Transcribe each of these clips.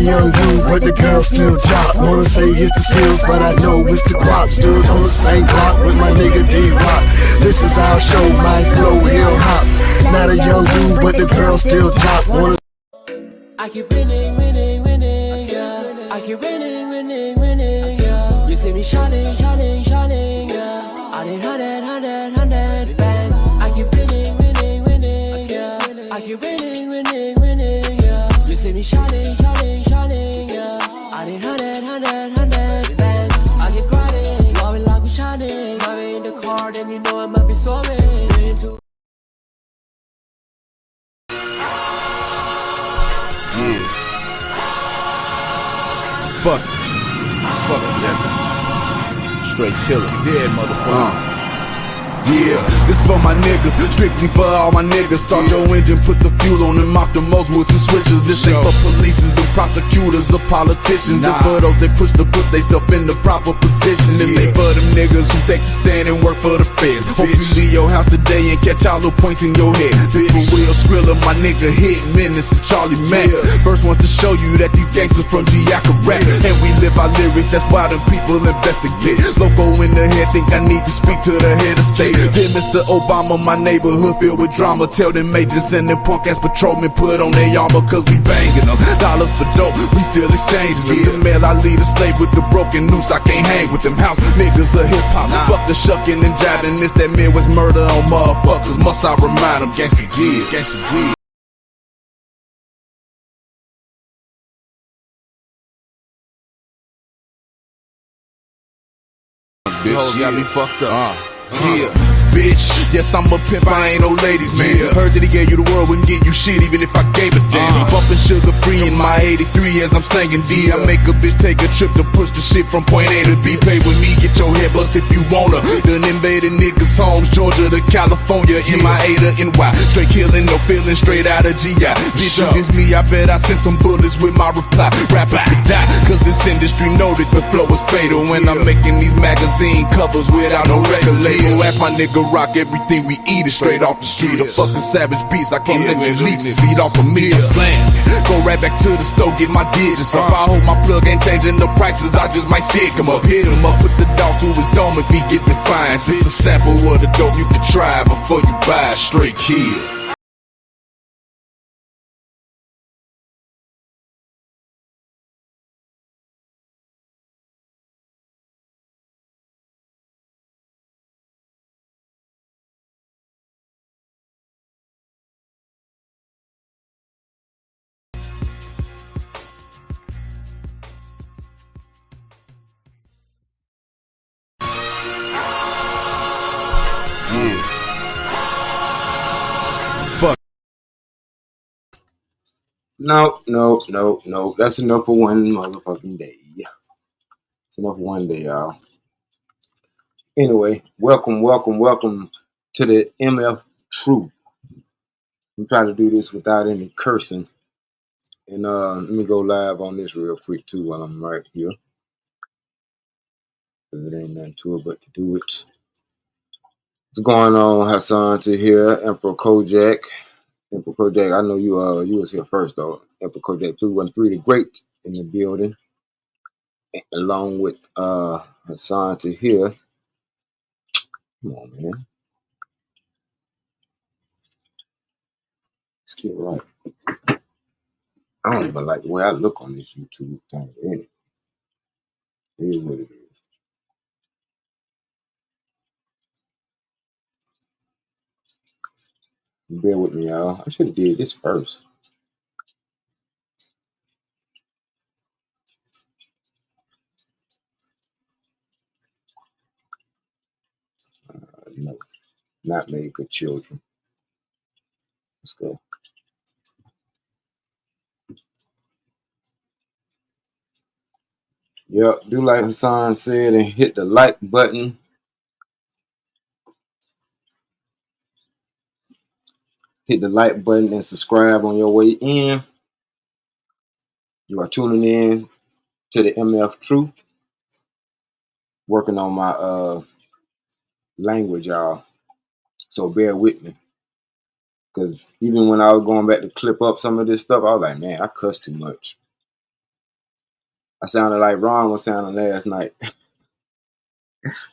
young dude, but the girl still top. Wanna say it's the skills, but I know it's the crop. Stood on the same block with my nigga D-Rock. This is our show, my flow, hill hop. Not a young dude, but the girl still top. I keep winning, winning, winning, yeah. I keep winning, winning, winning, yeah. You see me shining, shining, shining, yeah. I did 100 bands. I keep winning, winning, winning, yeah. I keep winning, winning, winning, yeah. You see me shining, shining, shining, yeah. I did 100 bands. I keep grinding, love it like we shining. I'm in the car, then you know I might be soaring. Fuck it, yeah. Straight killer. Yeah, motherfucker. Yeah, this for my niggas, strictly for all my niggas. Start your engine, put the fuel on them, off the most with the switches. This ain't for polices, the prosecutors, or politicians. This for those they push to put themselves in the proper position. This ain't for them niggas who take the stand and work for the feds. Hope you leave your house today and catch all the points in your head. This for Will Skrilla, my nigga Hit Menace and Charlie Mack. First ones to show you that these gangsters from Giacca rap. And we live our lyrics, that's why the people investigate. Loco in the head, think I need to speak to the head of state. Dear Mr. Obama, my neighborhood filled with drama. Tell them agents and them punk ass patrolmen put on their armor, cause we banging them. Dollars for dope, we still exchanging them. The mail I lead a slave with the broken noose, I can't hang with them house niggas of hip hop. Fuck the shucking and jabbing, this that Midwest murder on motherfuckers. Must I remind them, gangsta gig, gangsta gig. Bitch, got me fucked up. Yeah, bitch, yes I'm a pimp, I ain't no ladies man. Heard that he gave you the world, wouldn't give you shit even if I gave a damn. Bumping sugar free in my 83 as I'm slanging D. I make a bitch take a trip to push the shit from point A to B. Pay with me, get your head bust if you wanna. Done invaded niggas' homes, Georgia to California, MIA to NY. Straight killing, no feeling, straight out of GI. Bitch, against me, I bet I sent some bullets with my reply. Rappers could die, cause this industry know that the flow is fatal. When I'm making these magazine covers without no record label. Ask my nigga Rock, everything we eat is straight off the street. A fucking savage beast, I can't let you leave this eat off of me. I'm slam. Go right back to the store, get my digits up. I hope my plug ain't changing the prices, I just might stick him up. Hit him up, put the dog through his dome if he get me fine. This a sample of the dope you can try before you buy it. Straight kill. Fuck. No. That's enough for one motherfucking day. It's enough for one day, y'all. Anyway, welcome to the MF Truth. I'm trying to do this without any cursing. And let me go live on this real quick too while I'm right here. Because it ain't nothing to it but to do it. What's going on, Hassan to here, Emperor Kojak. Emperor Kojak, I know you was here first though. Emperor Kojak 313 the Great in the building. Along with Hassan to here. Come on, man. Let's get right. I don't even like the way I look on this YouTube thing. Anyway, it is what it is. Bear with me, y'all. I should have did this first. No, not made good children. Let's go. Yep, do like Hassan said and hit the like button. Hit the like button and subscribe on your way in. You are tuning in to the MF Truth. Working on my language, y'all. So bear with me. Because even when I was going back to clip up some of this stuff, I was like, man, I cuss too much. I sounded like Ron was sounding last night.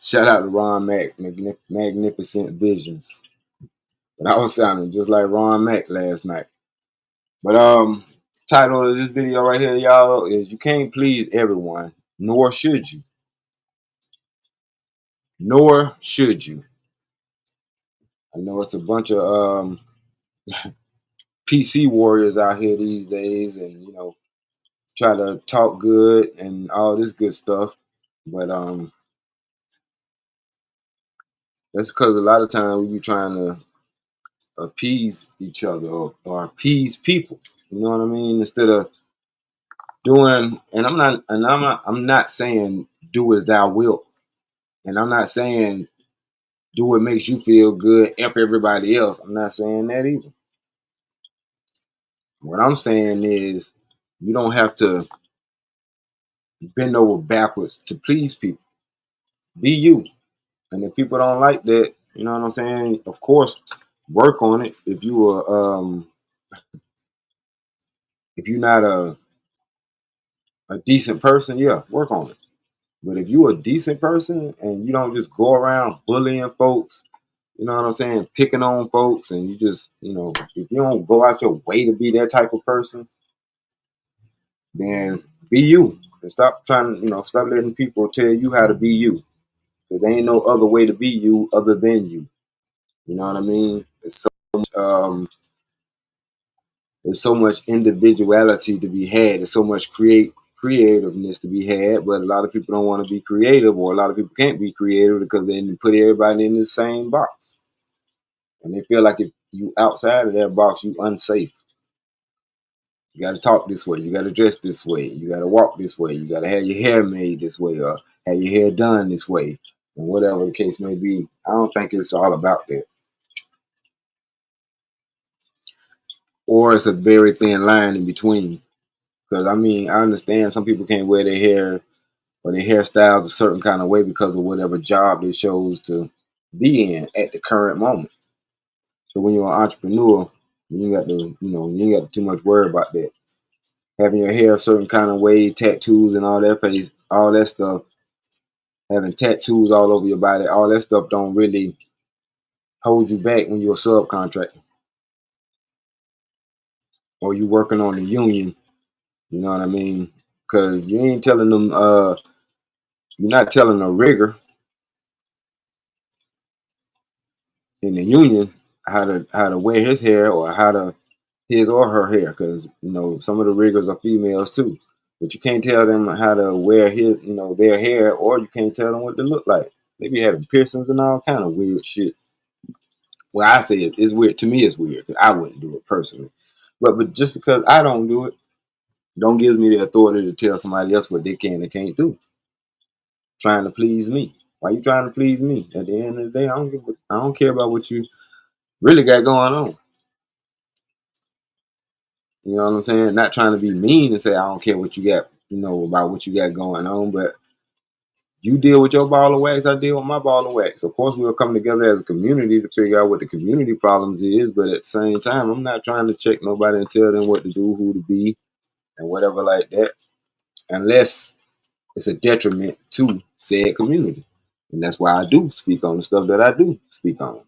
Shout out to Ron Mack, Magnificent Visions. But I was sounding just like Ron Mack last night. But title of this video right here, y'all, is you can't please everyone, nor should you. Nor should you. I know it's a bunch of PC warriors out here these days, and you know, try to talk good and all this good stuff. But that's because a lot of times we be trying to appease each other or appease people. You know what I mean? Instead of doing, and I'm not saying do as thou wilt, and I'm not saying do what makes you feel good, F everybody else. I'm not saying that either. What I'm saying is you don't have to bend over backwards to please people. Be you. And if people don't like that, you know what I'm saying? Of course, work on it. If you're not a decent person, yeah, work on it. But if you're a decent person and you don't just go around bullying folks, you know what I'm saying, picking on folks, and you just, you know, if you don't go out your way to be that type of person, then be you. And stop trying to, you know, stop letting people tell you how to be you. Because there ain't no other way to be you other than you. You know what I mean? There's so much individuality to be had. There's so much creativeness to be had, but a lot of people don't want to be creative, or a lot of people can't be creative because they put everybody in the same box. And they feel like if you outside of that box, you unsafe. You got to talk this way. You got to dress this way. You got to walk this way. You got to have your hair made this way, or have your hair done this way, and whatever the case may be. I don't think it's all about that. Or it's a very thin line in between. Because, I mean, I understand some people can't wear their hair or their hairstyles a certain kind of way because of whatever job they chose to be in at the current moment. So when you're an entrepreneur, you ain't got too much worry about that. Having your hair a certain kind of way, tattoos and all that stuff, having tattoos all over your body, all that stuff don't really hold you back when you're a subcontractor. Or you working on the union, you know what I mean? Because you ain't telling them, you're not telling a rigger in the union how to wear his hair or his or her hair, because you know some of the riggers are females too. But you can't tell them how to wear their hair, or you can't tell them what they look like. They be having piercings and all kind of weird shit. Well, I say it's weird. To me, it's weird because I wouldn't do it personally. But just because I don't do it, don't give me the authority to tell somebody else what they can and can't do. Trying to please me. Why you trying to please me? At the end of the day, I don't care about what you really got going on. You know what I'm saying? Not trying to be mean and say I don't care what you got, about what you got going on, but you deal with your ball of wax, I deal with my ball of wax. Of course, we'll come together as a community to figure out what the community problems is, but at the same time, I'm not trying to check nobody and tell them what to do, who to be, and whatever like that, unless it's a detriment to said community. And that's why I do speak on the stuff that I do speak on.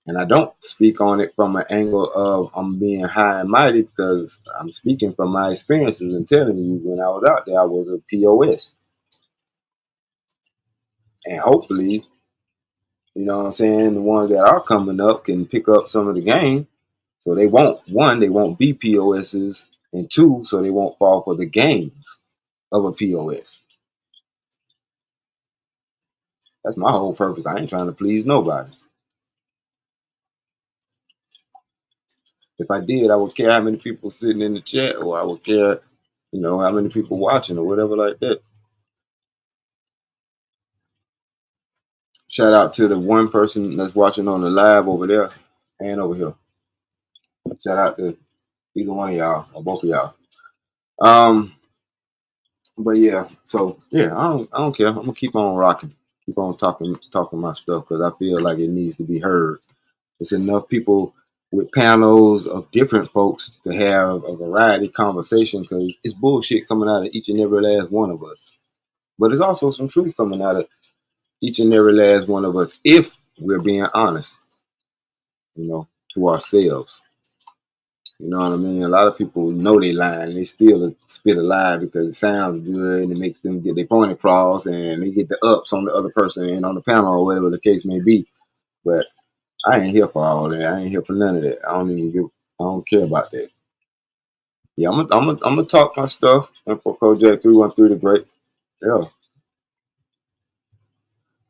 And I don't speak on it from an angle of I'm being high and mighty, because I'm speaking from my experiences and telling you when I was out there, I was a POS. And hopefully, you know what I'm saying, the ones that are coming up can pick up some of the game. So they won't be POSs, and two, so they won't fall for the games of a POS. That's my whole purpose. I ain't trying to please nobody. If I did, I would care how many people sitting in the chat, or I would care, how many people watching or whatever like that. Shout out to the one person that's watching on the live over there and over here. Shout out to either one of y'all or both of y'all. But yeah, so yeah, I don't care. I'm gonna keep on rocking, keep on talking my stuff, because I feel like it needs to be heard. It's enough people with panels of different folks to have a variety of conversation, because it's bullshit coming out of each and every last one of us. But it's also some truth coming out of each and every last one of us if we're being honest, to ourselves. You know what I mean? A lot of people know they lying and they still spit a lie because it sounds good and it makes them get their point across and they get the ups on the other person and on the panel or whatever the case may be. But I ain't here for all that. I ain't here for none of that. I don't care about that. Yeah, I'm gonna talk my stuff. Info Kojak 313 the Great. Yeah.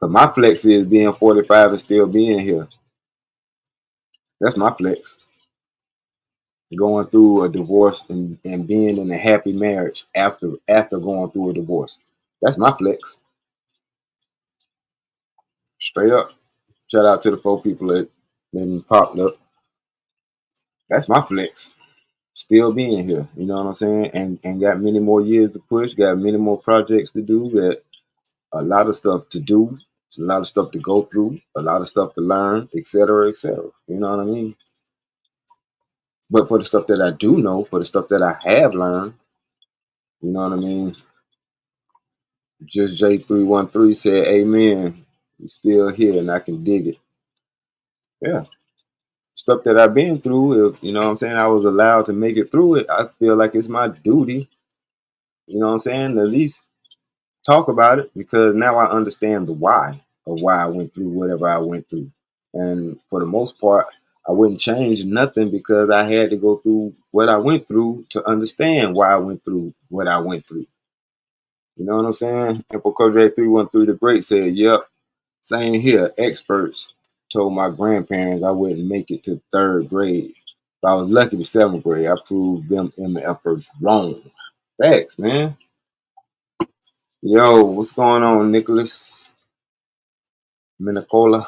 But my flex is being 45 and still being here. That's my flex. Going through a divorce and being in a happy marriage after going through a divorce. That's my flex. Straight up. Shout out to the 4 people that then popped up. That's my flex. Still being here. You know what I'm saying? And got many more years to push, got many more projects to do, got a lot of stuff to do, a lot of stuff to go through, a lot of stuff to learn, etc., etc. You know what I mean? But for the stuff that I do know, for the stuff that I have learned, you know what I mean? Just J313 said, amen. I'm still here and I can dig it. Yeah. Stuff that I've been through, if, you know what I'm saying, I was allowed to make it through it, I feel like it's my duty, you know what I'm saying, at least talk about it, because now I understand the why of why I went through whatever I went through. And for the most part, I wouldn't change nothing because I had to go through what I went through to understand why I went through what I went through. You know what I'm saying? Info Kojak 313 the Great said, yep, same here. Experts told my grandparents I wouldn't make it to 3rd grade. If I was lucky to 7th grade, I proved them MFers wrong. Facts, man. Yo, what's going on, Nicholas? Minicola.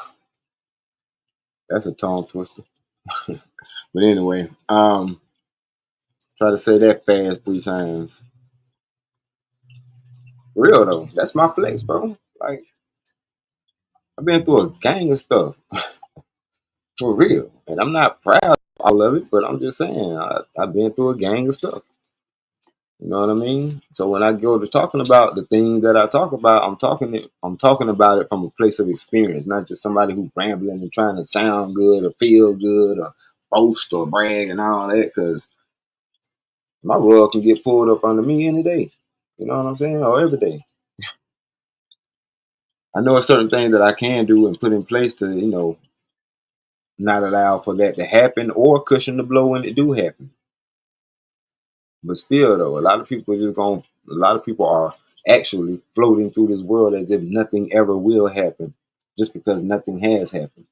That's a tongue twister. But anyway, try to say that fast 3 times. For real though, that's my flex, bro. Like, I've been through a gang of stuff. For real. And I'm not proud of all of it, but I'm just saying, I've been through a gang of stuff. You know what I mean? So when I go to talking about the things that I talk about, I'm talking about it from a place of experience, not just somebody who's rambling and trying to sound good or feel good or boast or brag and all that, because my rug can get pulled up under me any day. You know what I'm saying? Or every day. I know a certain thing that I can do and put in place to, not allow for that to happen or cushion the blow when it do happen. But still, though, a lot of people are actually floating through this world as if nothing ever will happen, just because nothing has happened.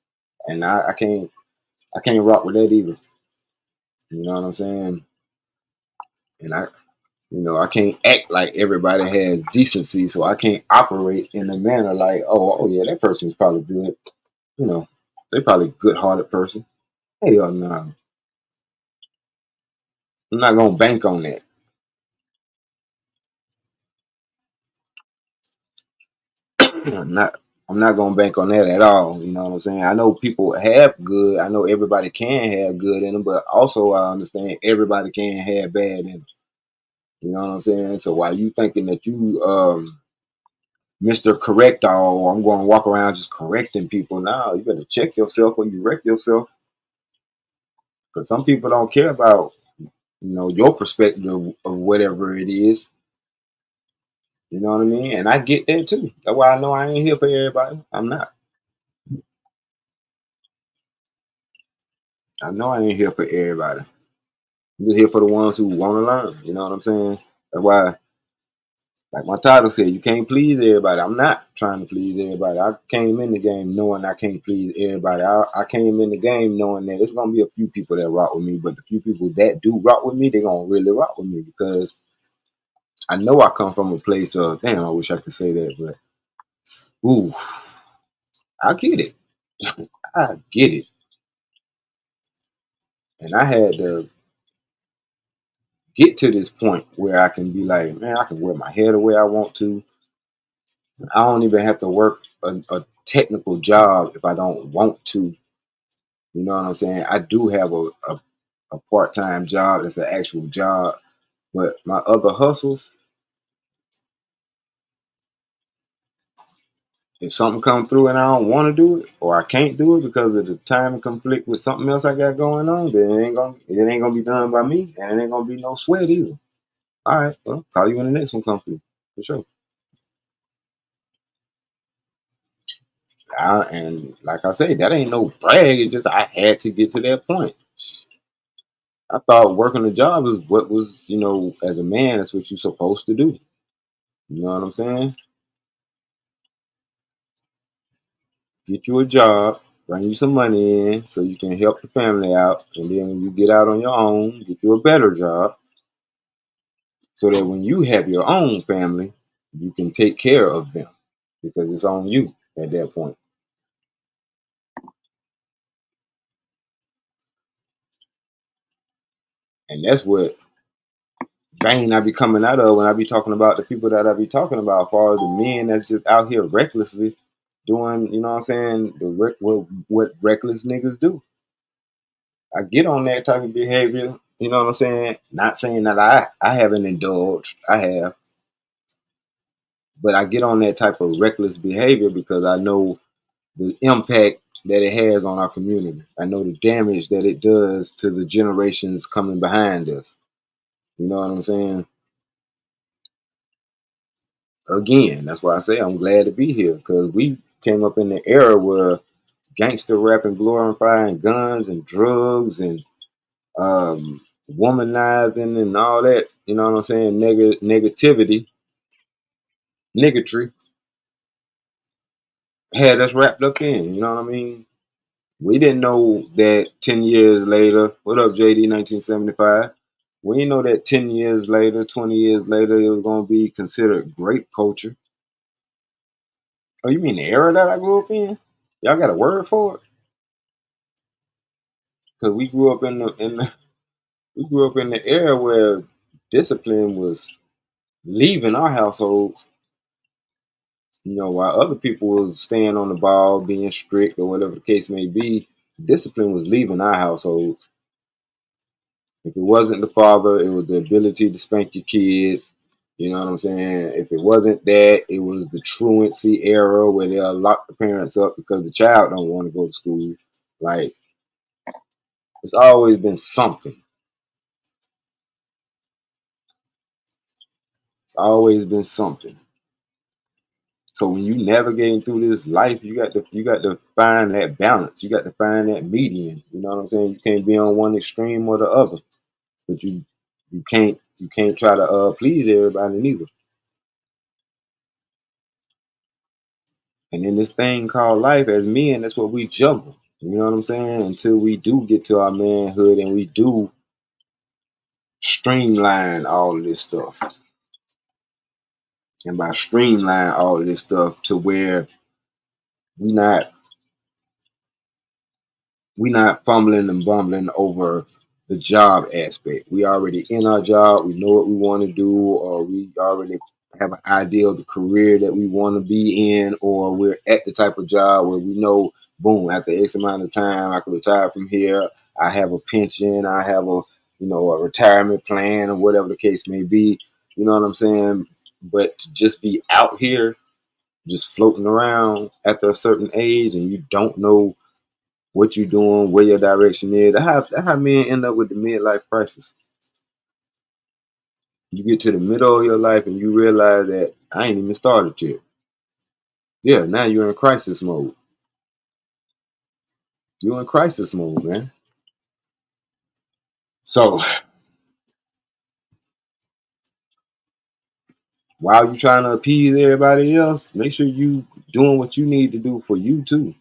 And I can't rock with that either. You know what I'm saying? And I can't act like everybody has decency, so I can't operate in a manner like, oh yeah, that person's probably good. They're probably a good-hearted person. Hell no, I'm not gonna bank on that. I'm not gonna bank on that at all. You know what I'm saying? I know people have good. I know everybody can have good in them, but also I understand everybody can have bad in them. You know what I'm saying? So while you thinking that you Mr. Correct all, I'm going to walk around just correcting people. Now you better check yourself when you wreck yourself, because some people don't care about your perspective of whatever it is. You know what I mean? And I get that too. That's why I know I ain't here for everybody. I'm not. I know I ain't here for everybody. I'm just here for the ones who want to learn. You know what I'm saying? That's why, like my title said, you can't please everybody. I'm not trying to please everybody. I came in the game knowing I can't please everybody. I came in the game knowing that there's going to be a few people that rock with me, but the few people that do rock with me, they're going to really rock with me, because I know I come from a place of, damn, I wish I could say that, but, ooh, I get it. I get it. And I had to get to this point where I can be like, man, I can wear my hair the way I want to. I don't even have to work a technical job if I don't want to. You know what I'm saying? I do have a part-time job that's an actual job, but my other hustles, if something come through and I don't want to do it or I can't do it because of the time conflict with something else I got going on, then it ain't gonna be done by me, and it ain't gonna be no sweat either. All right, well, call you when the next one comes through for sure. And like I say, that ain't no brag. It's just I had to get to that point. I thought working a job is what was, as a man, that's what you're supposed to do. You know what I'm saying? Get you a job, bring you some money in so you can help the family out. And then when you get out on your own, get you a better job so that when you have your own family, you can take care of them because it's on you at that point. And that's what vein I be coming out of when I be talking about the people that I be talking about, as far as the men that's just out here recklessly doing, you know what I'm saying, what reckless niggas do. I get on that type of behavior, you know what I'm saying? Not saying that I haven't indulged, I have, but I get on that type of reckless behavior because I know the impact that it has on our community. I know the damage that it does to the generations coming behind us. You know what I'm saying? Again, that's why I say I'm glad to be here because we came up in the era where gangster rap and glorifying guns and drugs and womanizing and all that. You know what I'm saying? Negativity, niggatry had us wrapped up in. You know what I mean? We didn't know that 10 years later. What up, JD? 1975. We didn't know that 10 years later, 20 years later, it was going to be considered great culture. Oh, you mean the era that I grew up in? Y'all got a word for it? Because we grew up in the era where discipline was leaving our households. While other people was staying on the ball, being strict or whatever the case may be, discipline was leaving our households. If it wasn't the father, it was the ability to spank your kids. You know what I'm saying? If it wasn't that, it was the truancy era where they'll lock the parents up because the child don't want to go to school. Like, it's always been something. It's always been something. So when you navigating through this life, you got to find that balance. You got to find that median. You know what I'm saying? You can't be on one extreme or the other. But you can't try to please everybody neither. And in this thing called life, as men, that's what we juggle. You know what I'm saying? Until we do get to our manhood and we do streamline all of this stuff. And by streamline all of this stuff to where we not we not fumbling and bumbling over the job aspect. We already in our job. We know what we want to do, or we already have an idea of the career that we want to be in, or we're at the type of job where we know, boom, after X amount of time, I can retire from here. I have a pension. I have a retirement plan, or whatever the case may be. You know what I'm saying? But to just be out here, just floating around after a certain age, and you don't know what you doing, where your direction is. That's how men end up with the midlife crisis. You get to the middle of your life and you realize that I ain't even started yet. Yeah, now you're in crisis mode. You're in crisis mode, man. So while you trying to appease everybody else, make sure you doing what you need to do for you too.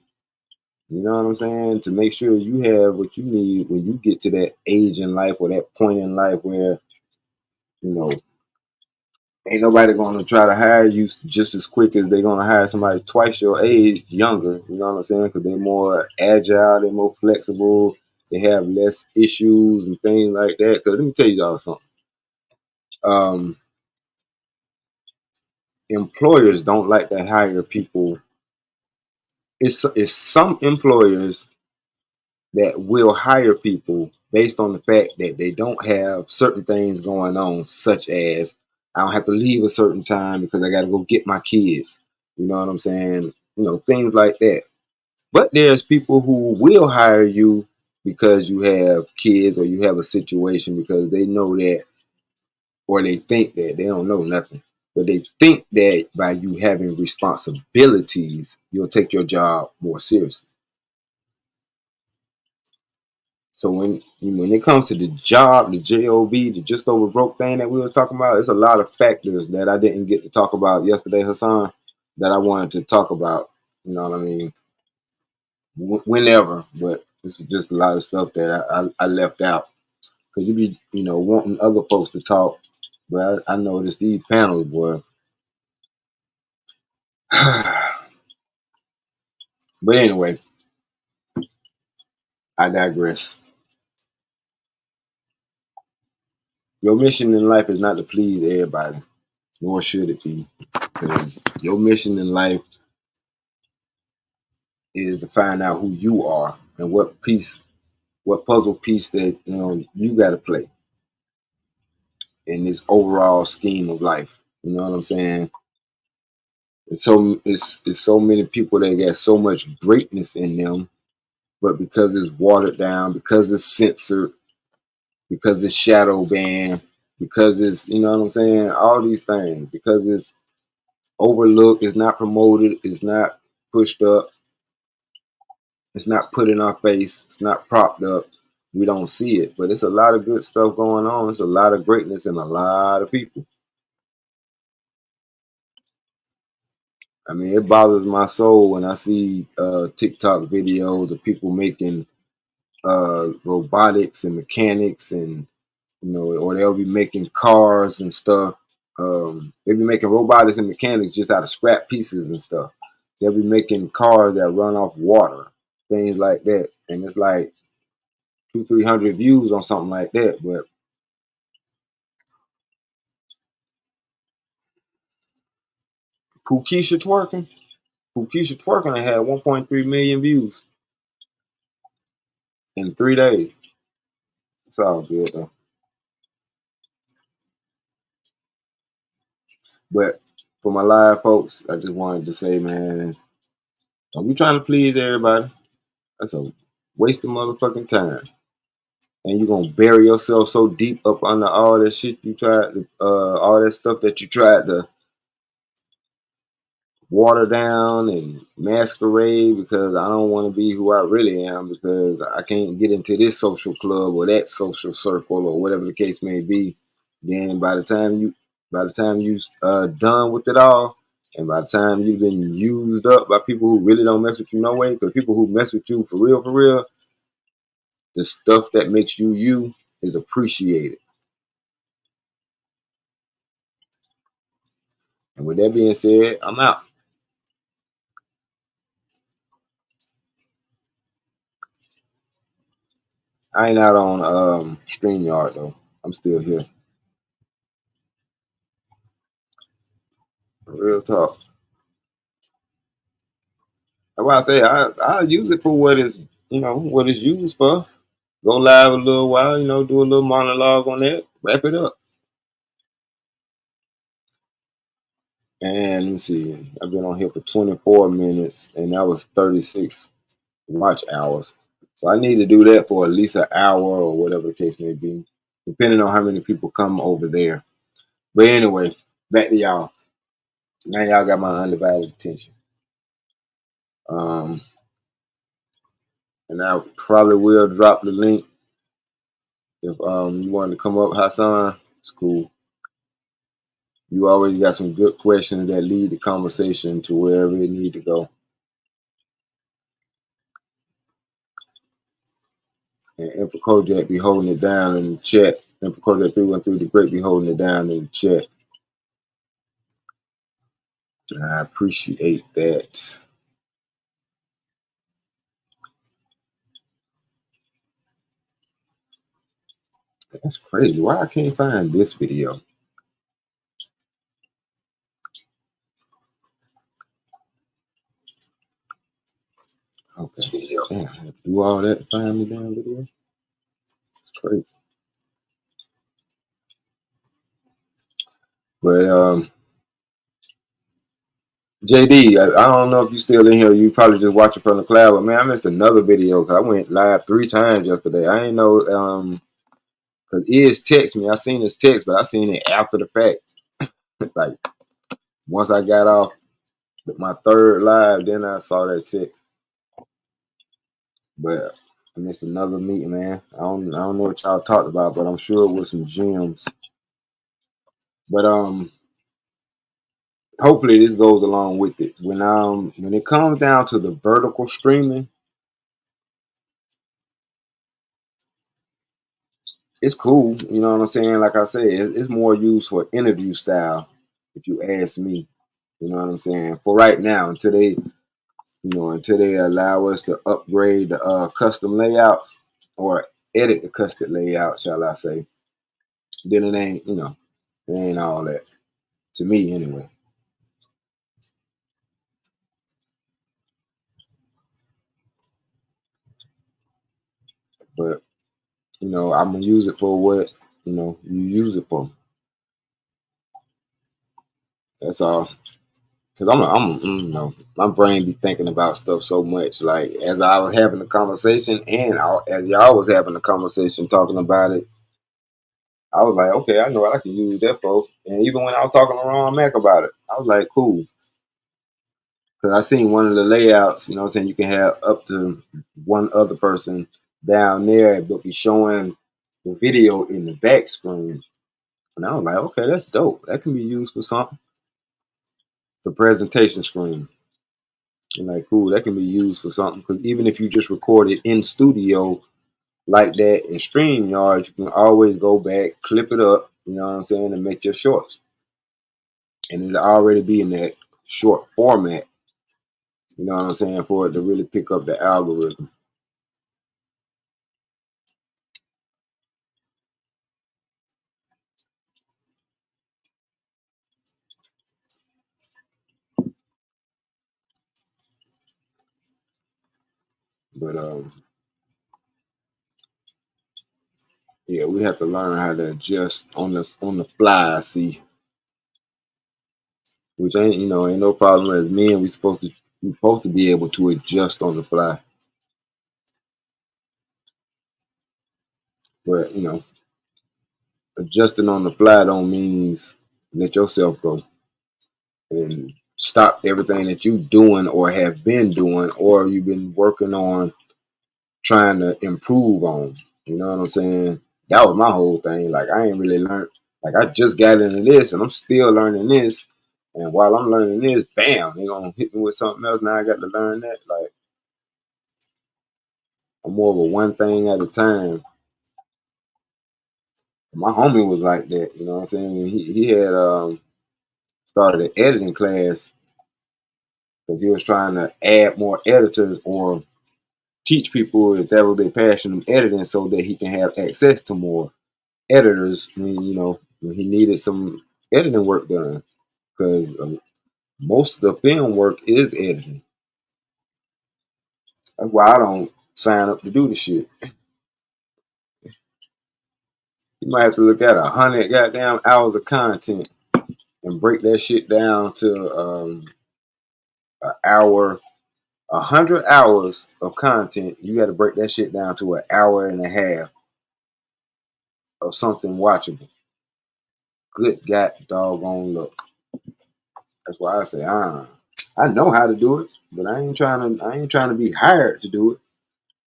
You know what I'm saying? To make sure you have what you need when you get to that age in life or that point in life where, you know, ain't nobody gonna try to hire you just as quick as they gonna hire somebody twice your age younger. You know what I'm saying? Because they're more agile, they're more flexible, they have less issues and things like that. Because let me tell you all something. Um, Employers don't like to hire people. It's some employers that will hire people based on the fact that they don't have certain things going on, such as I don't have to leave a certain time because I got to go get my kids. You know what I'm saying? You know, things like that. But there's people who will hire you because you have kids or you have a situation because they know that, or they think that, they don't know nothing, but they think that by you having responsibilities, you'll take your job more seriously. So when it comes to the job, the job, the just over broke thing that we was talking about, it's a lot of factors that I didn't get to talk about yesterday, Hassan, that I wanted to talk about. You know what I mean? Whenever, but this is just a lot of stuff that I left out because you be wanting other folks to talk, but I noticed these panels were. But anyway, I digress. Your mission in life is not to please everybody, nor should it be, because your mission in life is to find out who you are and what puzzle piece that you got to play in this overall scheme of life. You know what I'm saying? It's so many people that got so much greatness in them, but because it's watered down, because it's censored, because it's shadow banned, because it's what I'm saying, all these things, because it's overlooked, it's not promoted, it's not pushed up, it's not put in our face, it's not propped up. We don't see it, but it's a lot of good stuff going on. It's a lot of greatness in a lot of people. I mean, it bothers my soul when I see TikTok videos of people making robotics and mechanics, and or they'll be making cars and stuff. They'll be making robotics and mechanics just out of scrap pieces and stuff. They'll be making cars that run off water, things like that, and it's like 200-300 views on something like that. But Pookeisha twerking had 1.3 million views in 3 days. It's all good though. But for my live folks, I just wanted to say, man, don't be trying to please everybody. That's a waste of motherfucking time. And you're gonna bury yourself so deep up under all that shit you tried to, all that stuff that you tried to water down and masquerade, because I don't want to be who I really am, because I can't get into this social club or that social circle or whatever the case may be. Then by the time you done with it all, and by the time you've been used up by people who really don't mess with you no way, because people who mess with you for real, the stuff that makes you you is appreciated. And with that being said, I'm out. I ain't out on StreamYard though. I'm still here. Real talk. That's why I say I use it for what it's used for. Go live a little while, do a little monologue on that, wrap it up. And let me see, I've been on here for 24 minutes and that was 36 watch hours. So I need to do that for at least an hour or whatever the case may be, depending on how many people come over there. But anyway, back to y'all. Now y'all got my undivided attention. And I probably will drop the link if you wanted to come up, Hassan. It's cool. You always got some good questions that lead the conversation to wherever it need to go. And Emperor Kojak be holding it down in the chat. Emperor Kojak 313 the Great be holding it down in the chat. And I appreciate that. That's crazy. Why I can't find this video? Okay. Damn, I had to do all that to find the damn video. It's crazy. But JD, I don't know if you still in here. You probably just watching from the cloud. But man, I missed another video because I went live 3 times yesterday. I ain't know because Iz text me. I seen his text, but I seen it after the fact. Like once I got off my 3rd live, then I saw that text. But I missed another meeting, man. I don't know what y'all talked about, but I'm sure it was some gems. But hopefully this goes along with it. When it comes down to the vertical streaming, it's cool. You know what I'm saying? Like I said, it's more used for interview style, if you ask me. You know what I'm saying? For right now, until they allow us to upgrade the custom layouts or edit the custom layout, shall I say, then it ain't all that. To me, anyway. But, I'm going to use it for what, you use it for. That's all. Cause my brain be thinking about stuff so much. Like as I was having the conversation, and as y'all was having the conversation talking about it, I was like, okay, I know what I can use that for. And even when I was talking to Ron Mac about it, I was like, cool. Cause I seen one of the layouts, what I'm saying, you can have up to one other person down there, but be showing the video in the back screen. And I was like, okay, that's dope. That can be used for something. The presentation screen. And like, cool, that can be used for something. Because even if you just record it in studio like that in StreamYard, you can always go back, clip it up, you know what I'm saying, and make your shorts. And it'll already be in that short format, you know what I'm saying, for it to really pick up the algorithm. But yeah, we have to learn how to adjust on the fly. See, which ain't no problem. As men, we supposed to be able to adjust on the fly. But adjusting on the fly don't means let yourself go and stop everything that you doing or have been doing or you've been working on trying to improve on. You know what I'm saying? That was my whole thing. Like I ain't really learned. Like I just got into this and I'm still learning this. And while I'm learning this, bam, they gonna hit me with something else. Now I got to learn that. Like I'm more of a one thing at a time. My homie was like that. You know what I'm saying? And he had started an editing class because he was trying to add more editors or teach people if that was their passion in editing so that he can have access to more editors when he needed some editing work done because most of the film work is editing. That's why I don't sign up to do the shit. You might have to look at 100 goddamn hours of content and break that shit down to an hour. 100 hours of content, you got to break that shit down to an hour and a half of something watchable. Good god doggone look. That's why I say I know how to do it, but I ain't trying to be hired to do it.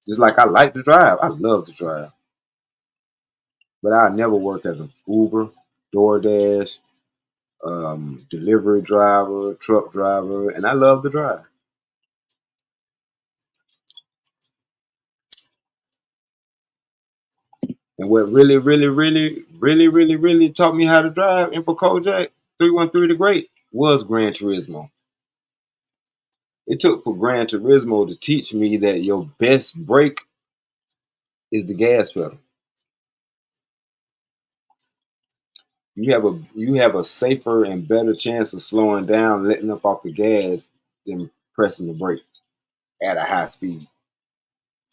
Just like I like to drive. I love to drive. But I never work as an Uber, DoorDash, delivery driver, truck driver, and I love to drive. And what really, really, really, really, really, really taught me how to drive Emperor Kojak 313 the Great was Gran Turismo. It took for Gran Turismo to teach me that your best brake is the gas pedal. You have a safer and better chance of slowing down, letting up off the gas than pressing the brake. at a high speed.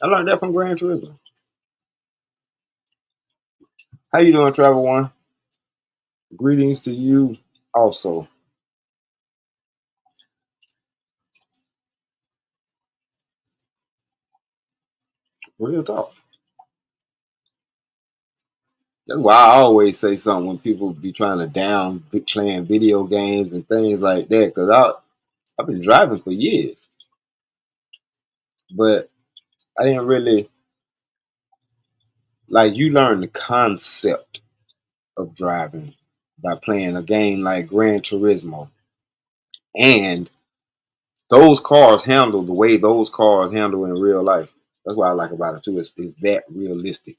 I learned that from Gran Turismo. How you doing, Travel One? Greetings to you also. Real talk. That's why I always say something when people be trying to down playing video games and things like that. Because I've been driving for years, but I didn't really like. You learn the concept of driving by playing a game like Gran Turismo, and those cars handle the way those cars handle in real life. That's what I like about it too. It's that realistic.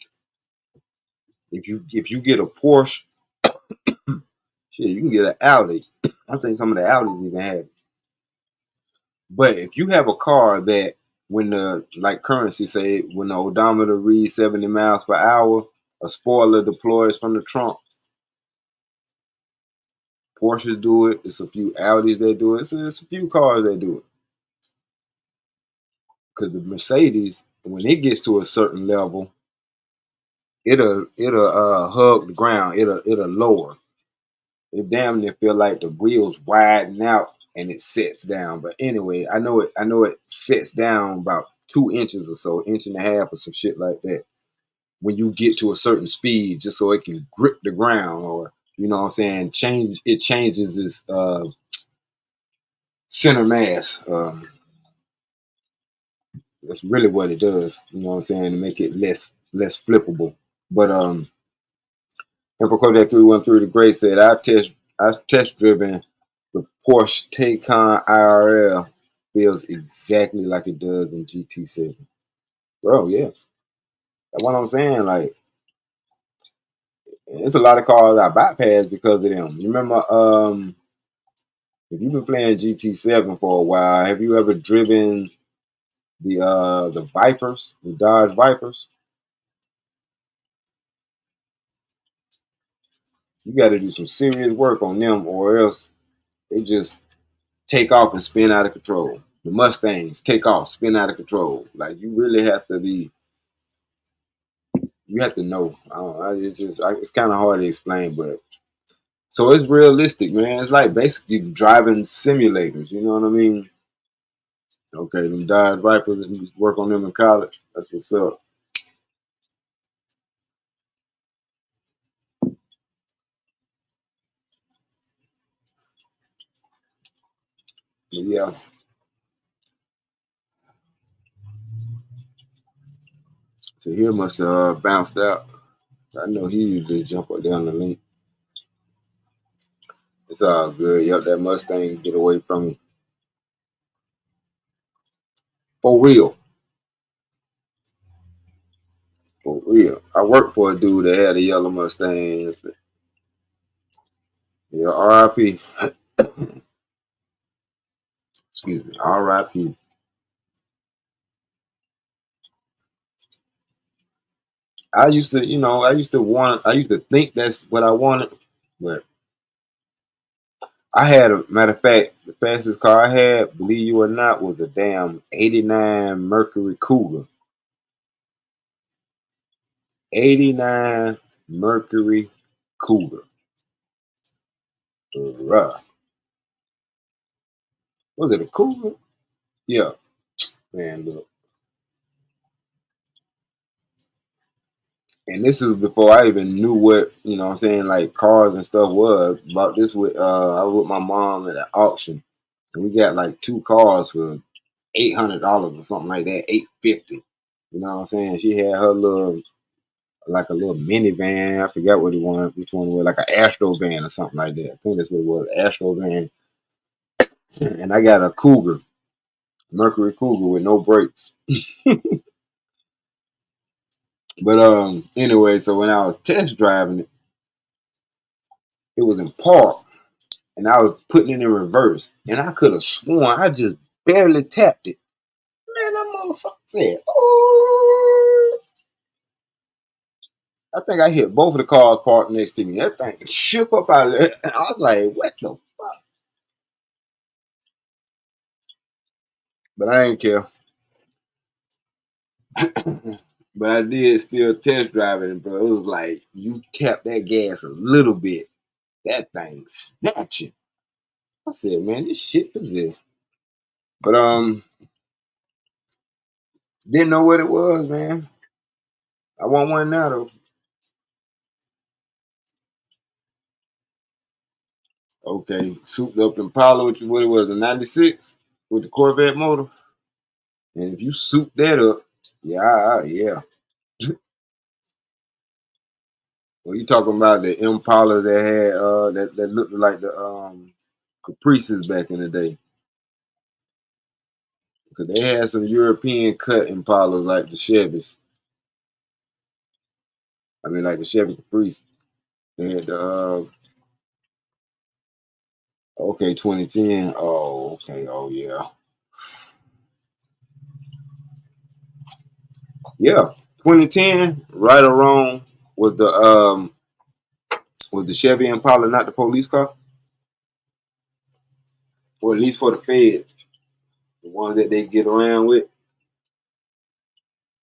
If you get a Porsche, shit, you can get an Audi. I think some of the Audis even have it. But if you have a car that when the like currency say when the odometer reads 70 miles per hour, a spoiler deploys from the trunk. Porsches do it. It's a few Audis that do it. It's a few cars that do it. Because the Mercedes, when it gets to a certain level, it'll hug the ground. It'll lower. It damn near feel like the wheels widen out and it sets down. But anyway, I know it sets down about 2 inches or so, inch and a half or some shit like that. When you get to a certain speed, just so it can grip the ground, or you know what I'm saying, it changes its center mass. That's really what it does. You know what I'm saying, to make it less flippable. But Emperor Kodak 313 the Great said, I test driven the Porsche Taycan IRL, feels exactly like it does in GT7. Bro, yeah. That's what I'm saying. Like, it's a lot of cars I bypass because of them. You remember, if you've been playing GT7 for a while, have you ever driven the Vipers, the Dodge Vipers? You got to do some serious work on them, or else they just take off and spin out of control. The Mustangs take off, spin out of control. Like, you really have to be. You have to know. I don't know, it's kind of hard to explain, but so it's realistic, man. It's like basically driving simulators. You know what I mean? Okay, them Dodge Vipers, and just work on them in college. That's what's up. But yeah. So here must have bounced out. I know he usually jump up down the link. It's all good. Yep, that Mustang get away from me. For real. For real. I worked for a dude that had a yellow Mustang. Yeah, R.I.P. Excuse me. R.I.P. I used to think that's what I wanted, but I had matter of fact, the fastest car I had, believe you or not, was a damn 89 Mercury Cougar. 89 Mercury Cougar. Bruh. Was it a Cougar? Yeah. Man, look. And this was before I even knew what, you know what I'm saying, like cars and stuff was. About this with I was with my mom at an auction. And we got like 2 cars for $800 or something like that, $850. You know what I'm saying? She had her little like a little minivan. I forgot which one it was, like an Astro van or something like that. I think that's what it was, Astro van. And I got a Cougar, Mercury Cougar with no brakes. But anyway, so when I was test driving it, it was in park, and I was putting it in reverse, and I could have sworn I just barely tapped it. Man, that motherfucker said, "Oh!" I think I hit both of the cars parked next to me. That thing shook up out of there. I was like, "What the fuck?" But I ain't care. But I did still test drive it, bro. It was like you tap that gas a little bit, that thing snatching. I said, man, this shit possessed. But didn't know what it was, man. I want one now though. Okay, souped up Impala, which is what it was, a 96 with the Corvette motor. And if you soup that up, yeah. Well, you talking about the Impala that had that looked like the Caprices back in the day. Because they had some European cut Impalas like the Chevys. I mean, like the Chevy Caprice. They had the okay 2010. Oh, okay. Oh, yeah. Yeah, 2010, right or wrong, was the Chevy Impala not the police car, or at least for the feds, the ones that they get around with,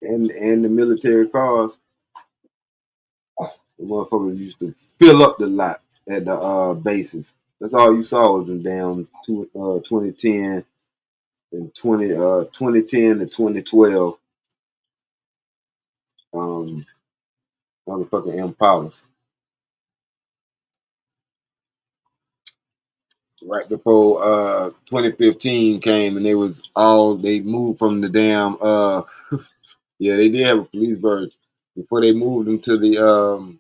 and the military cars. The motherfuckers used to fill up the lots at the bases. That's all you saw was the damn 2010 and 2010 to 2012 motherfucking Impalas. Right before 2015 came and they moved from the damn yeah, they did have a police version before they moved them to the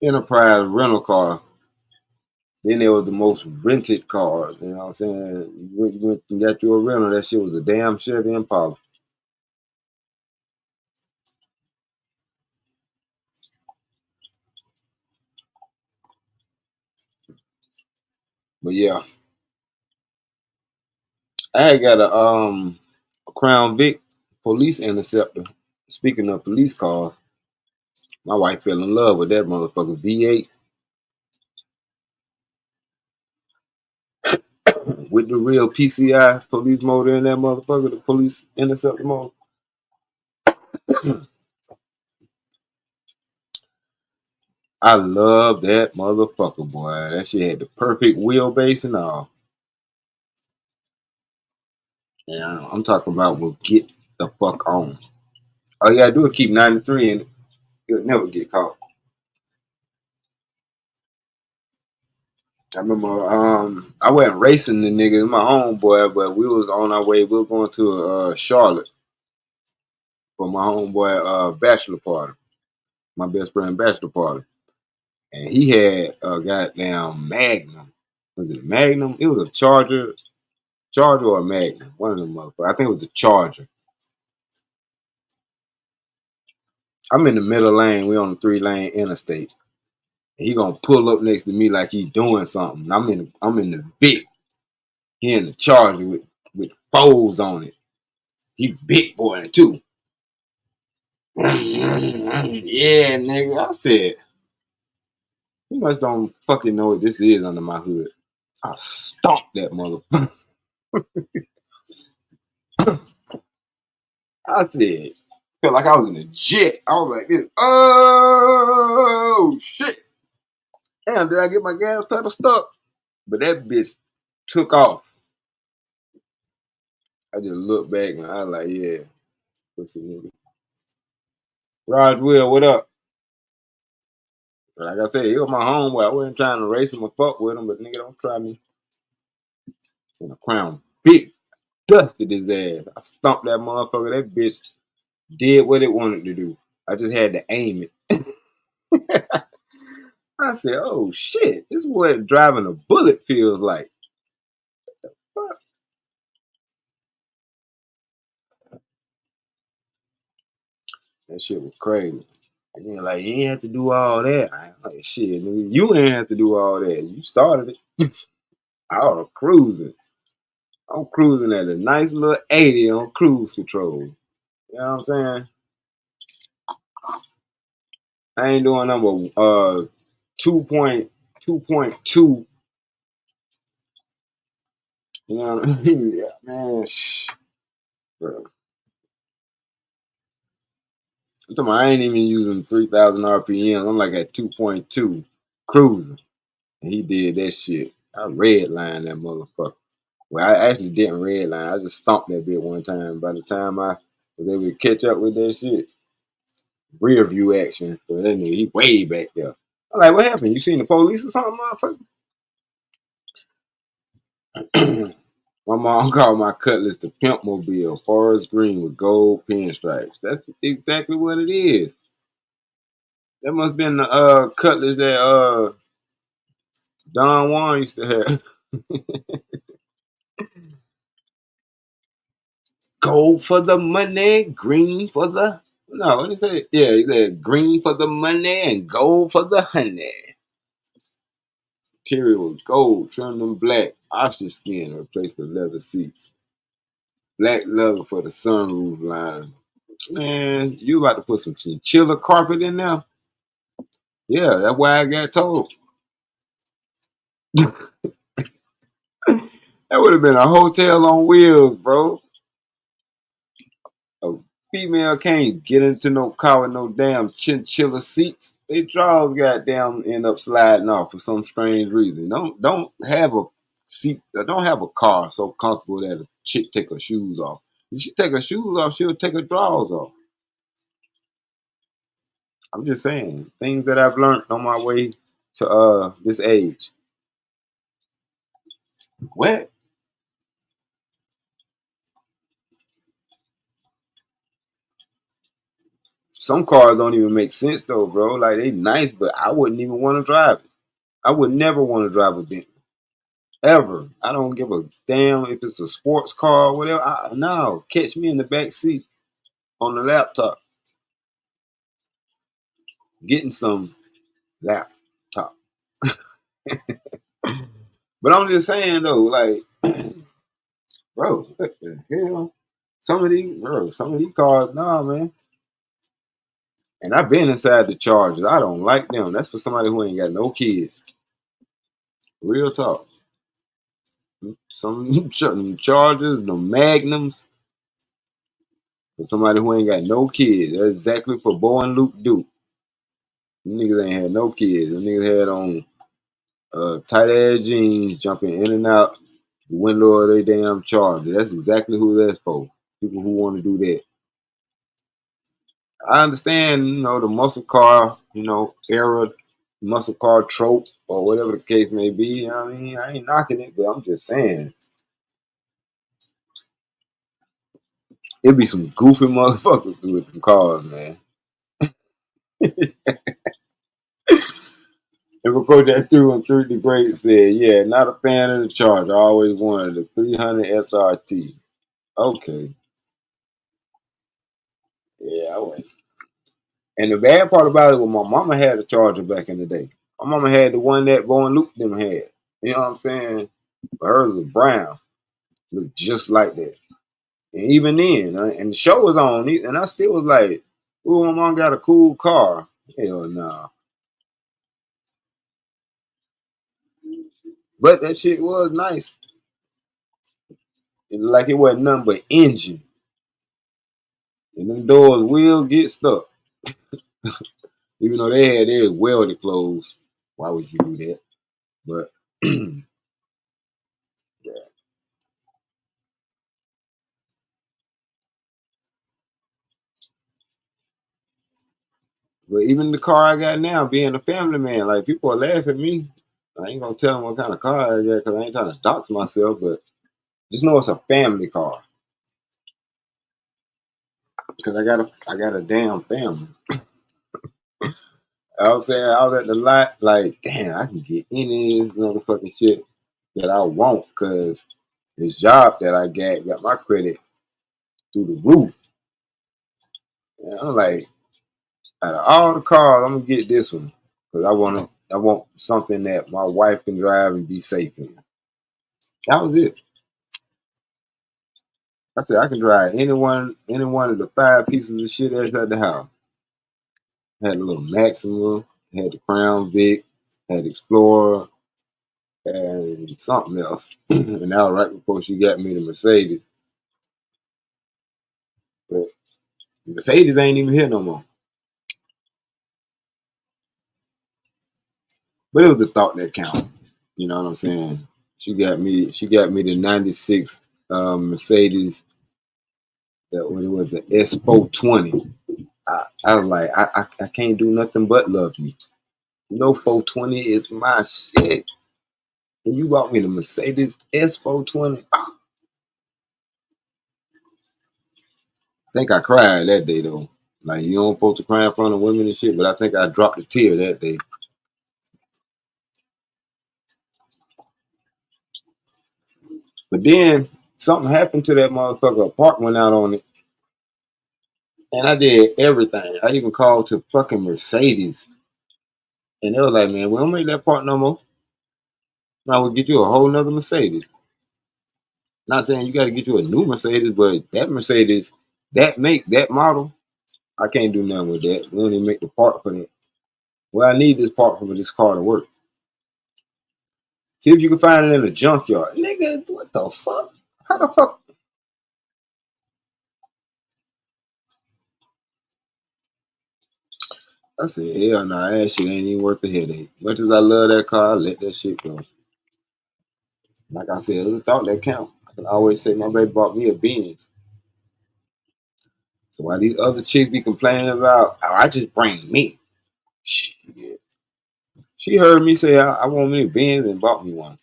Enterprise rental car. Then there was the most rented cars, you know what I'm saying? You went and got you a rental, that shit was a damn Chevy Impala. But yeah, I had got a Crown Vic police interceptor. Speaking of police cars, my wife fell in love with that motherfucker V8 with the real PCI police motor in that motherfucker, the police interceptor motor. I love that motherfucker, boy. That shit had the perfect wheelbase and all. Yeah, I'm talking about will get the fuck on. All you gotta do is keep 93 and it'll never get caught. I remember I wasn't racing the nigga, my homeboy, but we was on our way. We were going to Charlotte for my homeboy bachelor party, my best friend bachelor party. And he had a goddamn Magnum. Was it a Magnum? It was a Charger or a Magnum. One of them motherfuckers. I think it was a Charger. I'm in the middle lane. We on the 3-lane interstate. And he gonna pull up next to me like he doing something. I'm in the Vic. He in the Charger with foes on it. He big boy too. Yeah, nigga. I said, you must don't fucking know what this is under my hood. I stomped that motherfucker. I said, felt like I was in a jet. I was like this. Oh shit! Damn, did I get my gas pedal stuck? But that bitch took off. I just looked back and I was like, yeah, pussy nigga. Raj Will, what up? Like I said, he was my homeboy. I wasn't trying to race him or fuck with him, but nigga, don't try me. In a Crown Vic, dusted his ass. I stomped that motherfucker. That bitch did what it wanted to do. I just had to aim it. I said, oh shit, this is what driving a bullet feels like. Fuck. That shit was crazy. And then like, you ain't have to do all that. I like, shit, nigga, you ain't have to do all that. You started it. I was cruising. I'm cruising at a nice little 80 on cruise control. You know what I'm saying? I ain't doing number 2.2. You know what I mean? Yeah, man. Shh. Bro. I'm talking about I ain't even using 3,000 RPM. I'm like at 2.2 cruising. And he did that shit. I redlined that motherfucker. Well, I actually didn't redline. I just stomped that bit one time. By the time I was able to catch up with that shit, rear view action. So that nigga, he way back there. I'm like, what happened? You seen the police or something, motherfucker? My mom called my Cutlass the Pimp Mobile, forest green with gold pinstripes. That's exactly what it is. That must have been the Cutlass that Don Juan used to have. Gold for the money, green for the... No, what did he say? Yeah, he said green for the money and gold for the honey. Interior was gold, trimmed in black. Ostrich skin replaced the leather seats. Black leather for the sunroof line. Man, you about to put some chinchilla carpet in there? Yeah, that's why I got told. That would have been a hotel on wheels, bro. A female can't get into no car with no damn chinchilla seats. They drawers goddamn end up sliding off for some strange reason. Don't have a seat. Don't have a car so comfortable that a chick take her shoes off. If she take her shoes off, she'll take her drawers off. I'm just saying things that I've learned on my way to this age. What? Some cars don't even make sense though, bro. Like they nice, but I wouldn't even want to drive it. I would never want to drive a Bentley. Ever. I don't give a damn if it's a sports car or whatever. No, catch me in the back seat on the laptop, getting some laptop. But I'm just saying though, like, bro, what the hell? Some of these cars, nah, man. And I've been inside the Chargers. I don't like them. That's for somebody who ain't got no kids. Real talk. Some Chargers, the Magnums, for somebody who ain't got no kids. That's exactly for Bo and Luke Duke. Them niggas ain't had no kids. Them niggas had on tight ass jeans, jumping in and out the window of their damn Charger. That's exactly who that's for. People who want to do that. I understand, the muscle car, era, muscle car trope, or whatever the case may be. You know what I mean, I ain't knocking it, but I'm just saying. It'd be some goofy motherfuckers with them cars, man. If a coach that threw and through the great said, yeah, not a fan of the Charger. I always wanted the 300 SRT. Okay. Yeah, I went. And the bad part about it was my mama had a Charger back in the day. My mama had the one that Bo and Luke them had. You know what I'm saying? But hers was brown. Looked just like that. And even then, and the show was on, and I still was like, ooh, my mom got a cool car. Hell nah. But that shit was nice. Like it wasn't nothing but engine. And them doors will get stuck. Even though they had theirs welded closed. Why would you do that? But yeah. But even the car I got now, being a family man, like people are laughing at me. I ain't gonna tell them what kind of car I got because I ain't trying to dox myself, but just know it's a family car. Because I got a damn family. I was saying I was at the lot, like, damn, I can get any of this motherfucking shit that I want because this job that I got my credit through the roof. And I'm like, out of all the cars, I'm gonna get this one because I want something that my wife can drive and be safe in. That was it. I said I can drive any one of the 5 pieces of shit that's at the house. Had a little Maxima, had the Crown Vic, had the Explorer, and something else. And that was right before she got me the Mercedes. But the Mercedes ain't even here no more. But it was the thought that counted. You know what I'm saying? She got me the 96 Mercedes, that what it was, the S420. I was like, I can't do nothing but love you. No, 420 is my shit. And you bought me the Mercedes S420. I think I cried that day though. Like, you don't supposed to cry in front of women and shit, but I think I dropped a tear that day. But then something happened to that motherfucker. A part went out on it. And I did everything. I even called to fucking Mercedes. And they was like, man, we don't make that part no more. Now we'll get you a whole nother Mercedes. Not saying you got to get you a new Mercedes, but that Mercedes, that make, that model, I can't do nothing with that. We don't even make the part for that. Well, I need this part for this car to work. See if you can find it in a junkyard. Nigga, what the fuck? How the fuck? I said, hell nah, that shit ain't even worth the headache. Much as I love that car, I let that shit go. Like I said, it's a thought that count. I can always say my baby bought me a Benz. So while these other chicks be complaining about, oh, I just bring me. Shit. She heard me say I want me a Benz and bought me one.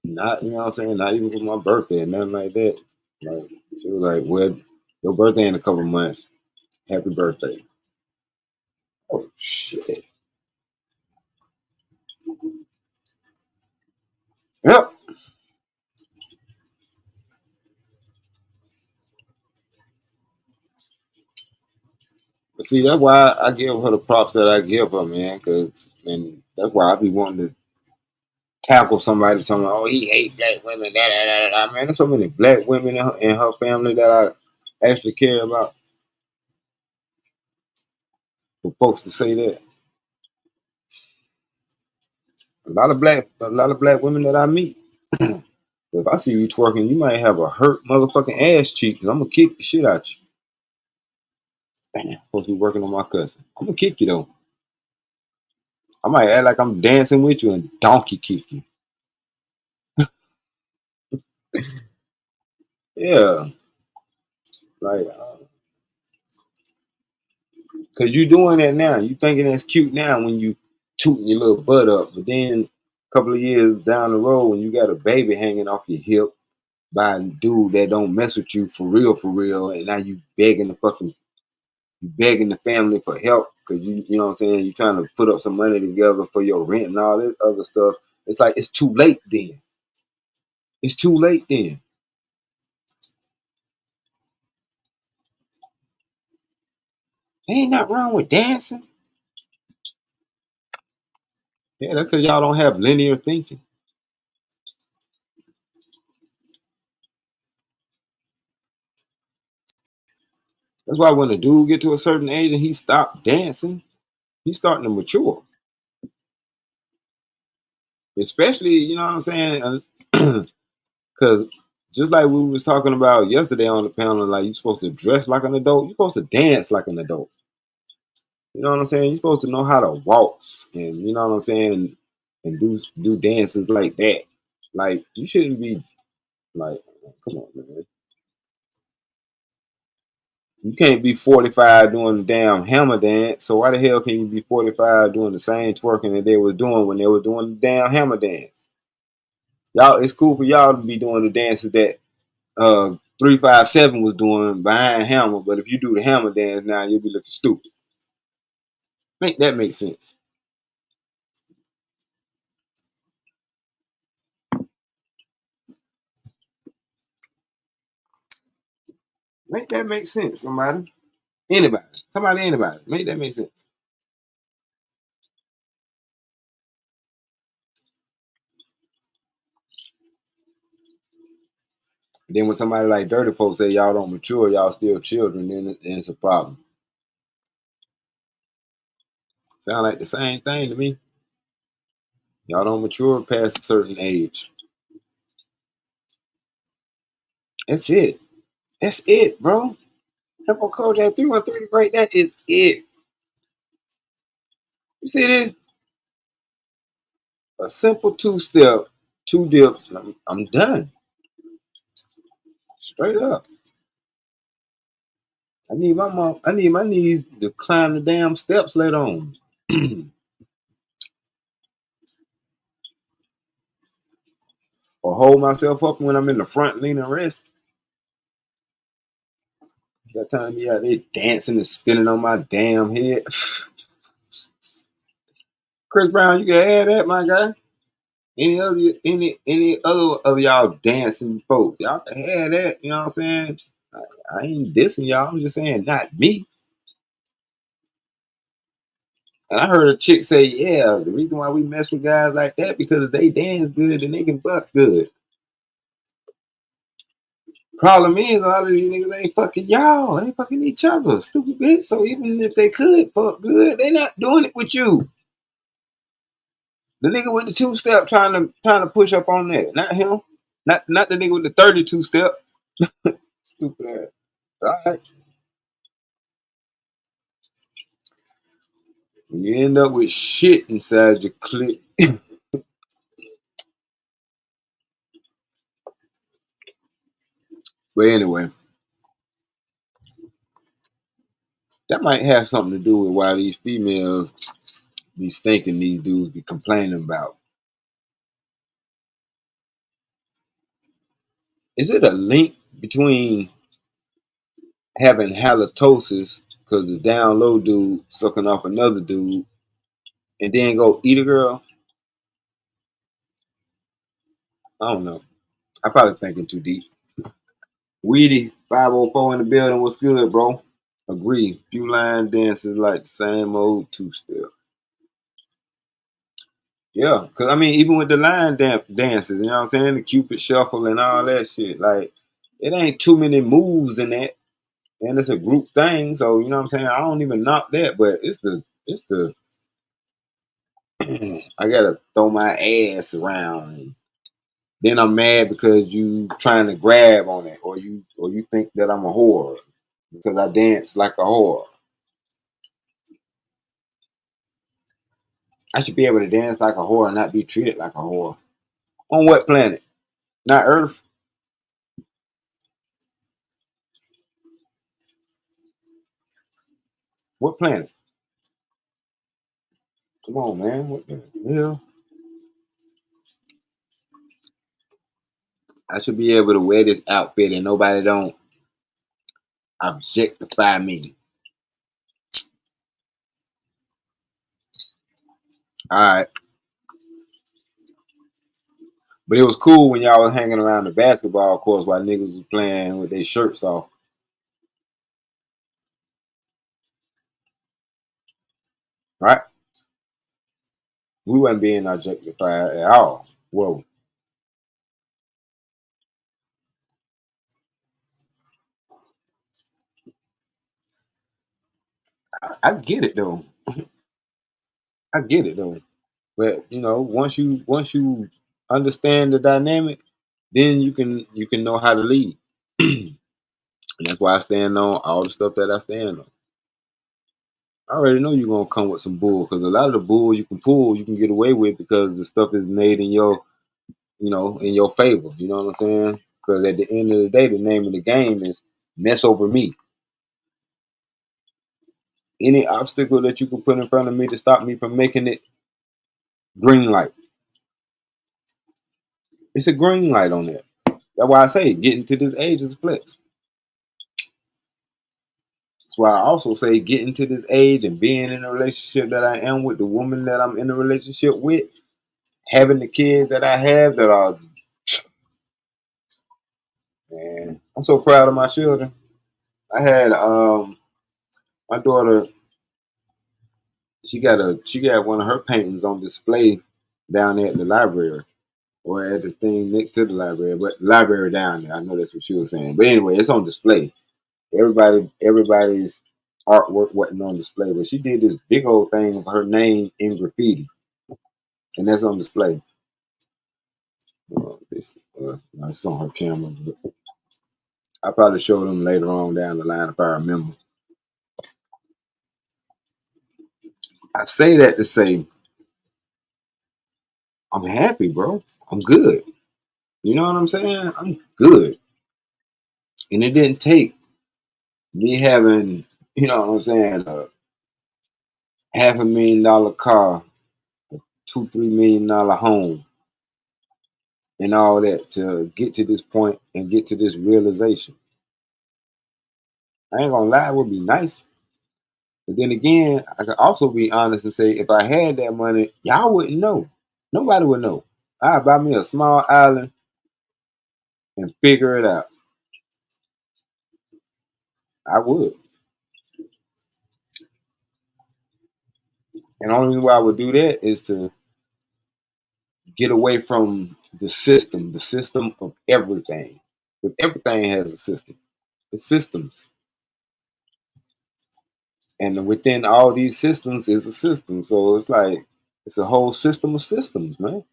Not, you know what I'm saying? Not even for my birthday and nothing like that. Like, she was like, well, your birthday in a couple months. Happy birthday. Oh, shit. Yep. But see, that's why I give her the props that I give her, man. And that's why I be wanting to tackle somebody telling me, oh, he hate black women, da da da da. Man, there's so many black women in her family that I actually care about. For folks to say that, a lot of black women that I meet. If I see you twerking, you might have a hurt motherfucking ass cheek, and I'm gonna kick the shit out you. Damn, supposed to be working on my cousin. I'm gonna kick you though. I might act like I'm dancing with you and donkey kick you. Yeah, like, cause you doing that now. You thinking that's cute now when you tooting your little butt up, but then a couple of years down the road when you got a baby hanging off your hip by a dude that don't mess with you for real, and now you begging the family for help because you know what I'm saying, you trying to put up some money together for your rent and all this other stuff. It's like it's too late then. It's too late then. Ain't nothing wrong with dancing. Yeah, that's because y'all don't have linear thinking. That's why when a dude get to a certain age and he stop dancing, he's starting to mature. Especially, you know what I'm saying? Because just like we was talking about yesterday on the panel, like you're supposed to dress like an adult, you're supposed to dance like an adult. You know what I'm saying? You're supposed to know how to waltz and you know what I'm saying, and do dances like that. Like you shouldn't be like, come on, man. You can't be 45 doing the damn hammer dance. So why the hell can you be 45 doing the same twerking that they was doing when they were doing the damn hammer dance? Y'all, it's cool for y'all to be doing the dances that 357 was doing behind hammer, but if you do the hammer dance now, you'll be looking stupid. Make that make sense. Make that make sense, somebody. Anybody. Anybody. Make that make sense. Then when somebody like Dirty Post say y'all don't mature, y'all still children, then it's a problem. Sound like the same thing to me. Y'all don't mature past a certain age. That's it. That's it, bro. Emperor Kojak 313 the Great. That is it. You see this? A simple two-step, two dips. I'm done. Straight up. I need my knees to climb the damn steps later on. Or hold myself up when I'm in the front leaning rest. That time me out there dancing and spinning on my damn head. Chris Brown, you can add that, my guy. Any other of y'all dancing folks, y'all can have that. You know what I'm saying? I ain't dissing y'all. I'm just saying not me. And I heard a chick say, yeah, the reason why we mess with guys like that because they dance good and they can buck good. Problem is, a lot of these niggas ain't fucking y'all. They fucking each other. Stupid bitch. So even if they could fuck good, they not doing it with you. The nigga with the two-step trying to push up on that. Not him. Not the nigga with the 32 step. Stupid ass. All right. When you end up with shit inside your clip. But anyway, that might have something to do with why these females be stinking these dudes be complaining about. Is it a link between having halitosis because the down low dude sucking off another dude and then go eat a girl? I don't know. I'm probably thinking too deep. Weedy 504 in the building. What's good, bro? Agree. Few line dances like the same old two-step. Yeah, because I mean, even with the line dances, you know what I'm saying? The Cupid shuffle and all that shit. Like, it ain't too many moves in that. And it's a group thing. So, you know what I'm saying? I don't even knock that, but it's the I gotta throw my ass around. And then I'm mad because you trying to grab on it, or you think that I'm a whore because I dance like a whore. I should be able to dance like a whore and not be treated like a whore. On what planet? Not Earth. What planet? Come on, man. What the hell? I should be able to wear this outfit and nobody don't objectify me. All right. But it was cool when y'all was hanging around the basketball courts while niggas was playing with their shirts off. Right? We wasn't being objectified at all. Whoa. I get it though. I get it though. But you know, once you understand the dynamic, then you can know how to lead. And that's why I stand on all the stuff that I stand on. I already know you're gonna come with some bull because a lot of the bull you can pull, you can get away with because the stuff is made in your, in your favor. You know what I'm saying? Because at the end of the day, the name of the game is mess over me. Any obstacle that you can put in front of me to stop me from making it, green light. It's a green light on there. That's why I say getting to this age is a flex. That's why I also say getting to this age and being in a relationship that I am with the woman that I'm in a relationship with, having the kids that I have that are, man, I'm so proud of my children. I had my daughter, she got one of her paintings on display down there at the library or at the thing next to the library, but library down there. I know that's what she was saying. But anyway, it's on display. Everybody's artwork wasn't on display, but she did this big old thing of her name in graffiti, and that's on display. It's on her camera. I'll probably show them later on down the line if I remember. I say that to say I'm happy, bro. I'm good. You know what I'm saying? I'm good. And it didn't take me having, you know what I'm saying, a $500,000 car, $2-3 million home, and all that to get to this point and get to this realization. I ain't gonna lie, it would be nice. But then again, I could also be honest and say if I had that money, y'all wouldn't know. Nobody would know. I'd buy me a small island and figure it out. I would. And the only reason why I would do that is to get away from the system of everything. But everything has a system. The systems. And within all these systems is a system. So it's like it's a whole system of systems, man.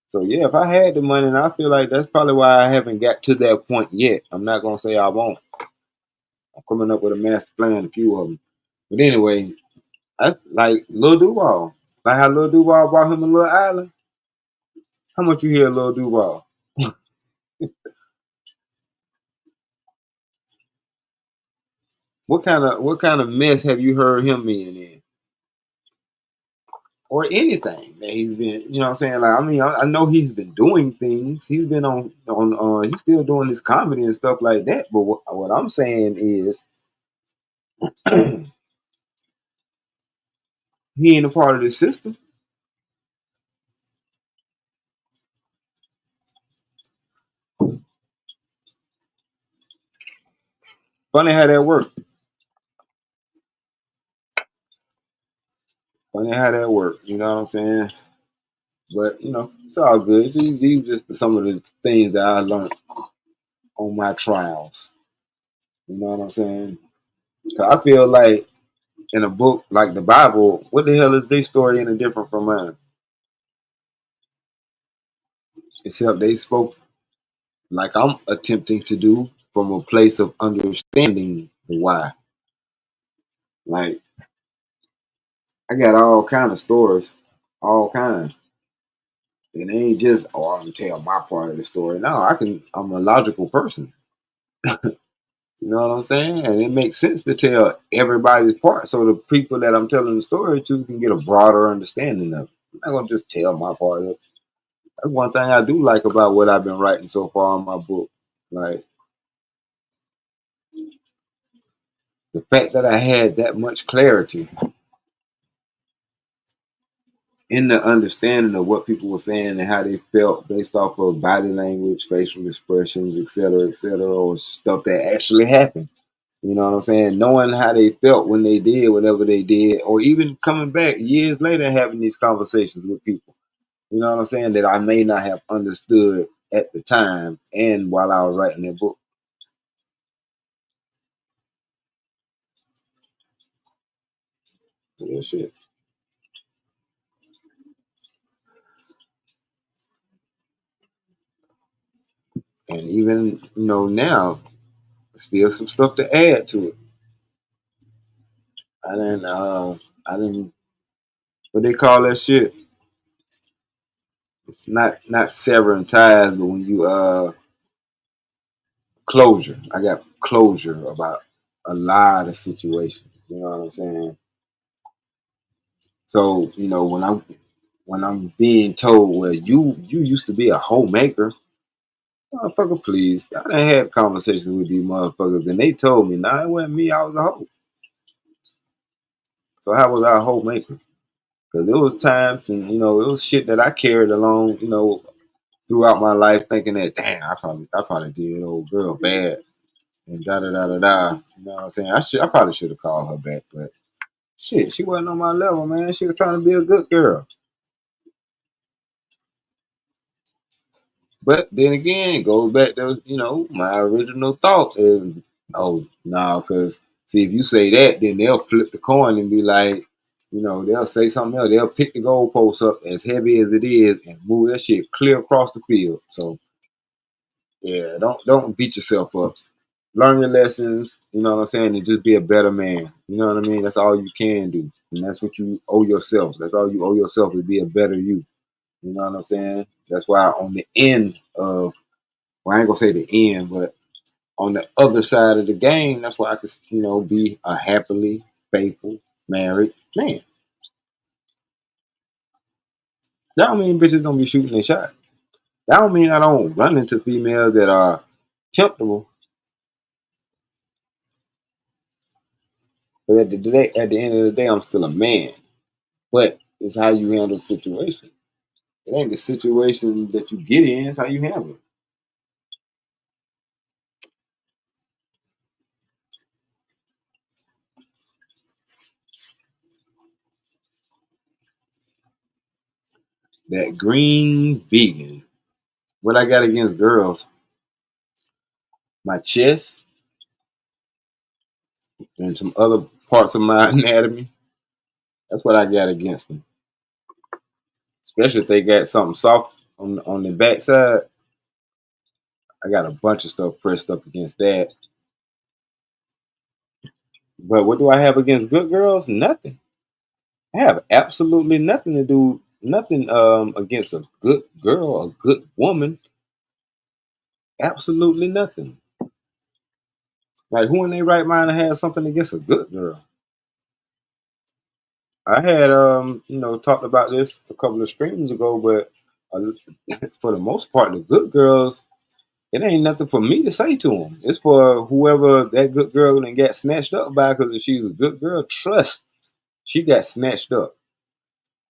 So yeah, if I had the money, and I feel like that's probably why I haven't got to that point yet. I'm not gonna say I won't. I'm coming up with a master plan, a few of them. But anyway, that's like Lil Duval. Like how Lil Duval bought him a little island. How much you hear Lil Duval? What kind of mess have you heard him in? Or anything that he's been, you know what I'm saying? Like, I mean, I know he's been doing things. He's been he's still doing his comedy and stuff like that. But what I'm saying is, he ain't a part of the system. Funny how that worked. Funny how that worked. You know what I'm saying? But it's all good. These just some of the things that I learned on my trials. You know what I'm saying? 'Cause I feel like in a book like the Bible, what the hell is their story any different from mine? Except they spoke like I'm attempting to do from a place of understanding the why. Like I got all kind of stories, all kind. It ain't just I can tell my part of the story. No, I'm a logical person. You know what I'm saying? And it makes sense to tell everybody's part so the people that I'm telling the story to can get a broader understanding of it. I'm not gonna just tell my part of it. That's one thing I do like about what I've been writing so far in my book. Like the fact that I had that much clarity in the understanding of what people were saying and how they felt based off of body language, facial expressions, et cetera, or stuff that actually happened. You know what I'm saying? Knowing how they felt when they did whatever they did, or even coming back years later and having these conversations with people. You know what I'm saying? That I may not have understood at the time and while I was writing that book. Yeah, shit. And even, now, still some stuff to add to it. I didn't, what they call that shit? It's not severing ties, but when you closure. I got closure about a lot of situations. You know what I'm saying? So when I'm being told, well, you used to be a homemaker, motherfucker, please. I done had conversations with these motherfuckers, and they told me, nah, it wasn't me. I was a hoe. So how was I a homemaker? Because there was times, and it was shit that I carried along, throughout my life, thinking that, damn, I probably did old girl bad, and da da da da da. You know what I'm saying? I probably should have called her back, but shit, she wasn't on my level, man. She was trying to be a good girl. But then again, it goes back to, my original thought is, oh, no, because see, if you say that, then they'll flip the coin and be like, they'll say something else. They'll pick the goalpost up as heavy as it is and move that shit clear across the field. So, Yeah, don't beat yourself up. Learn your lessons, you know what I'm saying, and just be a better man. You know what I mean? That's all you can do. And that's what you owe yourself. That's all you owe yourself, is be a better you. You know what I'm saying? That's why on the end of, well, I ain't gonna say the end, but on the other side of the game, that's why I could, be a happily faithful married man. That don't mean bitches don't be shooting their shot. That don't mean I don't run into females that are temptable. But at the end of the day, I'm still a man. But it's how you handle situations. It ain't the situation that you get in, it's how you handle it. That green vegan. What I got against girls, my chest and some other parts of my anatomy, that's what I got against them. Especially if they got something soft on the backside. I got a bunch of stuff pressed up against that. But what do I have against good girls? Nothing. I have absolutely nothing against a good girl, a good woman. Absolutely nothing. Like, who in their right mind to have something against a good girl? I had talked about this a couple of streams ago, but for the most part, the good girls, it ain't nothing for me to say to them. It's for whoever that good girl then got snatched up by. Because if she's a good girl, trust she got snatched up.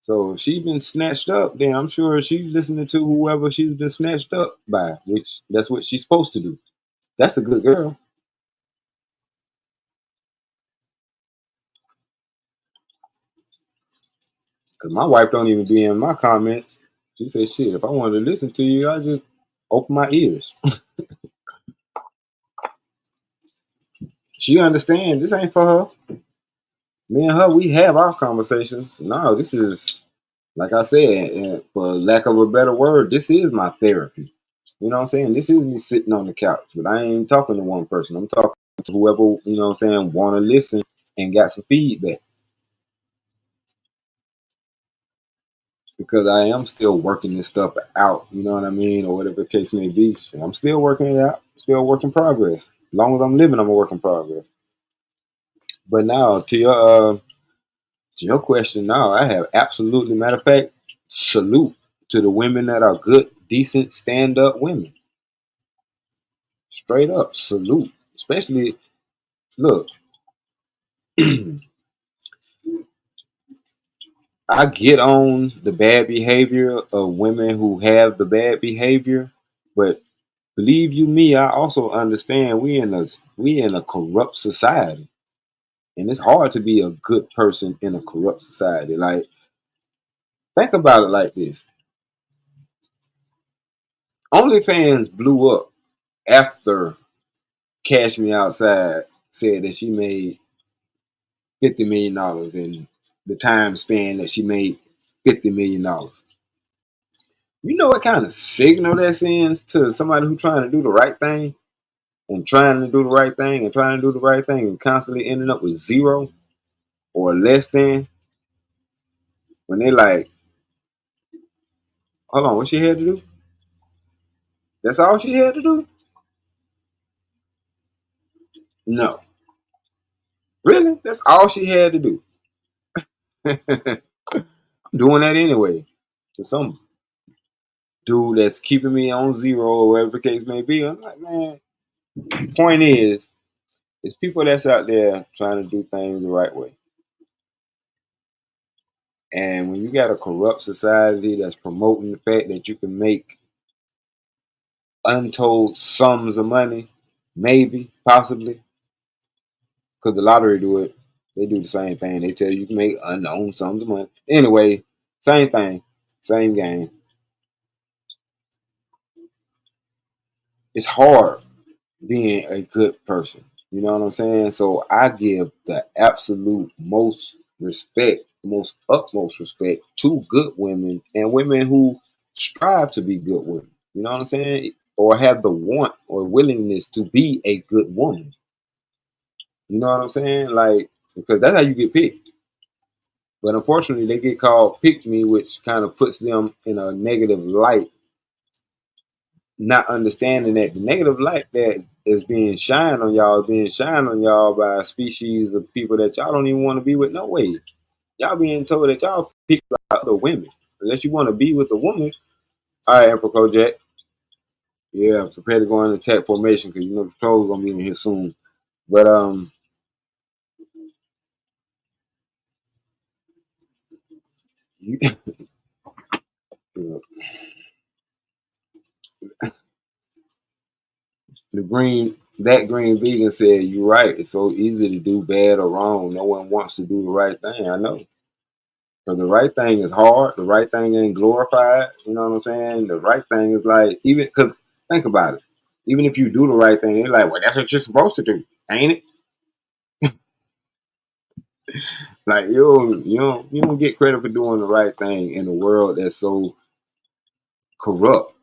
So if she's been snatched up, then I'm sure she's listening to whoever she's been snatched up by, which that's what she's supposed to do. That's a good girl. Because my wife don't even be in my comments. She said, shit, if I wanted to listen to you, I just open my ears. She understands this ain't for her. Me and her, we have our conversations. No, this is, like I said, and for lack of a better word, this is my therapy. You know what I'm saying? This is me sitting on the couch, but I ain't talking to one person. I'm talking to whoever, you know what I'm saying, want to listen and got some feedback. Because I am still working this stuff out, you know what I mean, or whatever the case may be. So I'm still working it out, still a work in progress. As long as I'm living, I'm a work in progress. But now to your question, now I have absolutely, matter of fact, salute to the women that are good, decent, stand up women. Straight up, salute. Especially, look, I get on the bad behavior of women who have the bad behavior, but believe you me, I also understand we in a corrupt society, and it's hard to be a good person in a corrupt society. Like, think about it like this: OnlyFans blew up after Cash Me Outside said that she made $50 million in the time span that she made $50 million. You know what kind of signal that sends to somebody who's trying to do the right thing and trying to do the right thing and trying to do the right thing and constantly ending up with zero or less than, when they like, hold on, what she had to do? That's all she had to do? No. Really? That's all she had to do. I'm doing that anyway. To some dude that's keeping me on zero or whatever the case may be. I'm like, man, point is, it's people that's out there trying to do things the right way. And when you got a corrupt society that's promoting the fact that you can make untold sums of money, maybe, possibly, because the lottery do it, they do the same thing. They tell you can make unknown sums of money. Anyway, same thing, same game. It's hard being a good person. You know what I'm saying? So I give the absolute most respect, most utmost respect to good women and women who strive to be good women. You know what I'm saying? or have the want or willingness to be a good woman. You know what I'm saying? Like, because that's how you get picked. But unfortunately, they get called pick me, which kind of puts them in a negative light, not understanding that the negative light that is being shined on y'all is being shined on y'all by a species of people that y'all don't even want to be with no way. Y'all being told that y'all pick by other women. Unless you want to be with a woman. All right, Emperor Kojak. Yeah, prepare to go in attack formation because you know the trolls gonna be in here soon. But you, that green vegan said, "You're right. It's so easy to do bad or wrong. No one wants to do the right thing. I know. So the right thing is hard. The right thing ain't glorified. You know what I'm saying? The right thing is like even because think about it. Even if you do the right thing, they're like, well, that's what you're supposed to do, ain't it? Like you don't get credit for doing the right thing in a world that's so corrupt.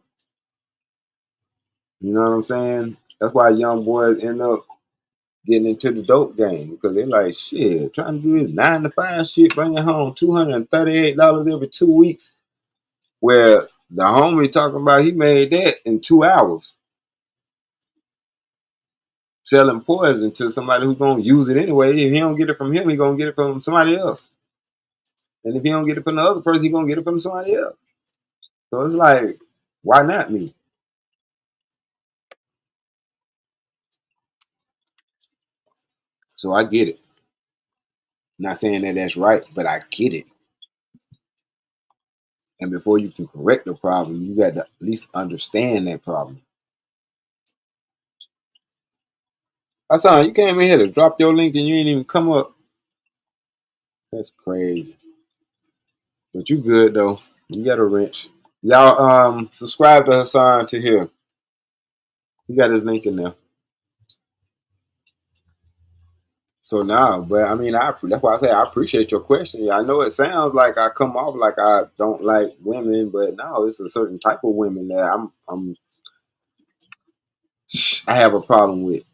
You know what I'm saying? That's why young boys end up getting into the dope game because they're like, shit, trying to do this 9 to 5 shit, bringing home $238 every 2 weeks. Where the homie talking about he made that in 2 hours, selling poison to somebody who's gonna use it anyway. If he don't get it from him, he gonna get it from somebody else. And if he don't get it from the other person, he gonna get it from somebody else. So it's like, why not me? So I get it. Not saying that that's right, but I get it. And before you can correct the problem, you got to at least understand that problem. Hassan, you came in here to drop your link and you ain't even come up. That's crazy. But you good though. You got a wrench. Y'all subscribe to Hassan to here. He got his link in there. So now, but I mean, that's why I say I appreciate your question. I know it sounds like I come off like I don't like women, but no, it's a certain type of women that I have a problem with.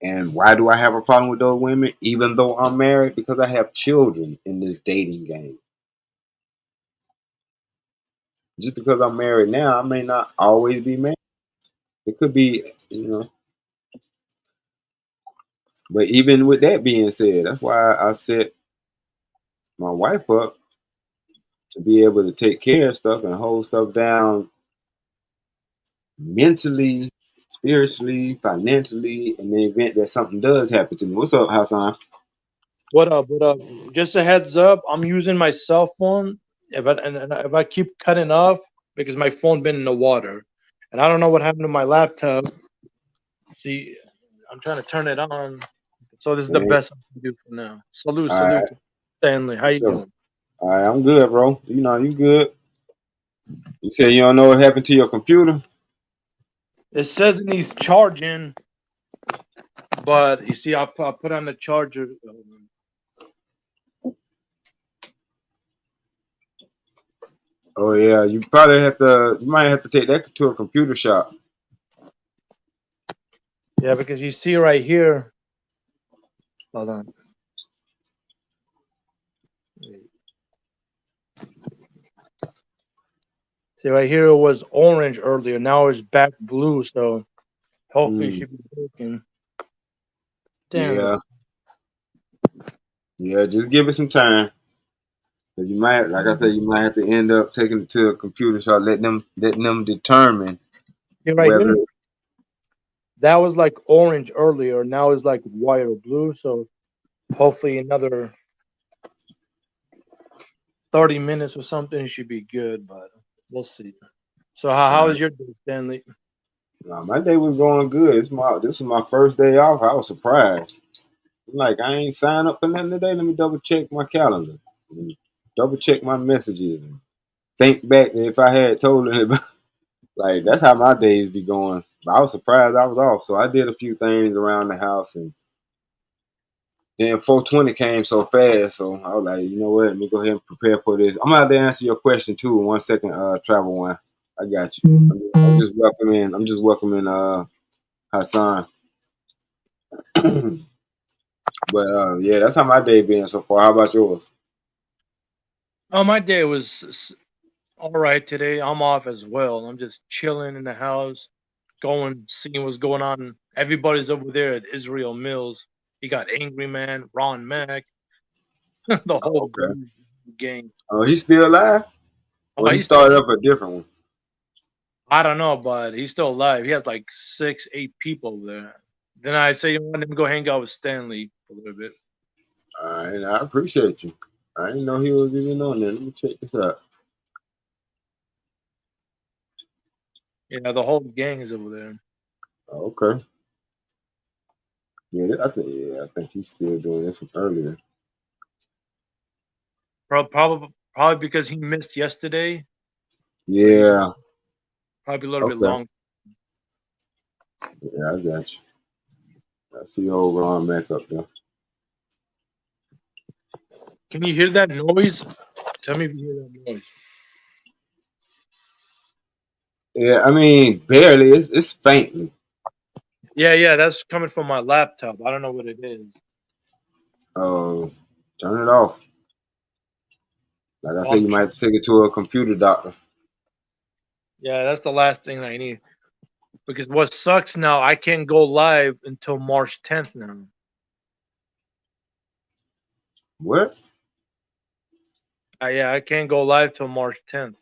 And why do I have a problem with those women, even though I'm married? Because I have children in this dating game. Just because I'm married now, I may not always be married. It could be, you know. But even with that being said, that's why I set my wife up to be able to take care of stuff and hold stuff down mentally, spiritually, financially, in the event that something does happen to me. What's up, Hassan? What up? What up? Just a heads up. I'm using my cell phone. If I keep cutting off because my phone been in the water, and I don't know what happened to my laptop. See, I'm trying to turn it on. So this is the Man, best I can do for now. Salute, all right, Stanley. How you sure. doing? All right, I'm good, bro. You know, you good. You said you don't know what happened to your computer? It says it needs charging, but you see, I put on the charger. Oh yeah, you might have to take that to a computer shop. Yeah, because you see right here. Hold on. See right here it was orange earlier. Now it's back blue. So hopefully it should be working. Damn. Yeah, just give it some time. Cause you might, like I said, you might have to end up taking it to a computer shop, letting them determine Here, right whether. here. That was like orange earlier. Now it's like white or blue. So hopefully another 30 minutes or something should be good, but we'll see. So how was your day, Stanley? My day was going good. This was my first day off. I was surprised. Like I ain't signed up for nothing today. Let me double check my calendar, and double check my messages, and think back if I had told anybody. Like that's how my days be going. But I was surprised I was off, so I did a few things around the house, and then 420 came so fast. So I was like, you know what? Let me go ahead and prepare for this. I'm out to answer your question too in 1 second. Travel one. I got you. I'm just welcoming. Hassan. But yeah, that's how my day been so far. How about yours? Oh, my day was all right today. I'm off as well. I'm just chilling in the house, seeing what's going on. Everybody's over there at Israel Mills. He got Angry Man, Ron Mack, the whole Okay. gang. Oh, he's still alive? Oh, Or he he's still, started up a different one? I don't know, but he's still alive. He has like 6, 8 people there. Then I say, you want him to go hang out with Stanley for a little bit. And I appreciate you. I didn't know he was even on there. Let me check this out. Yeah, the whole gang is over there. Okay. Yeah, I think he's still doing this from earlier. Probably because he missed yesterday. Yeah. Probably a little bit Okay. long. Yeah, I got you. I see old Ron Mac up there. Can you hear that noise? Tell me if you hear that noise. Yeah, I mean, barely. It's faintly. Yeah, that's coming from my laptop. I don't know what it is. Turn it off. Like I said, you might have to take it to a computer doctor. Yeah, that's the last thing I need. Because what sucks now, I can't go live until March 10th now. What? Yeah, I can't go live till March 10th.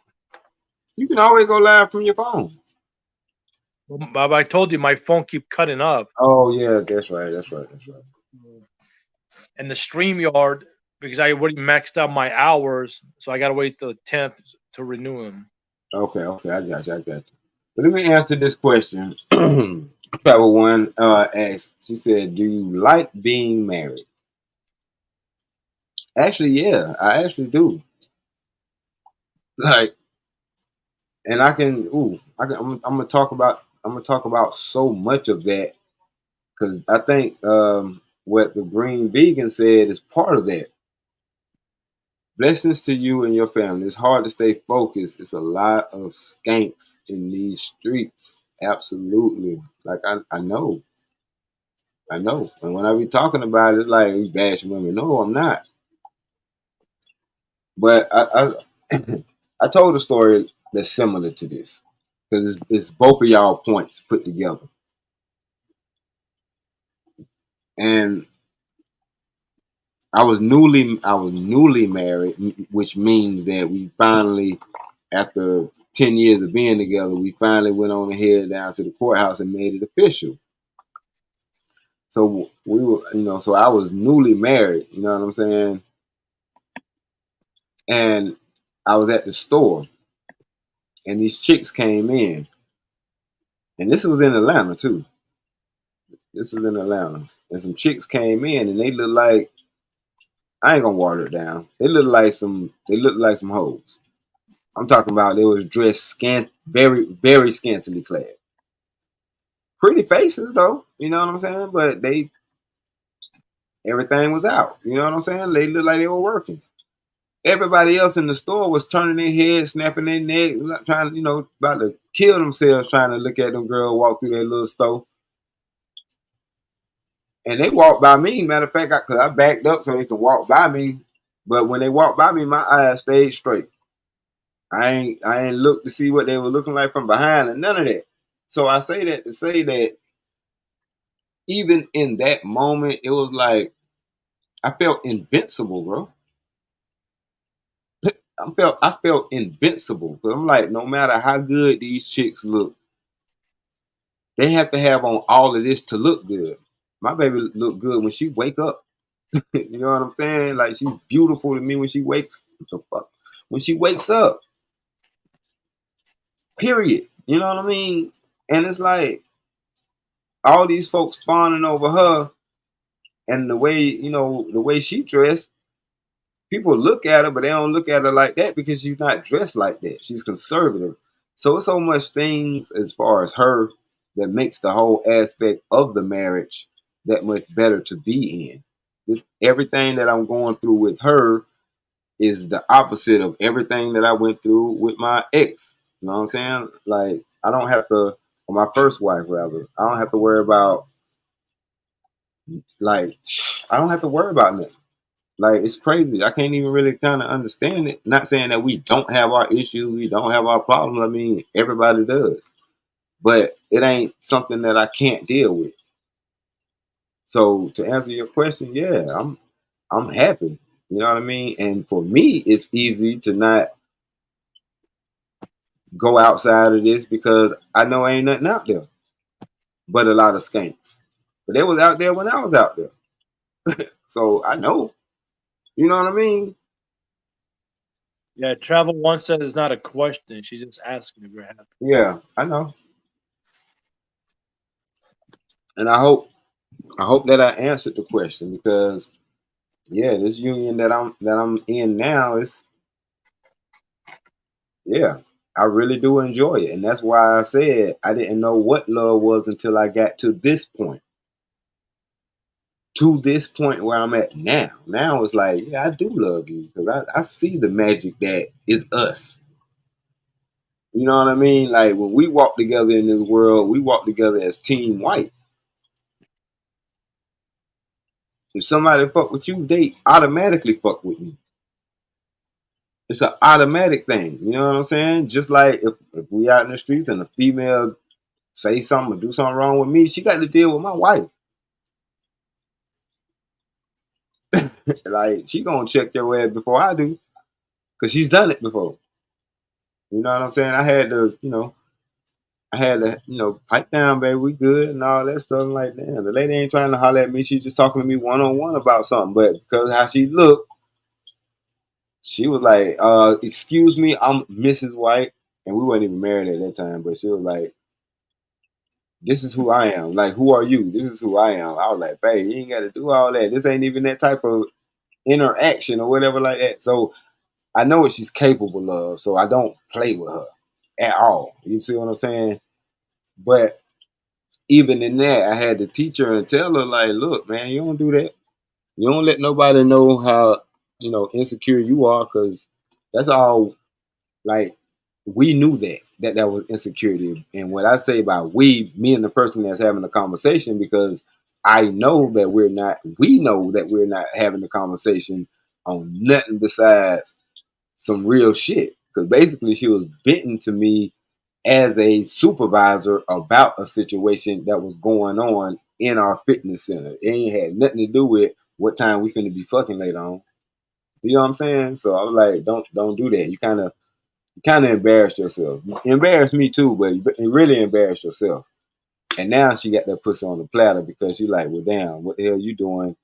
You can always go live from your phone. But I told you my phone keep cutting up. Oh yeah, that's right. And the StreamYard, because I already maxed out my hours, so I gotta wait till the 10th to renew them. Okay, I got you. But let me answer this question. Travel One asked. She said, "Do you like being married?" Actually, yeah, I actually do. Like, and I can. I'm gonna talk about so much of that because I think what the Green Vegan said is part of that. Blessings to you and your family. It's hard to stay focused. It's a lot of skanks in these streets. Absolutely. Like I know. And when I be talking about it, like we bashing women. No, I'm not. But I told a story that's similar to this because it's both of y'all points put together. And I was newly married, which means that we finally, after 10 years of being together, we finally went on ahead down to the courthouse and made it official. So we were, so I was newly married, you know what I'm saying? And I was at the store and these chicks came in. And this was in Atlanta too. And some chicks came in and they looked like, I ain't gonna water it down. They looked like some hoes. I'm talking about they was dressed very, very scantily clad. Pretty faces though, you know what I'm saying? But everything was out. You know what I'm saying? They looked like they were working. Everybody else in the store was turning their head, snapping their neck, trying, about to kill themselves trying to look at them girls walk through their little store. And they walked by me. Matter of fact, because I backed up so they could walk by me. But when they walked by me, my eyes stayed straight. I ain't looked to see what they were looking like from behind and none of that. So I say that to say that even in that moment, it was like I felt invincible, bro. I felt invincible. But I'm like, no matter how good these chicks look, they have to have on all of this to look good. My baby look good when she wake up. You know what I'm saying? Like she's beautiful to me when she wakes up. Period. You know what I mean? And it's like all these folks fawning over her and the way she dressed, people look at her, but they don't look at her like that because she's not dressed like that. She's conservative. So it's so much things as far as her that makes the whole aspect of the marriage that much better to be in. Everything that I'm going through with her is the opposite of everything that I went through with my ex. You know what I'm saying? Like, I don't have to, or my first wife, rather, I don't have to worry about, like, I don't have to worry about nothing. Like, it's crazy. I can't even really kind of understand it. Not saying that we don't have our issues, we don't have our problems. I mean, everybody does. But it ain't something that I can't deal with. So to answer your question, yeah, I'm happy. You know what I mean? And for me, it's easy to not go outside of this because I know ain't nothing out there but a lot of skanks. But they was out there when I was out there. So I know. You know what I mean? Yeah, Travel once said it's not a question. She's just asking if you're happy. Yeah, I know. And I hope that I answered the question because yeah, this union that I'm in now is yeah, I really do enjoy it. And that's why I said I didn't know what love was until I got to this point. To this point where I'm at now. Now it's like, yeah, I do love you because I see the magic that is us. You know what I mean? Like when we walk together in this world, we walk together as Team White. If somebody fuck with you, they automatically fuck with me. It's an automatic thing. You know what I'm saying? Just like if we out in the streets and a female say something or do something wrong with me, she got to deal with my wife. Like she gonna check your ass before I do, cause she's done it before. You know what I'm saying? I had to, pipe down, baby, we good and all that stuff. I'm like, damn, the lady ain't trying to holler at me. She's just talking to me one on one about something. But because of how she looked, she was like, excuse me, I'm Mrs. White. And we weren't even married at that time, but she was like, this is who I am. Like, who are you? This is who I am. I was like, babe, you ain't got to do all that. This ain't even that type of interaction or whatever like that. So I know what she's capable of. So I don't play with her at all. You see what I'm saying? But even in that, I had to teach her and tell her, like, look, man, you don't do that. You don't let nobody know how, insecure you are, because that's all, like, we knew that was insecurity. And what I say by we, me and the person that's having the conversation, because I know that we know that we're not having the conversation on nothing besides some real shit. Because basically she was venting to me as a supervisor about a situation that was going on in our fitness center. It ain't had nothing to do with what time we finna be fucking later on. You know what I'm saying? So I was like, don't do that. You kind of embarrassed yourself. You embarrassed me too, but you really embarrassed yourself. And now she got that pussy on the platter because she like, well, damn, what the hell you doing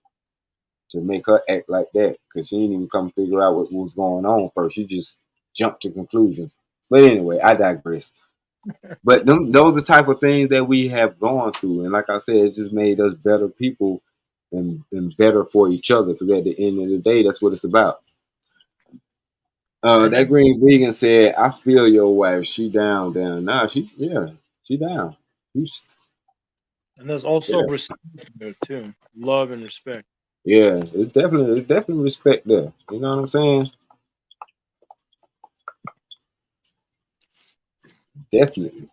to make her act like that? Because she didn't even come figure out what was going on first. She just jumped to conclusions. But anyway, I digress. But those are the type of things that we have gone through. And like I said, it just made us better people and better for each other. Because at the end of the day, that's what it's about. That green vegan said, I feel your wife. She down. Nah, she down. And there's also Yeah. respect there too. Love and respect. Yeah, it's definitely respect there. You know what I'm saying? Definitely.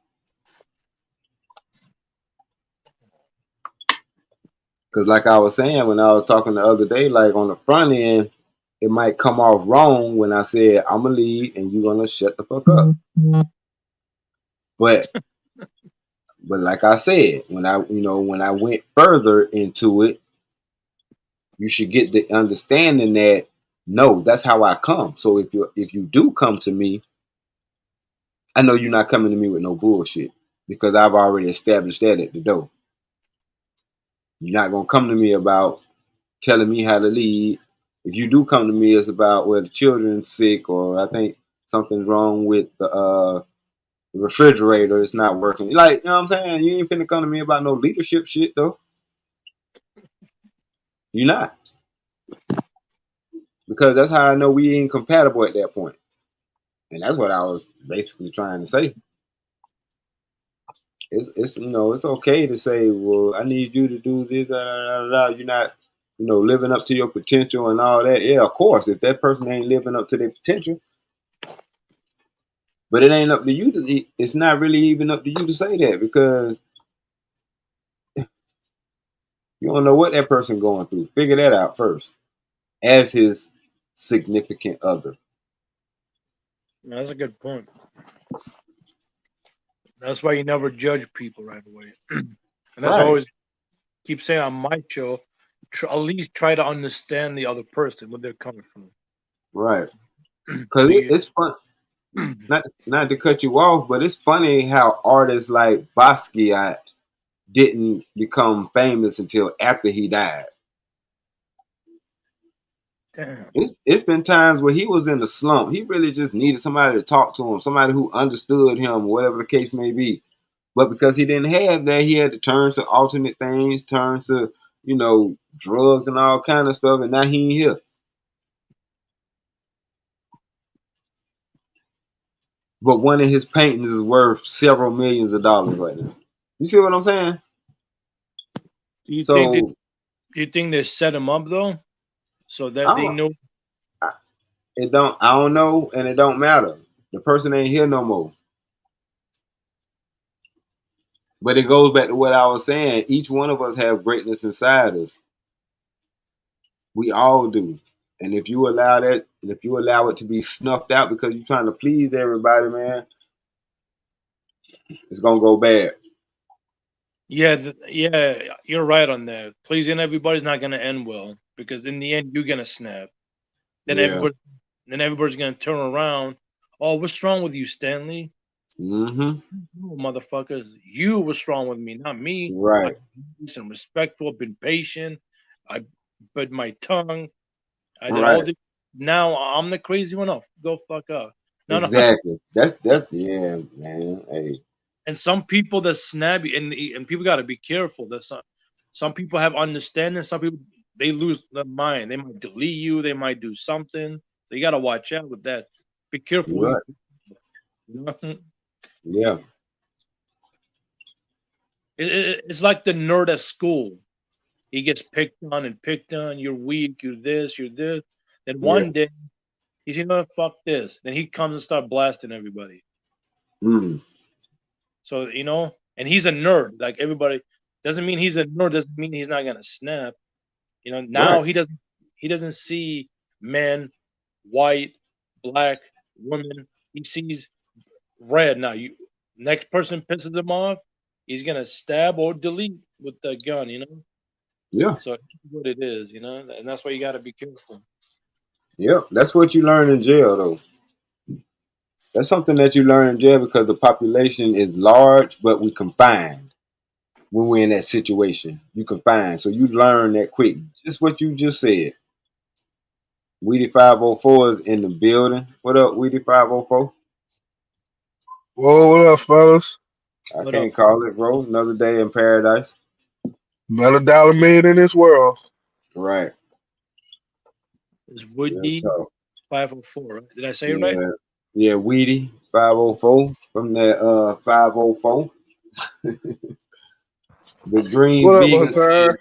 Because like I was saying when I was talking the other day, like on the front end, it might come off wrong when I said I'm gonna lead and you're gonna shut the fuck up. But like I said, when I went further into it, you should get the understanding that no, that's how I come. So if you do come to me, I know you're not coming to me with no bullshit because I've already established that at the door. You're not gonna come to me about telling me how to lead. If you do come to me, it's about the children's sick or I think something's wrong with the refrigerator. It's not working. Like, you know what I'm saying? You ain't finna come to me about no leadership shit though. You're not. Because that's how I know we ain't compatible at that point. And that's what I was basically trying to say. It's it's okay to say, well, I need you to do this, you're not, living up to your potential and all that. Yeah, of course. If that person ain't living up to their potential, But it ain't up to you to. It's not really even up to you to say that because you don't know what that person going through. Figure that out first, as his significant other. That's a good point. That's why you never judge people right away. And that's why I Right, always keep saying on my show, at least try to understand the other person, where they're coming from. right. Because So you, it's fun. Not to cut you off, but it's funny how artists like Basquiat didn't become famous until after he died. damn. It's been times where he was in the slump. He really just needed somebody to talk to him, somebody who understood him, whatever the case may be. But because he didn't have that, he had to turn to alternate things, turn to drugs and all kind of stuff, and now he ain't here. But one of his paintings is worth several millions of dollars right now. You see what I'm saying? Do you think So they set him up though, so I that they don't, know? I don't know, and it don't matter. The person ain't here no more. But it goes back to what I was saying. Each one of us have greatness inside us. We all do. And if you allow that, and if you allow it to be snuffed out because you're trying to please everybody, man, it's gonna go bad. Yeah, yeah, you're right on that. Pleasing everybody's not gonna end well because in the end you're gonna snap. Then Yeah. everybody, then everybody's gonna turn around. Oh, what's wrong with you, Stanley? Mm-hmm. Oh, motherfuckers, you what's wrong with me, not me. Right. I've been respectful, been patient. I bit my tongue. I did all Right. this. Now I'm the crazy one. Oh, go fuck up. No, no. Exactly. That's yeah, man. Hey. And some people that snap you, and people got to be careful. That some people have understanding. Some people they lose their mind. They might delete you. They might do something. So you got to watch out with that. Be careful. You're right. You know? Yeah. It's like the nerd at school. He gets picked on and picked on. You're weak. You're this. You're this. Then Yeah. one day he's fuck this. Then he comes and start blasting everybody. Mm. So and he's a nerd. Like everybody doesn't mean he's a nerd. Doesn't mean he's not gonna snap. Now Right. he doesn't see men, white, black, women. He sees red. Now you next person pisses him off, he's gonna stab or delete with the gun. Yeah. So that's what it is, and that's why you gotta be careful. Yep. That's what you learn in jail though. That's something that you learn in jail because the population is large, but we confined. When we're in that situation, you confined. So you learn that quick. Just what you just said. Weedy 504 is in the building. What up, Weedy 504? Whoa, what up, fellas? I What up? can't call it, bro. Another day in paradise. Another dollar made in this world. Right. It's Real Woody talk. 504. Right? Did I say it right? Yeah. Yeah, Weedy 504 from that 504. The Green What up, Vegan said, Hunter?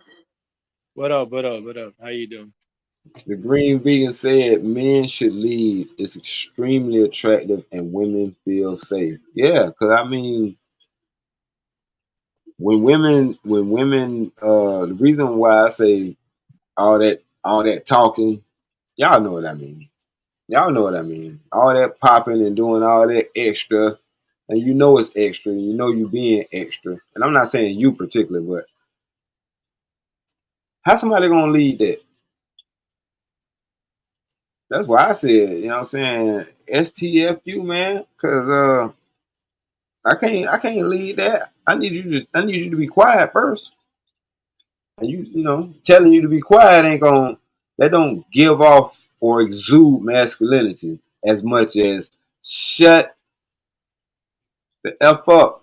What up? What up? What up? How you doing? the Green Vegan said men should lead. It's extremely attractive and women feel safe. Yeah, because I mean, when women, the reason why I say all that talking, y'all know what I mean. Y'all know what I mean. All that popping and doing all that extra, and you know it's extra, and you know you being extra. And I'm not saying you particularly, but how somebody gonna lead that? That's why I said, you know what I'm saying, STFU, man, because I can't lead that. I need you to be quiet first. And telling you to be quiet ain't gonna that don't give off or exude masculinity as much as shut the F up.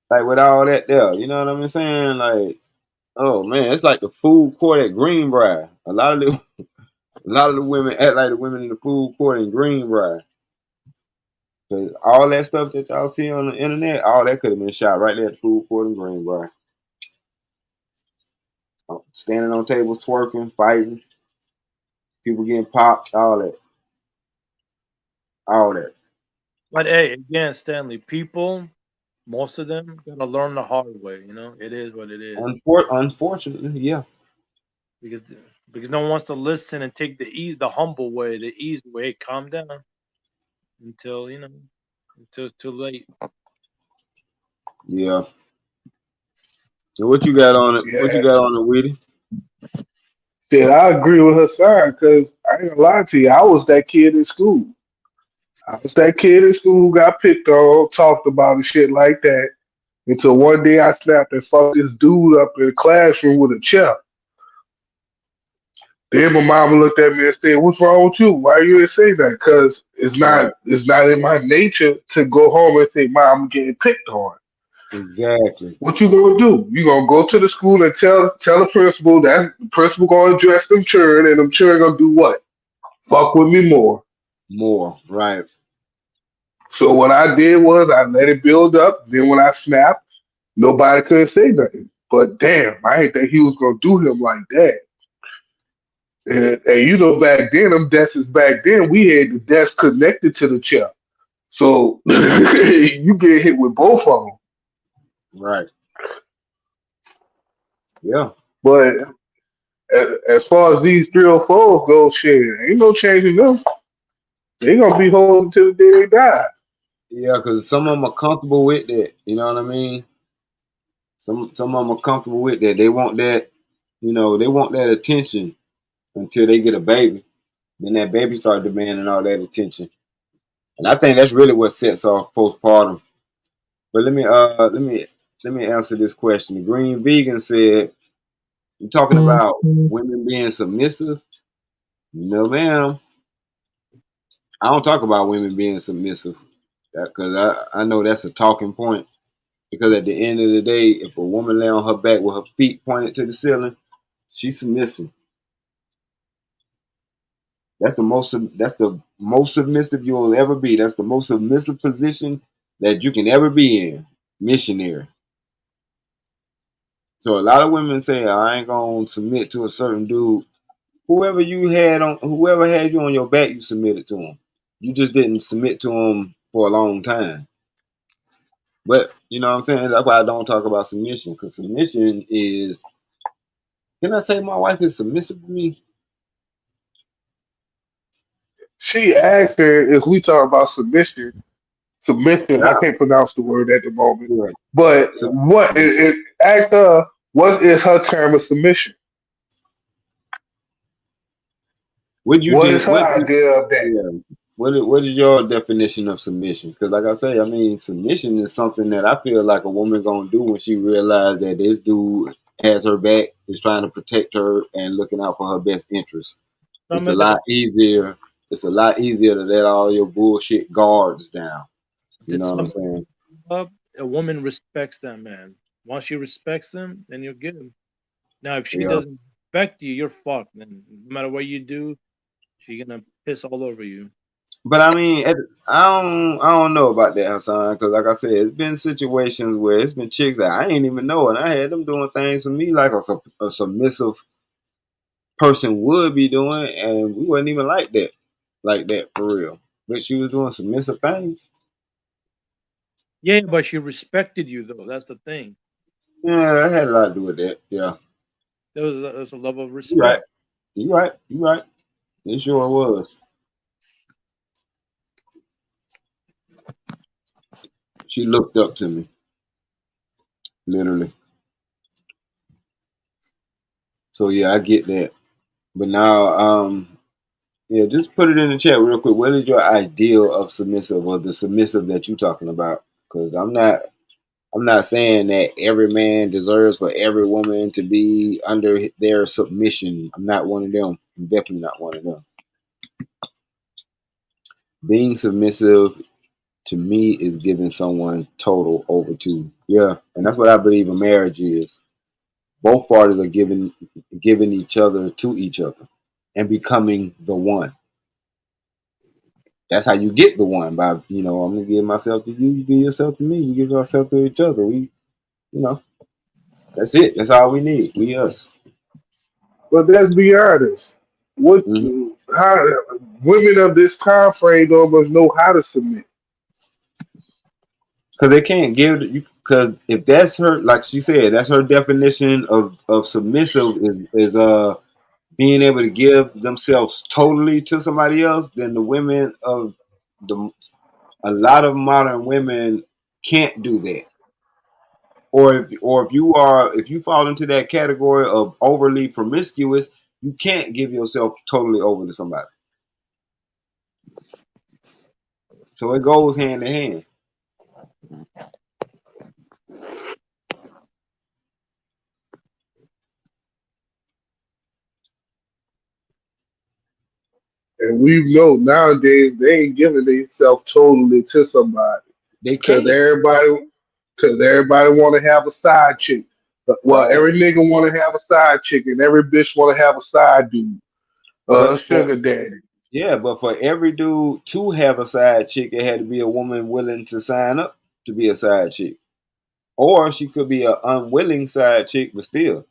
Like with all that there. You know what I'm saying? Like, oh man, it's like the food court at Greenbrier. A lot of the women act like the women in the food court in Greenbrier. Cause all that stuff that y'all see on the internet, all that could have been shot right there at the food court in Greenbrier. Standing on tables, twerking, fighting, people getting popped, all that. all that. But hey, again, Stanley, people, most of them gotta learn the hard way. You know, it is what it is. Unfortunately, yeah. Because because no one wants to listen and take the humble way, the easy way. Hey, calm down until until it's too late. Yeah. So what you got on it? What you Yeah. got on it, Weedy? Shit, I agree with her side because I ain't gonna lie to you. I was that kid in school. I was that kid in school who got picked on, talked about and shit like that. Until one day I snapped and fucked this dude up in the classroom with a chair. Then my mama looked at me and said, "What's wrong with you? Why you didn't say that? Because Right. it's not in my nature to go home and say, Mom, I'm getting picked on. Exactly. What you gonna do? You gonna go to the school and tell the principal that the principal gonna address them children and them children gonna do what? Fuck with me more." More. Right. So what I did was I let it build up. Then when I snapped, nobody could say nothing. But damn, I ain't think he was gonna do him like that. And you know, back then, them desks back then, we had the desk connected to the chair. So you get hit with both of them. Right. Yeah. But as far as these 304s go, shit, ain't no changing them. They gonna be holding till the day they die. Yeah, because some of them are comfortable with that. You know what I mean? Some of them are comfortable with that. They want that, they want that attention until they get a baby. Then that baby start demanding all that attention. And I think that's really what sets off postpartum. But let me answer this question. The Green Vegan said, "You talking about women being submissive?" No, ma'am. I don't talk about women being submissive because I know that's a talking point. Because at the end of the day, if a woman lay on her back with her feet pointed to the ceiling, she's submissive. That's the most submissive you'll ever be. That's the most submissive position that you can ever be in. Missionary. So a lot of women say, "I ain't gonna submit to a certain dude." Whoever had you on your back, you submitted to him. You just didn't submit to him for a long time. But you know what I'm saying? That's why I don't talk about submission, because submission is. Can I say my wife is submissive to me? She asked her if we talk about submission. Submission, I Nah. can't pronounce the word at the moment. Right. But So, what it asked her, what is her term of submission? what you What is did? her idea of that? Yeah. What is your definition of submission? Because like I say, I mean, submission is something that I feel like a woman gonna do when she realizes that this dude has her back, is trying to protect her and looking out for her best interest. It's Some a of that lot easier. It's a lot easier to let all your bullshit guards down. You did know what I'm some saying? up. A woman respects that man. Once she respects him, then you'll get him. Now, if she Yeah. doesn't respect you, you're fucked. Then no matter what you do, she's gonna piss all over you. But I mean, I don't know about that, Hassan, because like I said, it's been situations where it's been chicks that I ain't even know, and I had them doing things for me like a submissive person would be doing, and we wasn't even like that for real. But she was doing submissive things. Yeah, but she respected you though. That's the thing. Yeah, that had a lot to do with that. Yeah, There was a level of you right. respect. You right. You right. It sure was. She looked up to me, literally. So yeah, I get that. But now, yeah, just put it in the chat real quick. What is your ideal of submissive, or the submissive that you're talking about? Because I'm not saying that every man deserves for every woman to be under their submission. I'm not one of them. I'm definitely not one of them. Being submissive to me is giving someone total over to. Yeah, and that's what I believe a marriage is. Both parties are giving each other to each other and becoming the one. That's how you get the one, by, I'm gonna give myself to you, you give yourself to me, we give ourselves to each other. That's it. That's all we need. We us. But let's be honest. What? Mhm. How women of this time frame don't must know how to submit. Because they can't give you. Because if that's her, like she said, that's her definition of submissive is being able to give themselves totally to somebody else. Then the women of the a lot of modern women can't do that. Or if you fall into that category of overly promiscuous, you can't give yourself totally over to somebody. So it goes hand in hand. And we know nowadays they ain't giving themselves totally to somebody They because can't. everybody want to have a side chick. Well, Right. every nigga want to have a side chick, and every bitch want to have a side dude, But for sugar daddy. Yeah, but for every dude to have a side chick, it had to be a woman willing to sign up to be a side chick. Or she could be an unwilling side chick, but still.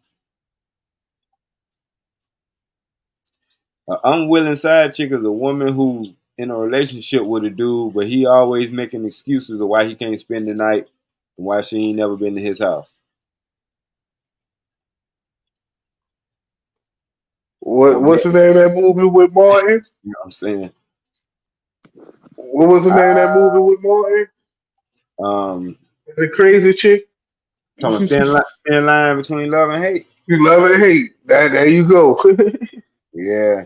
An unwilling side chick is a woman who's in a relationship with a dude, but he always making excuses of why he can't spend the night and why she ain't never been to his house. Or What's the name of that movie with Martin? you know what I'm saying? What was the name of that movie with Martin? Um, The crazy chick. Talking about thin line between love and hate. You love it, hate. There you go. Yeah.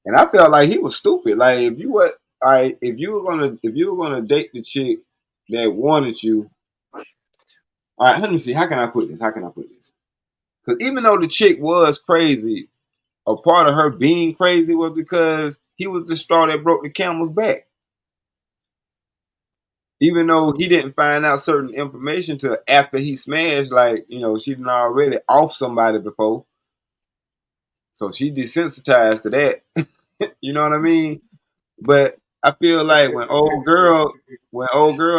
And I felt like he was stupid. Like if you were all right, if you were gonna date the chick that wanted you, all right, let me see. How can I put this? How can I put this? Because even though the chick was crazy, a part of her being crazy was because he was the straw that broke the camel's back. Even though he didn't find out certain information till after he smashed, like, you know, she'd already off somebody before. So she desensitized to that. You know what I mean? But I feel like when old girl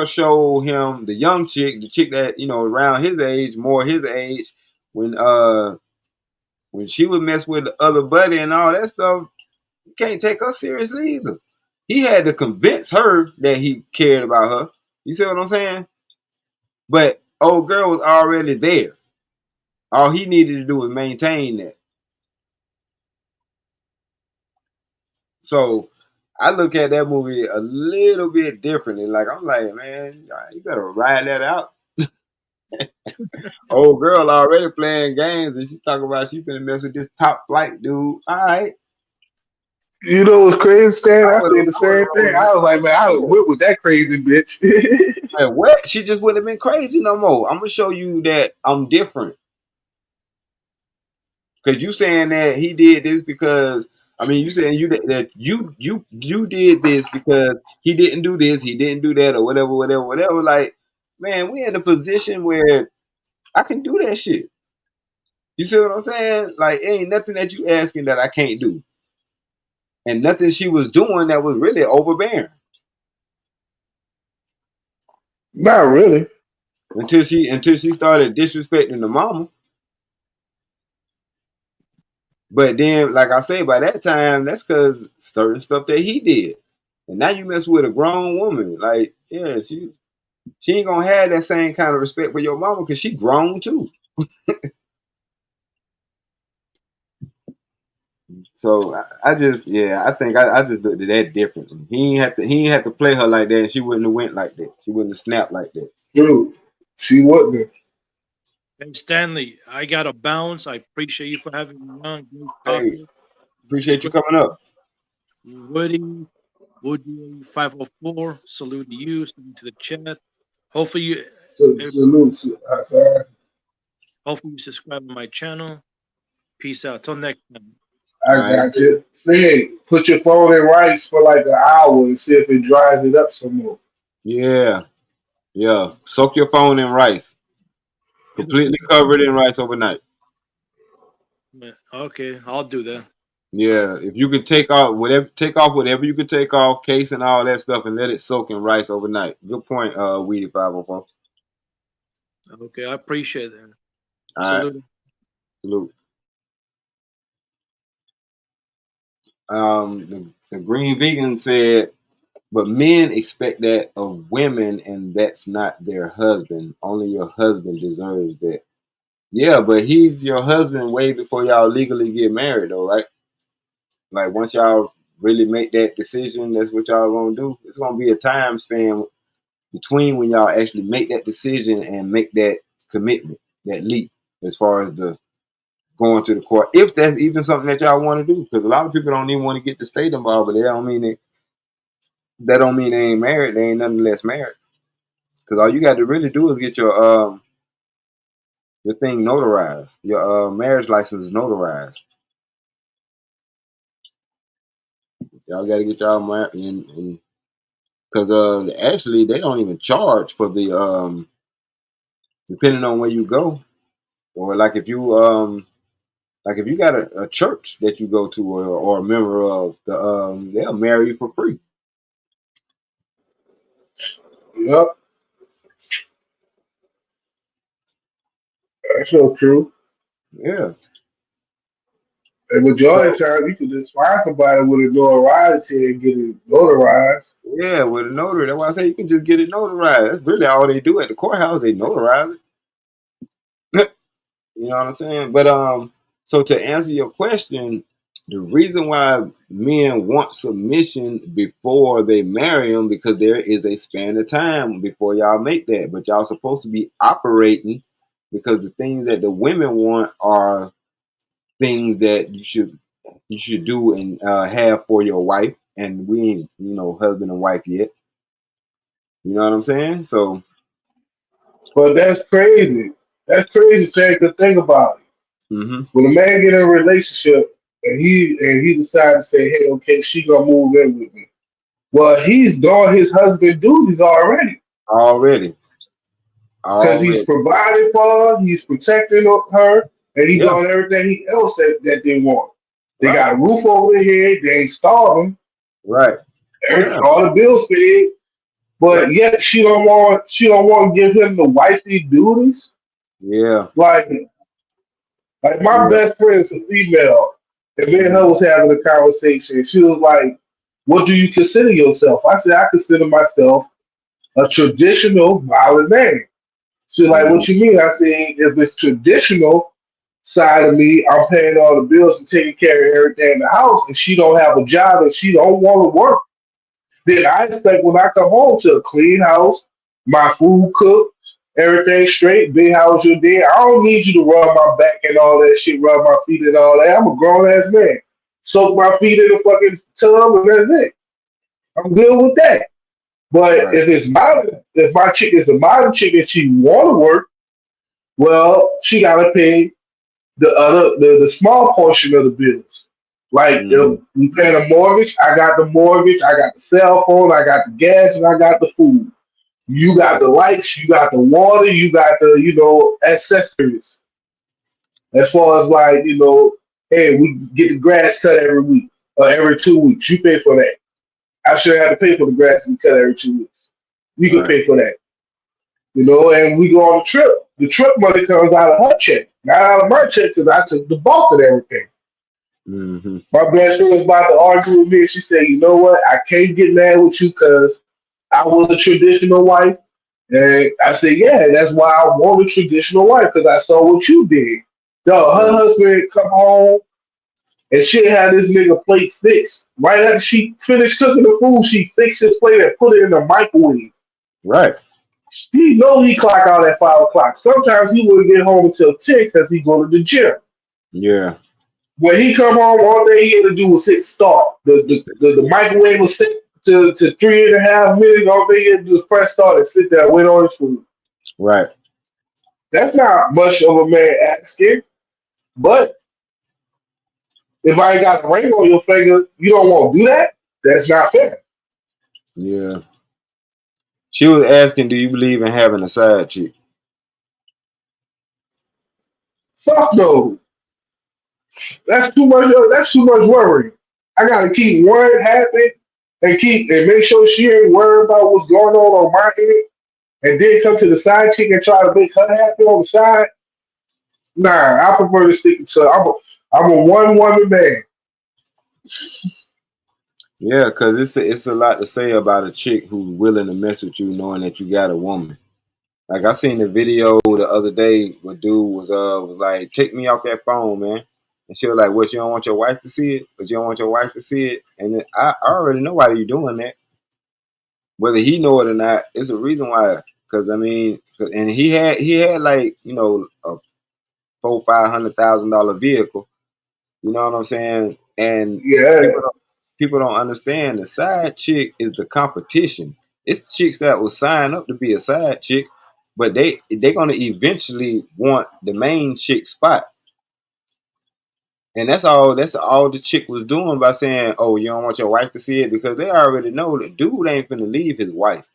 showed him the young chick, the chick that, you know, around his age, more his age, when she would mess with the other buddy and all that stuff, you can't take her seriously either. He had to convince her that he cared about her. You see what I'm saying? But old girl was already there. All he needed to do was maintain that. So I look at that movie a little bit differently. Like I'm like, man, you better ride that out. Old girl already playing games, and she talking about she finna mess with this top flight dude. All right, You know what's crazy, Stan? I I would said the have same thing. rolled with I was like, man, I would it. whip with that crazy bitch. Man, what? She just wouldn't have been crazy no more. I'm gonna show you that I'm different. Cause you saying that he did this because I mean you saying that you did this because he didn't do this, he didn't do that, or whatever. Like, man, we in a position where I can do that shit. You see what I'm saying? Like, it ain't nothing that you asking that I can't do, and nothing she was doing that was really overbearing Not really. until she started disrespecting the mama. But then, like I say, by that time, that's because certain stuff that he did, and now you mess with a grown woman. Like, yeah, she ain't gonna have that same kind of respect for your mama because she grown too. So I just, yeah, I think I just looked at that differently. He ain't had to play her like that, and she wouldn't have went like that. She wouldn't have snapped like that. Dude, she wouldn't. And Stanley, I got to bounce. I appreciate you for having me on. Great Hey, topic. appreciate you coming up. Woody, Woody 504, salute to you, salute to the chat. Hopefully you So, eh, salute. Sorry. hopefully you subscribe to my channel. Peace out. Till next time. All I right. got you. Say, put your phone in rice for like an hour and see if it dries it up some more. Yeah, yeah. Soak your phone in rice. Completely covered in rice overnight. Okay, I'll do that. Yeah, if you can take off whatever you can take off, case and all that stuff, and let it soak in rice overnight. Good point, Weedy 504. Okay, I appreciate that. All right, Salute. salute. The Green Vegan said, but men expect that of women, and that's not their husband. Only your husband deserves that. Yeah, but he's your husband way before y'all legally get married, though, right? Like once y'all really make that decision, that's what y'all gonna do. It's gonna be a time span between when y'all actually make that decision and make that commitment, that leap, as far as the going to the court, if that's even something that y'all want to do. Because a lot of people don't even want to get the state involved, but that don't mean they ain't married. They ain't nonetheless married. Because all you got to really do is get your thing notarized, your marriage license notarized. Y'all got to get y'all married, and because actually they don't even charge for the depending on where you go, or like if you got a church that you go to or a member of, they'll marry you for free. Yep, that's so true. Yeah. And majority of So the time, you can just find somebody with a notoriety and get it notarized. yeah, with a notary, that's why I say you can just get it notarized. That's really all they do at the courthouse. They notarize it. You know what I'm saying? But so to answer your question, the reason why men want submission before they marry them, because there is a span of time before y'all make that. But y'all supposed to be operating, because the things that the women want are things that you should do and have for your wife. And we ain't, husband and wife yet. You know what I'm saying? So But that's crazy. That's crazy, saying, because think about it. hmm When a man get in a relationship and he decides to say, hey, okay, she gonna move in with me. Well, he's doing his husband duties already. already. Because he's Already. providing for her, he's protecting her, and he's Yeah. doing everything else that they want. They Right. got a roof over their head, they ain't starving, Right. Yeah. all the bills paid, Yeah. but yet she don't want to give him the wifely duties. Yeah. Like my Yeah. best friend is a female, and me and Mhm. her was having a conversation. She was like, "What do you consider yourself?" I said, "I consider myself a traditional violent man." She was like, "What Mhm. you mean?" I said, "If it's traditional side of me, I'm paying all the bills and taking care of everything in the house, and she don't have a job and she don't want to work, then I expect when I come home to a clean house, my food cooked, everything straight, big house your day. I don't need you to rub my back and all that shit, rub my feet and all that. I'm a grown ass man. Soak my feet in the fucking tub and that's it. I'm good with that. But Right. if my chick is a modern chick and she want to work, well, she gotta pay the small portion of the bills. Like if Mhm. we paying a mortgage, I got the mortgage, I got the cell phone, I got the gas, and I got the food. You got Right. the lights, you got the water, you got the accessories. As far as like hey, we get the grass cut every week or every 2 weeks. You pay for that. I should have to pay for the grass to be cut every 2 weeks. You can Right. pay for that. And we go on a trip. The trip money comes out of her check, not out of my check, because I took the bulk of everything. Mhm. My best friend was about to argue with me, and she said, "You know what? I can't get mad with you because I was a traditional wife." And I said, "Yeah, that's why I want a traditional wife because I saw what you did." Yo, her Right. husband come home and she had this nigga plate fixed. Right after she finished cooking the food, she fixed his plate and put it in the microwave. Right. He know he clock out at 5 o'clock. Sometimes he wouldn't get home until 10 because he go to the gym. Yeah. When he come home, all they had to do was hit start. The microwave was set to 3.5 minutes. All they had to do was press start and sit there and wait on his food. Right. That's not much of a man asking. But if I ain't got a ring on your finger, you don't want to do that? That's not fair. Yeah. She was asking, do you believe in having a side chick? Fuck no. That's too much. That's too much worry. I gotta keep one happy and make sure she ain't worried about what's going on my end, and then come to the side chick and try to make her happy on the side. Nah, I prefer to stick to. I'm a one woman man. Yeah, because it's a lot to say about a chick who's willing to mess with you, knowing that you got a woman. Like I seen the video the other day where dude was like, "Take me off that phone, man." And she was like, "What? You don't want your wife to see it? But you don't want your wife to see it?" And then I already know why you doing that. Whether he know it or not, it's a reason why. Because I mean, and he had like a $400,000-$500,000 vehicle. You know what I'm saying? And Yeah, people don't understand the side chick is the competition. It's chicks that will sign up to be a side chick, but they're gonna eventually want the main chick spot. And that's all the chick was doing by saying, "Oh, you don't want your wife to see it," because they already know that dude ain't finna leave his wife.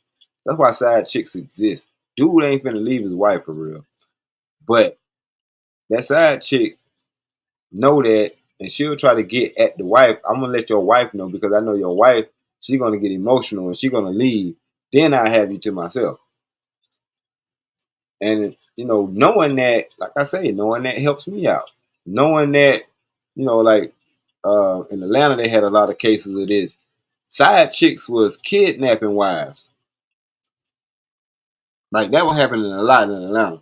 That's why side chicks exist. Dude ain't finna leave his wife for real. But that side chick know that, and she'll try to get at the wife. I'm gonna let your wife know because I know your wife. She's gonna get emotional and she's gonna leave. Then I have you to myself. And knowing that, like I say, knowing that helps me out. Knowing that, like in Atlanta, they had a lot of cases of this. Side chicks was kidnapping wives. Like that was happening a lot in Atlanta.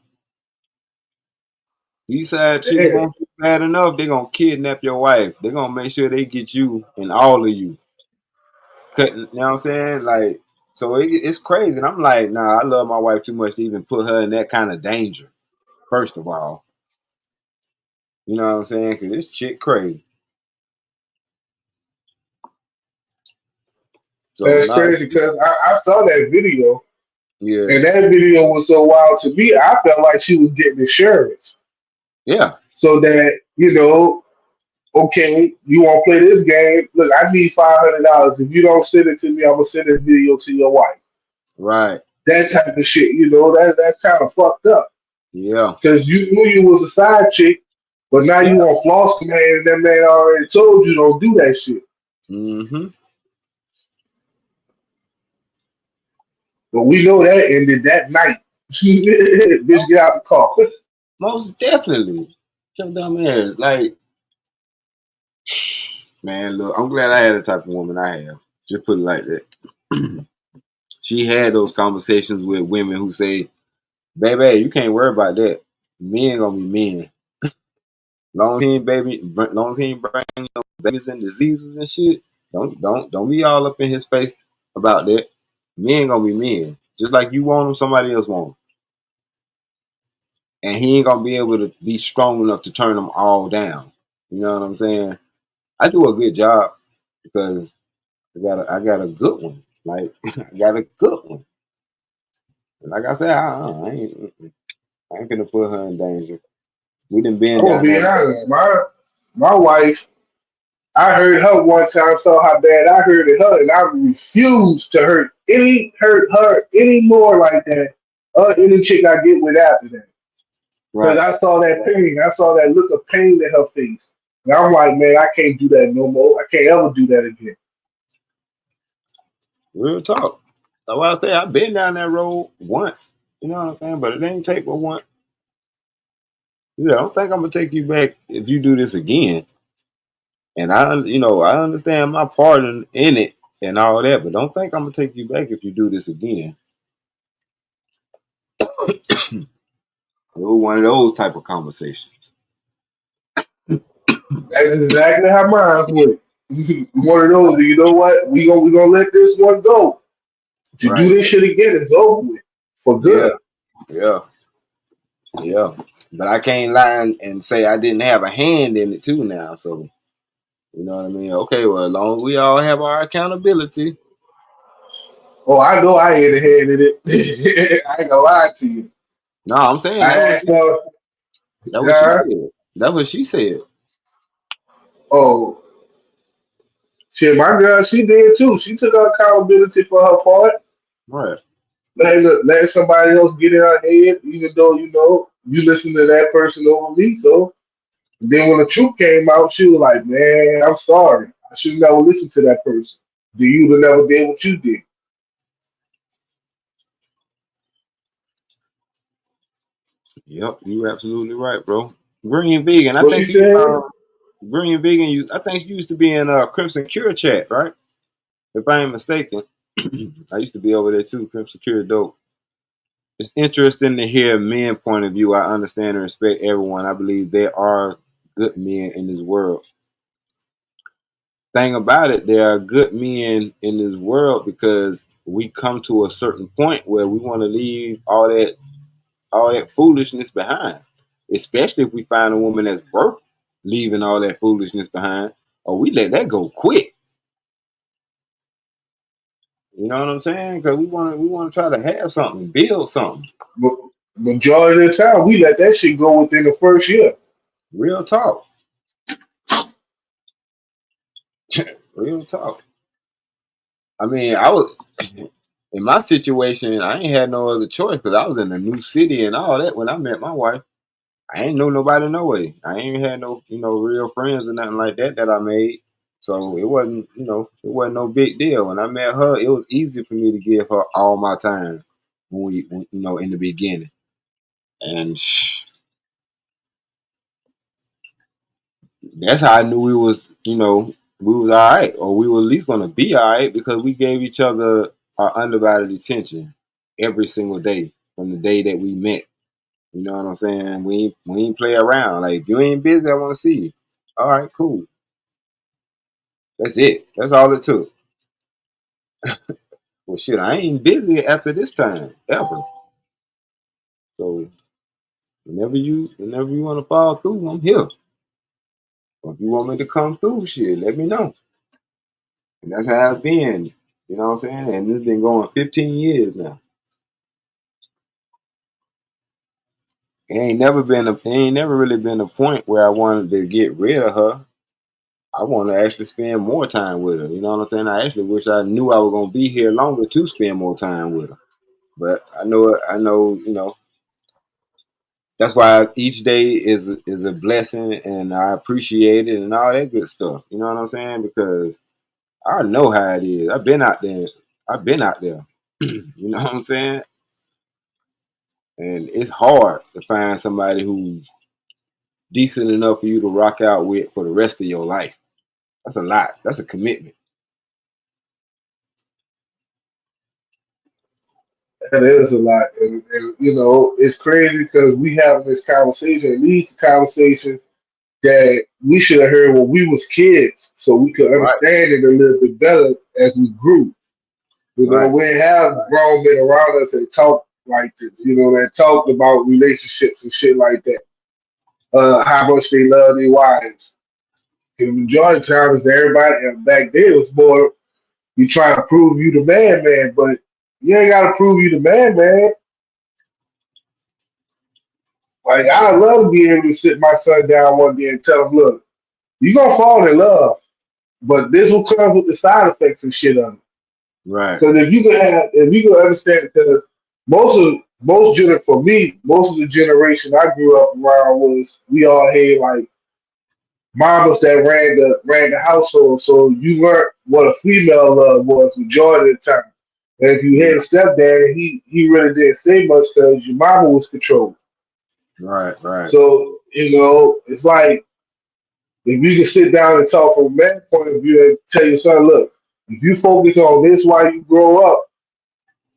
These side chicks yeah. want you bad enough, they're gonna kidnap your wife. They're gonna make sure they get you and all of you. Cutting, you know what I'm saying? Like, so it's crazy. And I'm like, nah, I love my wife too much to even put her in that kind of danger. First of all, you know what I'm saying? Because this chick crazy. So, That's nah, crazy because I saw that video, yeah, and that video was so wild to me. I felt like she was getting insurance yeah, so that okay, you want to play this game? Look, I need $500. If you don't send it to me, I'm gonna send this video to your wife. right, That type of shit, that's kind of fucked up yeah, because you knew you was a side chick, but now yeah, you want floss the man, and that man already told you don't do that shit. mm-hmm. But we know that ended that night. Bitch, get out the car. Most definitely. Your dumb ass. Like, man, look, I'm glad I had the type of woman I have. Just put it like that. She had those conversations with women who say, "Baby, you can't worry about that. Men gonna be men. Long as he ain't bring babies and diseases and shit. Don't be all up in his face about that. Men gonna be men. Just like you want them, somebody else want them. And he ain't gonna be able to be strong enough to turn them all down. You know what I'm saying? I do a good job because I got a good one. Like I got a good one. And like I said, I ain't gonna put her in danger. We done been I'm gonna down be that road. honest. My wife, I heard her one time, saw how bad I hurted her, and I refused to hurt her any more like that. Any chick I get with after that, because Right. I saw that pain. I saw that look of pain in her face, and I'm like, man, I can't do that no more. I can't ever do that again. Real talk. That's why I say I've been down that road once. You know what I'm saying? But it ain't take but one. Yeah, I don't think I'm gonna take you back if you do this again. And I understand my part in it and all that, but don't think I'm gonna take you back if you do this again. It was one of those type of conversations. That's exactly how mine went. One of those. You know what? We gonna let this one go. If you do Right. this shit again, it's over with for Yeah. good. Yeah. Yeah. But I can't lie and say I didn't have a hand in it too now. So you know what I mean? Okay, well, as long as we all have our accountability. Oh, I know I had a hand in it. I ain't gonna lie to you. No, I'm saying I asked her, that what she huh? said. That's what she said. Oh, shit, my girl, she did too. She took accountability for her part. Right. Let somebody else get in her head, even though you listen to that person over me. So then when the truth came out, she was like, "Man, I'm sorry. I should never listen to that person. You would never did what you did." Yep, you absolutely right, bro. Green vegan. I What she think you said? Green Vegan, I think you used to be in Crimson Cure chat, right? If I ain't mistaken. I used to be over there too, Crimson Cure dope. It's interesting to hear men's point of view. I understand and respect everyone. I believe there are good men in this world. Thing about it, there are good men in this world because we come to a certain point where we want to leave all that foolishness behind. Especially if we find a woman that's worth leaving all that foolishness behind, or we let that go quick. You know what I'm saying? Because we want to try to have something, build something. But majority of the time, we let that shit go within the first year. Real talk. Real talk. I mean, I was in my situation. I ain't had no other choice because I was in a new city and all that when I met my wife. I ain't know nobody no way. I ain't had no real friends or nothing like that I made. So it wasn't no big deal. When I met her, it was easy for me to give her all my time when in the beginning. And that's how I knew we was all right, or we were at least gonna be all right because we gave each other our undivided attention every single day from the day that we met. You know what I'm saying? We ain't play around. Like if you ain't busy, I want to see you. All right, cool. That's it. That's all it took. Well, shit, I ain't busy after this time ever. So whenever you want to fall through, I'm here. Or if you want me to come through, shit, let me know. And that's how it's been. You know what I'm saying? And it's been going 15 years now. It ain't never really been a point where I wanted to get rid of her. I want to actually spend more time with her. You know what I'm saying? I actually wish I knew I was gonna be here longer to spend more time with her. But I know, that's why each day is a blessing and I appreciate it and all that good stuff. You know what I'm saying? Because I know how it is. I've been out there. You know what I'm saying? And it's hard to find somebody who's decent enough for you to rock out with for the rest of your life. That's a lot. That's a commitment. That is a lot. And it's crazy because we have this conversation, and these conversations that we should have heard when we was kids so we could Right. understand it a little bit better as we grew. Right. We have grown men around us that talk like this, that talked about relationships and shit like that. How much they love their wives. And the majority of the time is everybody, and back then it was more, you trying to prove you the man, but you ain't got to prove you the man. Like, I'd love to be able to sit my son down one day and tell him, look, you're going to fall in love, but this will come with the side effects and shit of it. Right. Because if you can understand, because most of the generation I grew up around was, we all had like mamas that ran the household, so you learned what a female love was majority of the time. And if you had a stepdad, he really didn't say much because your mama was controlled. Right. So, it's like, if you can sit down and talk from a man's point of view and tell your son, look, if you focus on this while you grow up,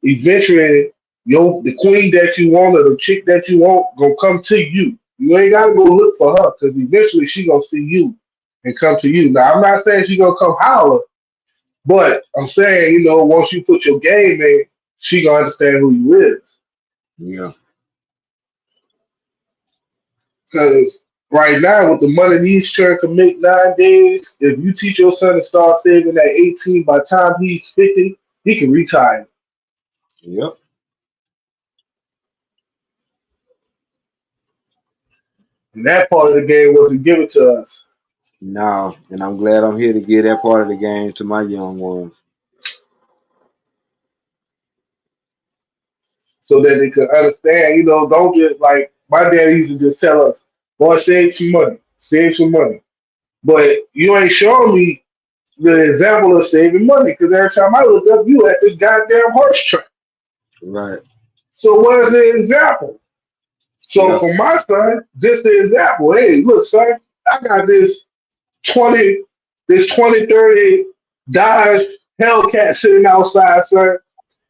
eventually the queen that you want or the chick that you want gonna come to you. You ain't gotta go look for her because eventually she gonna see you and come to you. Now I'm not saying she gonna come holler, but I'm saying, once you put your game in, she gonna understand who you is. Yeah. Because right now, with the money these children can make nowadays, if you teach your son to start saving at 18, by the time he's 50, he can retire. Yep. And that part of the game wasn't given to us. No, and I'm glad I'm here to give that part of the game to my young ones. So that they could understand, don't just like my dad used to just tell us, boy, save some money. But you ain't showing me the example of saving money because every time I look up, you at the goddamn horse track. Right. So what is the example? So Yep. for my son, just the example, hey, look, son, I got this this 2030 Dodge Hellcat sitting outside, son.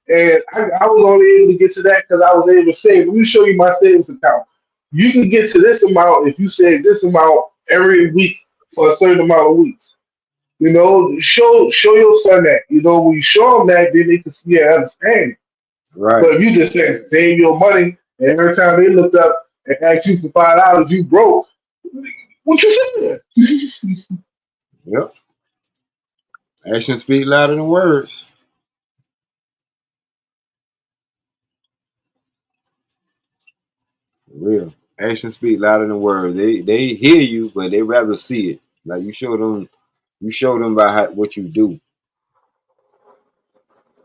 And I was only able to get to that because I was able to save. Let me show you my savings account. You can get to this amount if you save this amount every week for a certain amount of weeks. You know, show your son that. You know, when you show them that, then they can see and understand. Right. But if you just say save your money, and every time they looked up and asked you for $5, you broke. What you saying? Yep. Actions speak louder than words. For real. Actions speak louder than words. They hear you, but they rather see it. Like you show them by what you do.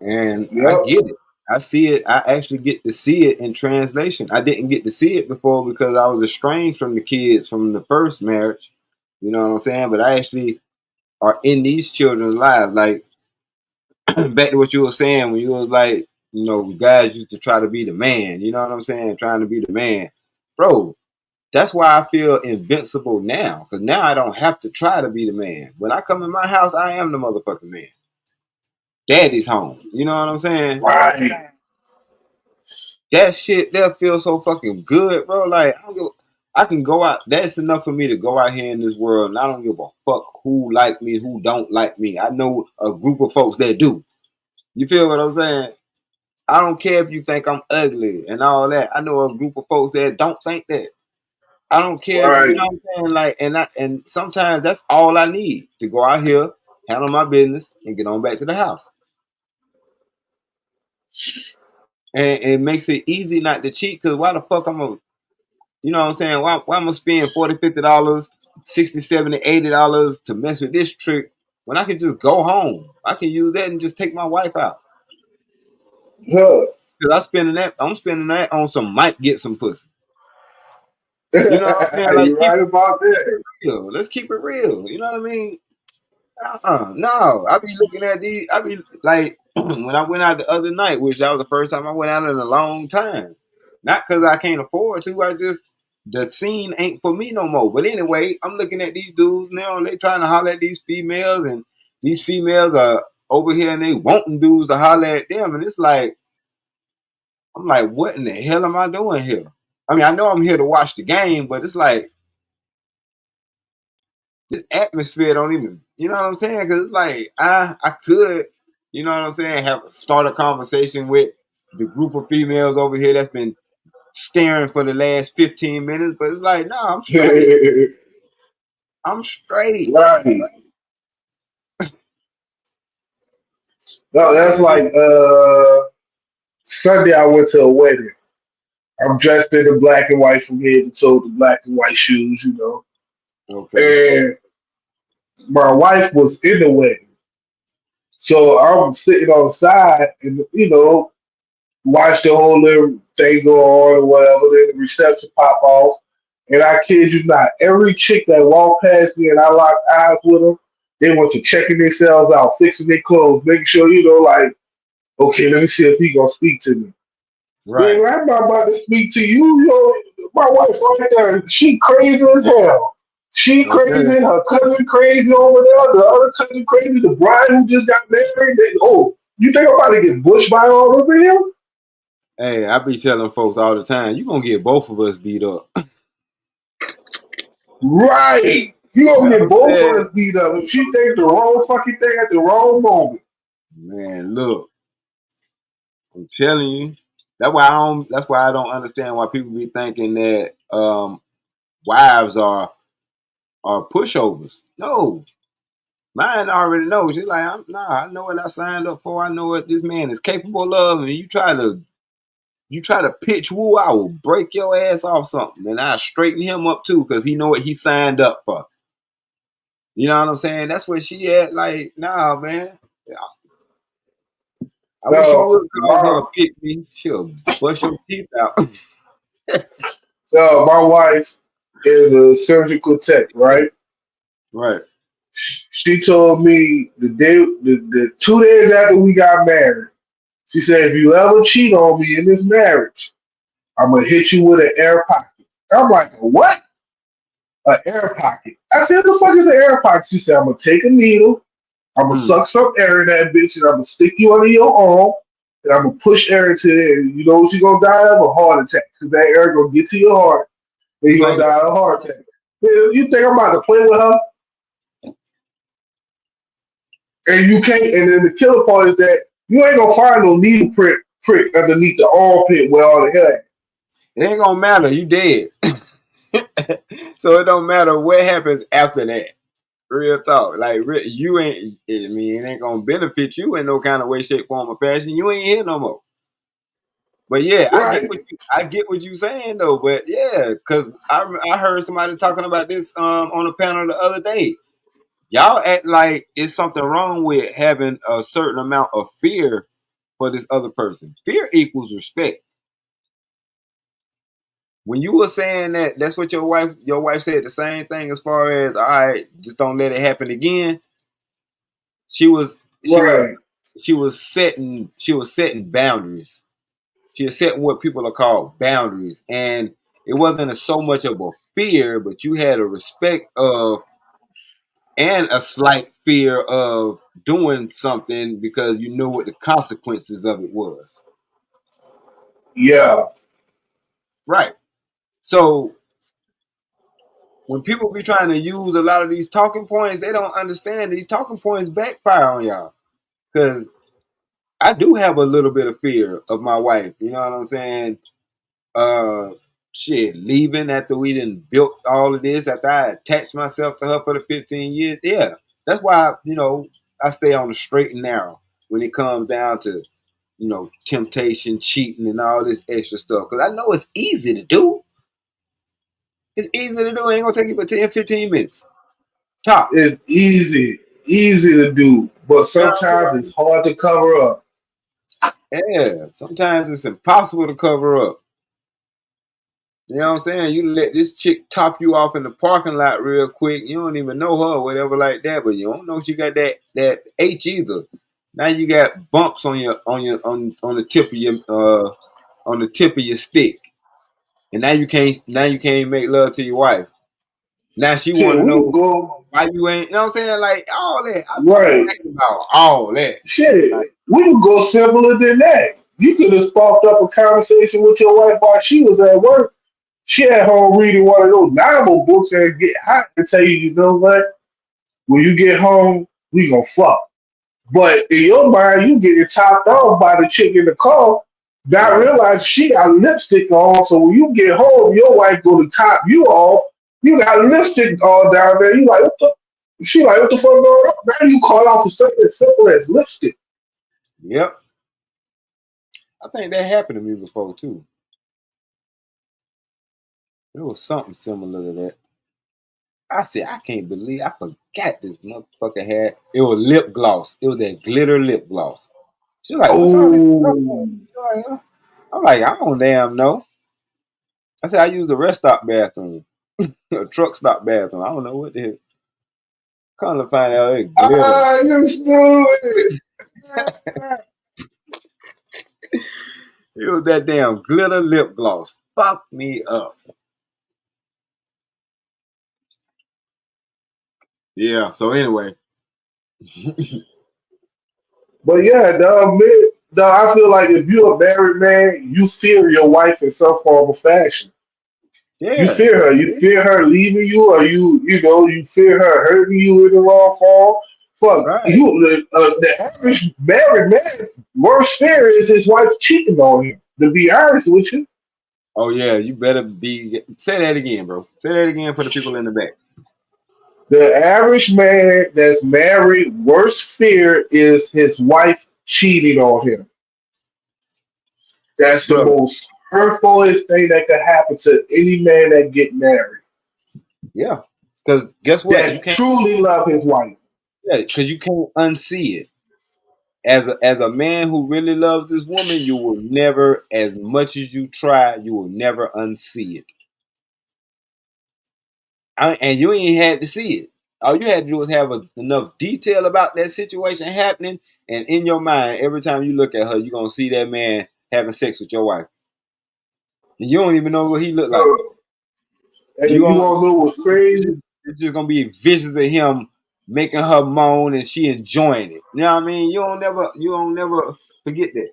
And I Yep. get it. I see it. I actually get to see it in translation. I didn't get to see it before because I was estranged from the kids from the first marriage. You know what I'm saying? But I actually are in these children's lives. Like back to what you were saying when you was like, you know, guys used to try to be the man. You know what I'm saying? Trying to be the man, bro. That's why I feel invincible now. Because now I don't have to try to be the man. When I come in my house, I am the motherfucking man. Daddy's home. You know what I'm saying? Right. That shit there feels so fucking good, bro. Like I can go out. That's enough for me to go out here in this world, and I don't give a fuck who like me, who don't like me. I know a group of folks that do. You feel what I'm saying? I don't care if you think I'm ugly and all that. I know a group of folks that don't think that. I don't care if you Right. know what I'm saying. Like, and sometimes that's all I need to go out here, handle my business, and get on back to the house. And it makes it easy not to cheat. Cause why the fuck I'm a, you know what I'm saying? Why I'm gonna spend $40, $50, $60, $70, $80 to mess with this trick when I can just go home? I can use that and just take my wife out. Huh. Cause I'm spending that on some might get some pussy. You know what I'm saying? Like You're right about that. real. Let's keep it real. You know what I mean? No. I be looking at these. I be like, when I went out the other night, which that was the first time I went out in a long time. Not because I can't afford to. I just, the scene ain't for me no more. But anyway, I'm looking at these dudes now, and they trying to holler at these females, and these females are over here, and they wanting dudes to holler at them. And it's like, I'm like, what in the hell am I doing here? I mean, I know I'm here to watch the game, but it's like, this atmosphere don't even, you know what I'm saying? Because it's like I could, you know what I'm saying, start a conversation with the group of females over here that's been staring for the last 15 minutes, but it's like, nah, I'm straight. I'm straight. Right. No, that's like Sunday I went to a wedding. I'm dressed in the black and white from head to toe, the black and white shoes, you know. Okay. And my wife was in the wedding. So I'm sitting on the side and, you know, watch the whole little thing go on or whatever, then the reception pop off. And I kid you not, every chick that walked past me and I locked eyes with them, they went to checking themselves out, fixing their clothes, making sure, you know, like, okay, let me see if he gonna speak to me. Right. Then I'm not about to speak to you, you know, my wife right there, she crazy as hell. She crazy, Okay. her cousin crazy over there, the other cousin crazy, the bride who just got married. Oh, you think I'm about to get bush by all over here? Hey, I be telling folks all the time, you gonna get both of us beat up. Right. You You gonna know get what I'm both of saying? us beat up if she think the wrong fucking thing at the wrong moment. Man, look, I'm telling you. That's why I don't understand why people be thinking that wives are pushovers. No. Mine already knows. She's like, I know what I signed up for. I know what this man is capable of. And you try to pitch woo, I will break your ass off something. And I straighten him up too, because he know what he signed up for. You know what I'm saying? That's where she at. Like, nah, man. I wish you No, would call her a pick me. She'll bust your teeth out. my wife is a surgical tech, right? Right. She told me the 2 days after we got married, she said, if you ever cheat on me in this marriage, I'm gonna hit you with an air pocket. I'm like, what? An air pocket. I said, "The fuck is an air pocket?" She said, "I'm gonna take a needle, I'm gonna Mm. suck some air in that bitch, and I'm gonna stick you under your arm, and I'm gonna push air into it. And you know what you're gonna die of? A heart attack, because that air gonna get to your heart, and you're Sling gonna it. die of a heart attack." You think I'm about to play with her? And you can't. And then the killer part is that you ain't gonna find no needle prick underneath the armpit where all the hair at. It ain't gonna matter. You dead. So it don't matter what happens after that. Real talk. Like you ain't. I mean, it ain't gonna benefit you in no kind of way, shape, form, or fashion. You ain't here no more. But yeah, Right. I get what you saying though. But yeah, cause I heard somebody talking about this on a panel the other day. Y'all act like it's something wrong with having a certain amount of fear for this other person. Fear equals respect. When you were saying that, that's what your wife said the same thing as far as all right, just don't let it happen again. She was she was Right. she was setting boundaries. She was setting what people are called boundaries, and it wasn't so much of a fear, but you had a respect of and a slight fear of doing something because you knew what the consequences of it was. Yeah. Right. So when people be trying to use a lot of these talking points, they don't understand these talking points backfire on y'all. Because I do have a little bit of fear of my wife. You know what I'm saying? Uh, shit, leaving after we done built all of this, after I attached myself to her for the 15 years. Yeah, that's why, I stay on the straight and narrow when it comes down to, temptation, cheating, and all this extra stuff. Because I know it's easy to do. It's easy to do. It ain't going to take you but 10, 15 minutes. Tops. It's easy to do, but You know what sometimes I'm it's hard to cover up. saying? Yeah, sometimes it's impossible to cover up. You know what I'm saying? You let this chick top you off in the parking lot real quick. You don't even know her or whatever like that, but you don't know she got that H either. Now you got bumps on the tip of your stick, and now you can't make love to your wife. Now she want Shit, to we know can go why you ain't. You know what I'm saying? Like all that. I'm right. thinking about all that. Shit, Like, we can go simpler than that. You could have sparked up a conversation with your wife while she was at work. She at home reading one of those novel books and get hot and tell you, you know what? When you get home, we gonna fuck. But in your mind, you getting topped off by the chick in the car. Not right. realize she got lipstick on. So when you get home, your wife go to top you off. You got lipstick all down there. You like what the? She like what the fuck going on? Now you call out for something as simple as lipstick. Yep. I think that happened to me before too. It was something similar to that. I said, I can't believe I forgot this motherfucker had. It was lip gloss. It was that glitter lip gloss. She like, what's all this stuff Oh, for? She like, I'm like, I don't damn know. I said, I use the rest stop bathroom, a truck stop bathroom. I don't know what the hell. Come to find out, it glitter. you stupid. It was that damn glitter lip gloss. Fuck me up. Yeah. So anyway, But yeah, I feel like if you're a married man, you fear your wife in some form of fashion. You yeah, fear her. You fear her leaving you, or you fear her hurting you in the wrong form. Fuck right. you. The average married man's worst fear is his wife cheating on him. To be honest with you, Oh yeah, you better be. Say that again, bro. Say that again for the people in the back. the average man that's married worst fear is his wife cheating on him. That's the Bro, most hurtfulest thing that could happen to any man that get married. yeah. Because guess what? You That can't. truly love his wife. Yeah, because you can't unsee it. As a man who really loves this woman, you will never, as much as you try, you will never unsee it. And you ain't had to see it. All you had to do was have enough detail about that situation happening, and in your mind, every time you look at her, you're gonna see that man having sex with your wife, and you don't even know what he looked like. And You you gonna want to know what's crazy? it's just gonna be visions of him making her moan and she enjoying it. You know what I mean? You don't never forget that.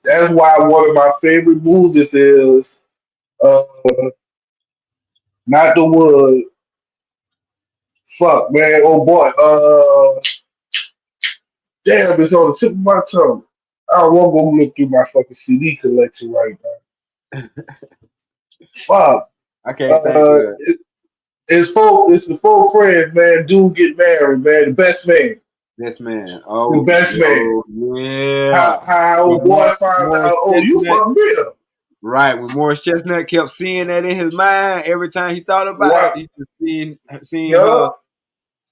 That's why one of my favorite movies is uh not the wood. Fuck man, oh boy. Damn, it's on the tip of my tongue. I don't want to go look through my fucking CD collection right now. Fuck. I can't think of it. It's the four friends, man. Dude get married, man. The best man. Yes, man. The Oh, best man. yeah. How With old boy found Morris out, oh, you Chestnut, fuck real. right? When Morris Chestnut kept seeing that in his mind every time he thought about it, Right. he just seeing her Yup.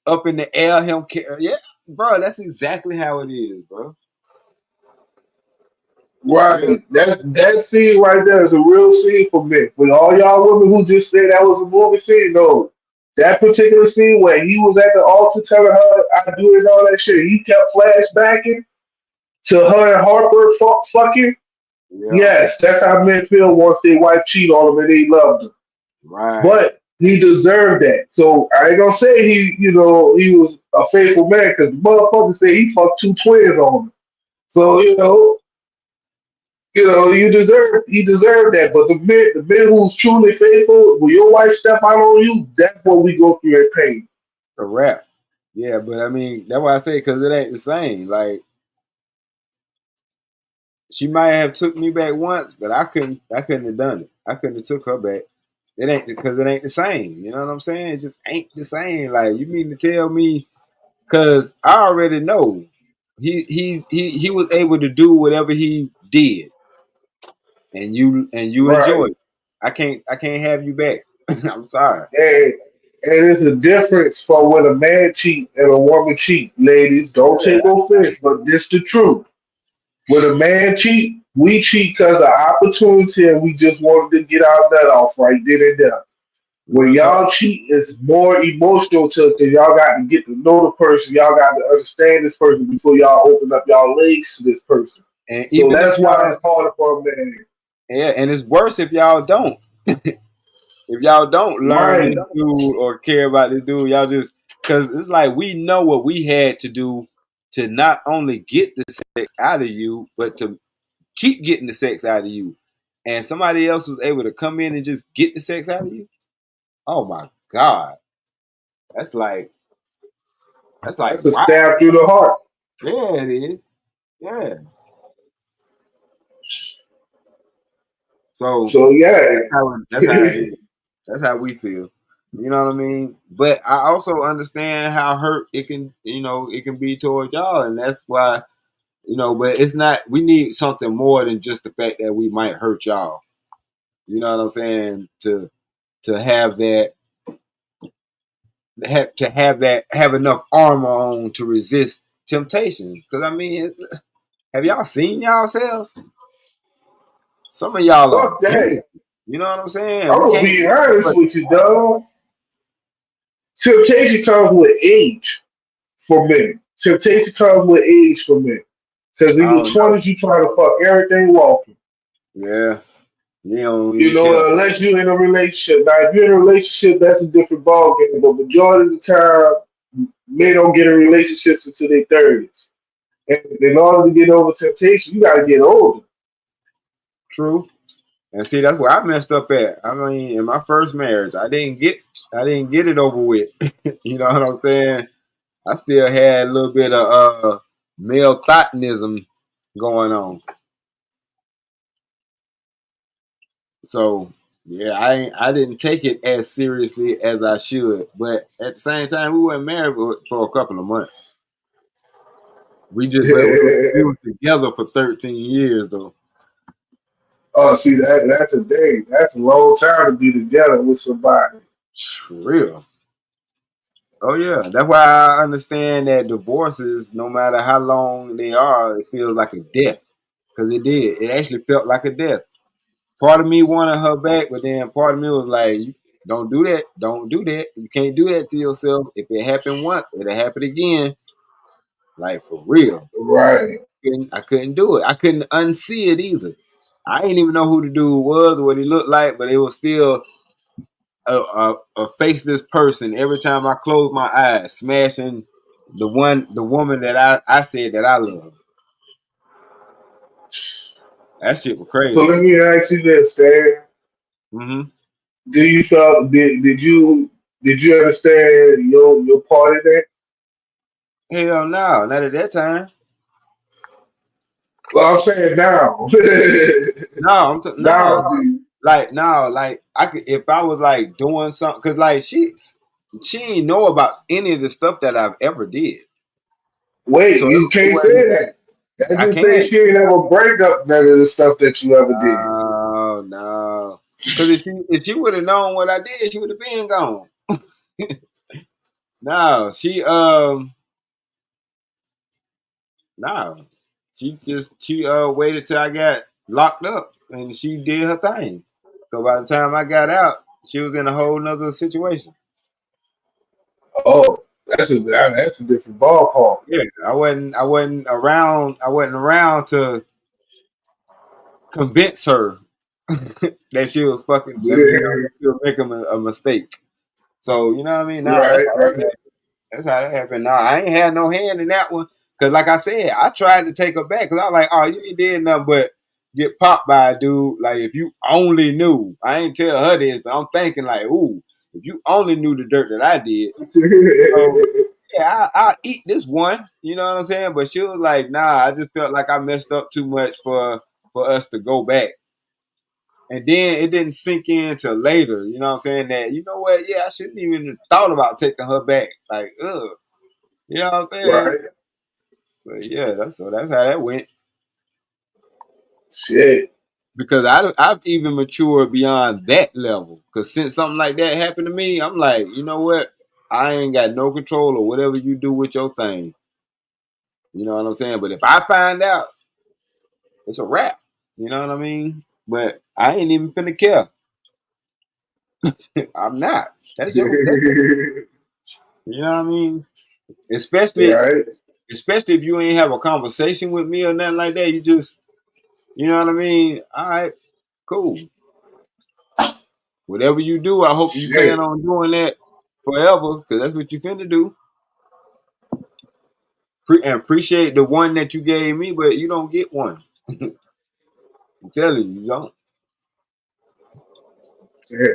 up in the air. Yeah, bro. That's exactly how it is, bro. Yeah, Right. That scene right there is a real scene for me. For all y'all women who just said that was a movie scene, no. That particular scene where he was at the altar telling her I do it and all that shit, he kept flashbacking to her and Harper fucking. yeah, Yes, that's how men feel once their wife cheat on them and they love them. right. But he deserved that. So I ain't gonna say he was a faithful man because the motherfucker said he fucked two twins on him. So you deserve that. But the men who's truly faithful, when your wife step out on you, that's what we go through in pain. A rap. Yeah, but I mean that's why I say because it ain't the same. Like she might have took me back once, but I couldn't have done it. I couldn't have took her back. It ain't because it ain't the same. You know what I'm saying? It just ain't the same. Like you mean to tell me? Because I already know he was able to do whatever he did, and you Right. enjoyed it. I can't have you back. I'm sorry. And it's a difference for when a man cheat and a woman cheat. Ladies, don't Yeah, take offense, but this the truth. When a man cheat, we cheat because of opportunity and we just wanted to get our nut off right then and there. When real talk. y'all cheat, it's more emotional to because y'all got to get to know the person. Y'all got to understand this person before y'all open up y'all legs to this person. And So even if that's why y'all, it's harder for a man. yeah, and it's worse if y'all don't. If y'all don't learn Right, this dude or care about this dude, y'all just because it's like we know what we had to do to not only get the sex out of you, but to keep getting the sex out of you. And somebody else was able to come in and just get the sex out of you. Oh my God. That's like that's a wow. stab through the heart. Yeah, it is. Yeah. So So yeah, that's how it is. That's how we feel. You know what I mean? But I also understand how hurt it can, it can be towards y'all, and that's why, but it's not. We need something more than just the fact that we might hurt y'all. You know what I'm saying? To have that, have enough armor on to resist temptation. Because I mean, have y'all seen yourselves? Some of y'all are fuck that. dead. You know what I'm saying? I'm We gonna can't. be honest with you, dog. Temptation comes with age for men. Temptation comes with age for men. Because in I your don't know. 20s, you try to fuck everything walking. Yeah, you don't even care. Unless you're in a relationship. Now, if you're in a relationship, that's a different ballgame. But majority of the time, men don't get in relationships until their 30s. And in order to get over temptation, you got to get older. True. And see, that's where I messed up at. I mean, in my first marriage, I didn't get it over with. You know what I'm saying? I still had a little bit of male thoughtnism going on. So yeah, I didn't take it as seriously as I should. But at the same time, we weren't married for a couple of months. We were together for 13 years though. Oh, see, that's a day. That's a long time to be together with somebody. For real. Oh yeah, that's why I understand that divorces, no matter how long they are, it feels like a death. Because it did. It actually felt like a death. Part of me wanted her back, but then part of me was like, "Don't do that. Don't do that. You can't do that to yourself. If it happened once, it'll happen again. Like for real. Right. I couldn't do it. I couldn't unsee it either. I didn't even know who the dude was or what he looked like, but it was still a faceless person every time I closed my eyes, smashing the woman that I said that I love. That shit was So crazy. let me ask you this, Stan. Mm-hmm. Do you felt did you understand your part in that? Hell no, not at that time. Well, I'm saying now. No, Now, no, like no, like I could if I was like doing something, cause like she ain't know about any of the stuff that I've ever did. wait, So you it can't say wasn't. that. That I just say can't. she ain't ever break up none of the stuff that you ever did. No, no. Cause if she would have known what I did, she would have been gone. No, no. She waited till I got locked up and she did her thing. So by the time I got out, she was in a whole nother situation. Oh, that's a different ballpark. Yeah, I wasn't around to convince her that she was fucking Yeah, that she was making a mistake. So you know what I mean? Now right, right. that's how that happened. Now I ain't had no hand in that one. Cause like I said, I tried to take her back. Cause I was like, oh, you ain't did nothing but get popped by a dude. Like if you only knew, I ain't tell her this, but I'm thinking like, ooh, if you only knew the dirt that I did. So yeah, I'll eat this one. You know what I'm saying? But she was like, nah, I just felt like I messed up too much for us to go back. And then it didn't sink in till later. You know what I'm saying? That you know what? Yeah, I shouldn't even have thought about taking her back. Like, ugh. You know what I'm saying? Right. But yeah, that's how that went. Shit. Because I've even matured beyond that level. Because since something like that happened to me, I'm like, you know what? I ain't got no control of whatever you do with your thing. You know what I'm saying? But if I find out, it's a wrap. You know what I mean? But I ain't even finna care. I'm not. That's you know what I mean? Especially Right. especially if you ain't have a conversation with me or nothing like that. You just you know what I mean? All right, cool. Whatever you do, I hope you plan Shit. on doing that forever, because that's what you finna do. And appreciate the one that you gave me, but you don't get one. I'm telling you, you don't. Yeah.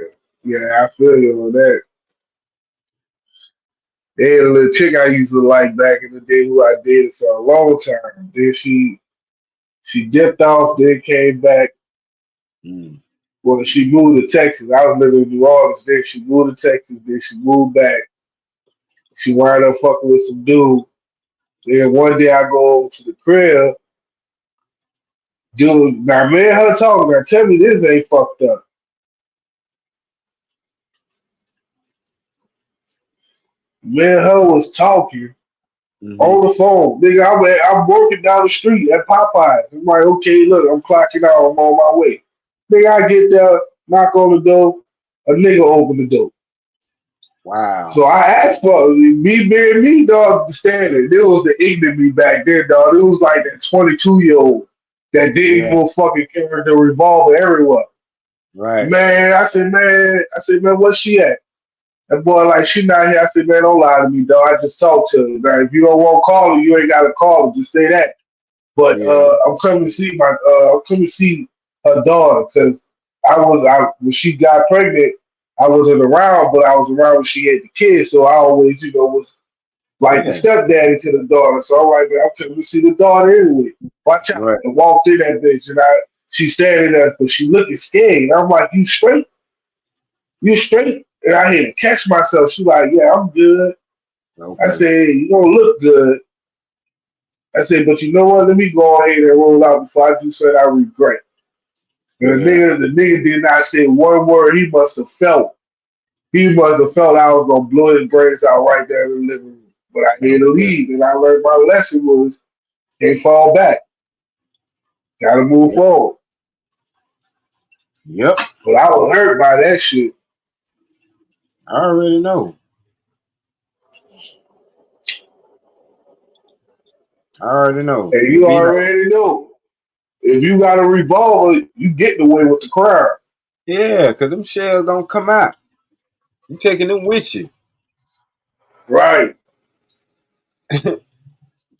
Yeah, I feel you on that. They had a little chick I used to like back in the day who I dated for a long time. Then she dipped off, then came back. Mm. Well, she moved to Texas. I was living in New Orleans. Then she moved to Texas. Then she moved back. She wound up fucking with some dude. Then one day I go over to the crib. Dude, now me and her talking. Now tell me this ain't fucked up. Me and her was talking Hmm. on the phone. Nigga, I'm working down the street at Popeyes. I'm like, okay, look, I'm clocking out. I'm on my way. Nigga, I get there, knock on the door. A nigga open the door. Wow. So I asked for me being me, dog, standing. It was the ignorant me back then, dog. It was like that 22-year-old that didn't Yeah. even fucking carry the revolver everywhere. Right. I said, man, where's she at? That boy, like, she not here. I said, man, don't lie to me, dog. I just talked to her. Now, if you don't want to call her, you ain't got to call her. Just say that. But Yeah. I'm coming to see I'm coming to see her daughter because when she got pregnant, I wasn't around, but I was around when she had the kids. So I always, was like the Yeah. stepdaddy to the daughter. So I'm like, man, I'm coming to see the daughter anyway. Watch out. Right. And walked in that bitch, and she's standing there, but she looking scared. And I'm like, you straight? You straight? And I had to catch myself. She like, yeah, I'm good. I Okay. said, you don't look good. I said, but you know what? Let me go ahead and roll out before I do something I regret. And Yeah. the nigga did not say one word. He must have felt. He must have felt I was gonna blow his brains out right there in the living room. But I had to Okay. leave, and I learned my lesson was can't fall back. Gotta move Yep. forward. Yep. But I was hurt by that shit. I already know. I already know. And It you be like already know. if you got a revolver, you getting away with the crime. Yeah, because them shells don't come out. You taking them with you. Right.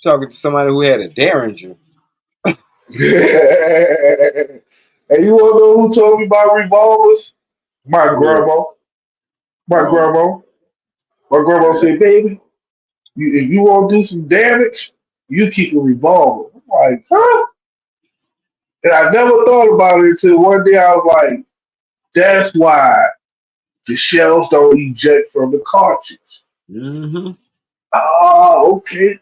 Talking to somebody who had a Derringer. And you wanna know who told me about revolvers? My Yeah. grandma. My Oh, grandma. My grandma said, baby, if you want to do some damage, you keep a revolver. I'm like, huh? And I never thought about it until one day I was like, that's why the shells don't eject from the cartridge. mm-hmm. Oh, okay.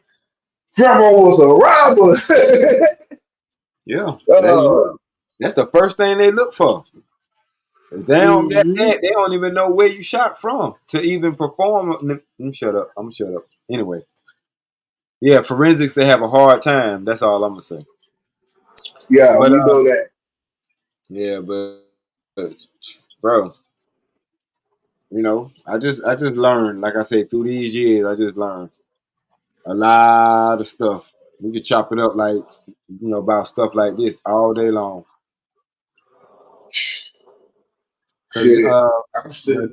Grandma was a robber. Yeah. There you uh, go. That's the first thing they look for. If they don't get mhm. that, they don't even know where you shot from to even perform. Let me shut up. I'm gonna shut up. Anyway, yeah, forensics they have a hard time. That's all I'm gonna say. Yeah, But we know that. yeah, but bro, I just learned. Like I said, through these years, I just learned a lot of stuff. We could chop it up like about stuff like this all day long. Cause Shit. I'm still.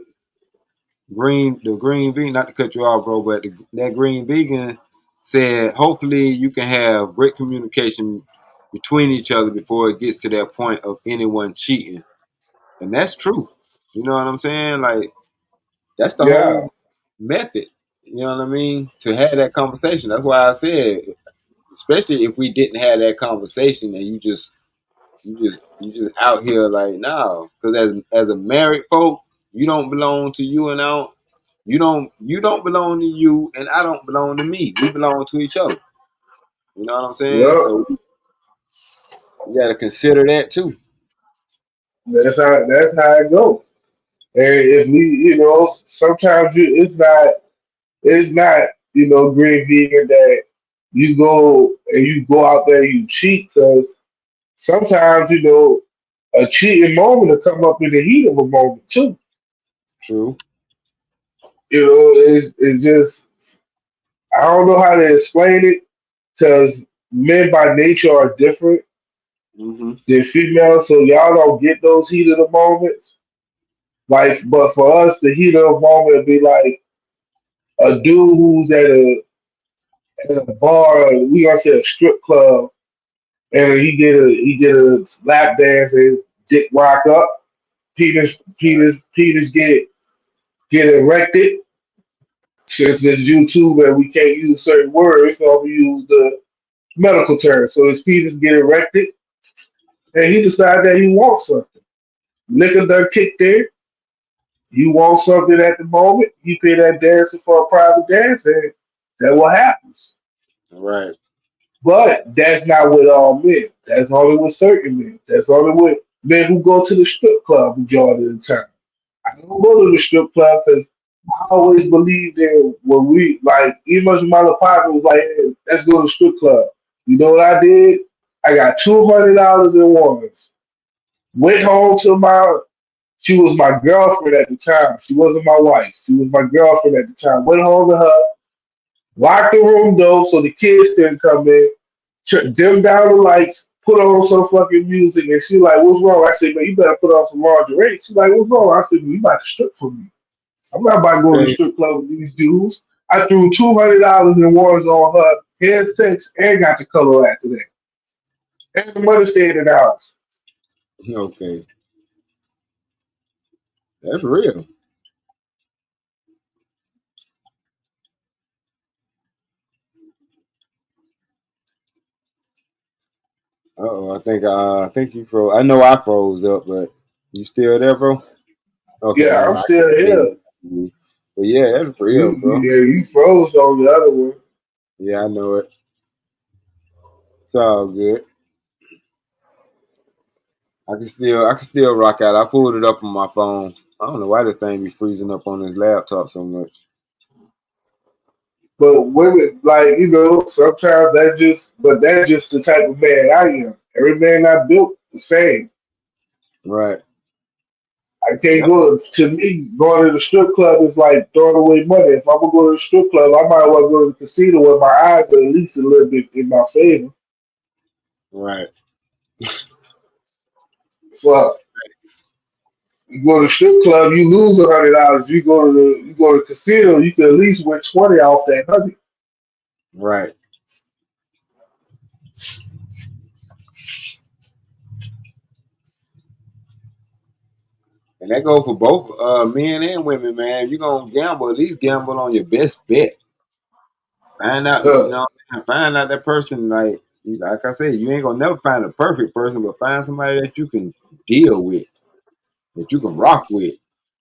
the the green vegan, not to cut you off, bro, but that green vegan said, hopefully you can have great communication between each other before it gets to that point of anyone cheating, and that's true. You know what I'm saying? Like that's the Yeah. whole method. You know what I mean? To have that conversation. That's why I said, especially if we didn't have that conversation and you just out here like no, because as a married folk, you don't belong to you and I don't. You don't belong to you and I don't belong to me. We belong to each other. You know what I'm saying? Yep. So you gotta consider that too. That's how it goes. And if we, sometimes it's not, green vegan that you go out there and you cheat because sometimes, a cheating moment will come up in the heat of a moment too. True. It's just, I don't know how to explain it because men by nature are different Hmm. than females, so y'all don't get those heat of the moments. Like, but for us, the heat of the moment would be like a dude who's at a bar, we gonna say a strip club, and he get a lap dance and his dick rock up, penis get erected. Since there's YouTube and we can't use certain words, so we use the medical term. So his penis get erected, and he decided that he wants something. Liquor done kicked in. You want something at the moment, you pay that dancer for a private dance, and that's what happens. Right. But that's not with all men. That's only with certain men. That's only with men who go to the strip club majority of the time. I don't go to the strip club because I always believed that when we like, even as my little partner was like, hey, let's go to the strip club. You know what I did? I got $200 in warrants. Went home to she was my girlfriend at the time. She wasn't my wife. She was my girlfriend at the time. Went home to her, locked the room door so the kids couldn't come in, dim down the lights, put on some fucking music, and she like, what's wrong? I said, man, you better put on some lingerie. She like, what's wrong? I said, you about to strip for me. I'm not about to go to the Okay. strip club with these dudes. I threw $200 in warrants on her, hair sex, and got the color after that. And the mother stayed in the house. Okay. That's real. Oh, I think you froze. I know I froze up, but you still there, bro? Okay, Yeah, never I'm mind. still I can here. hear you. But yeah, that's real, bro. You froze on the other one. Yeah, I know it. It's all good. I can still rock out. I pulled it up on my phone. I don't know why this thing be freezing up on this laptop so much. But women, like, sometimes that's just the type of man I am. Every man not built the same. Right. I can't Yep. to me, going to the strip club is like throwing away money. If I'm gonna go to the strip club, I might well go to the casino where my eyes are at least a little bit in my favor. Right. Fuck. You go to the strip club, you lose $100. You go to the casino, you can at least win 20 off that 100. Right. And that goes for both men and women, man. You're gonna gamble, at least gamble on your best bet. Find out, find out that person. Like I said, you ain't gonna never find a perfect person, but find somebody that you can deal with, that you can rock with.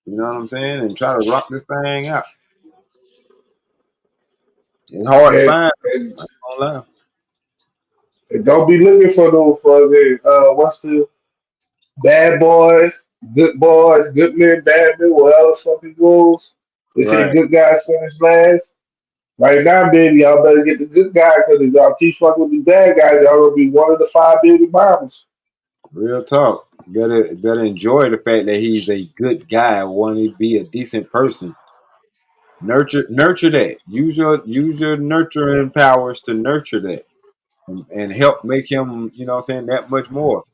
You know what I'm saying? And try to rock this thing out. It's hard to find. And don't be looking for those fucking what's the bad boys, good men, bad men, whatever the fuck it goes. They say good guys finish last. Right now, baby, y'all better get the good guy because if y'all keep fucking with the bad guys, y'all gonna be one of the 5 baby mamas. Real talk. Better enjoy the fact that he's a good guy. Want to be a decent person. Nurture that. Use your nurturing powers to nurture that, and help make him, you know what I'm saying, that much more.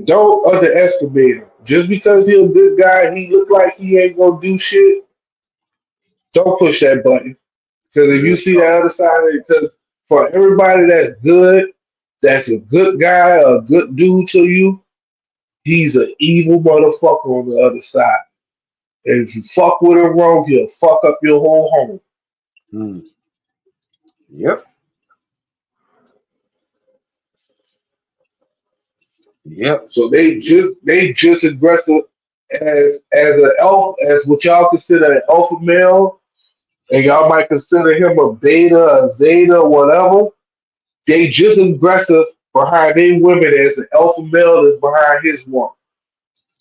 Don't underestimate him. Just because he's a good guy, he look like he ain't gonna do shit. Don't push that button. Because if you see the other side of it, because for everybody that's good, that's a good guy, a good dude to you, he's an evil motherfucker on the other side. And if you fuck with him wrong, he'll fuck up your whole home. Yep. So they just aggressive as an alpha, as what y'all consider an alpha male, and y'all might consider him a beta, a zeta, whatever. They just aggressive behind their women as an alpha male is behind his woman.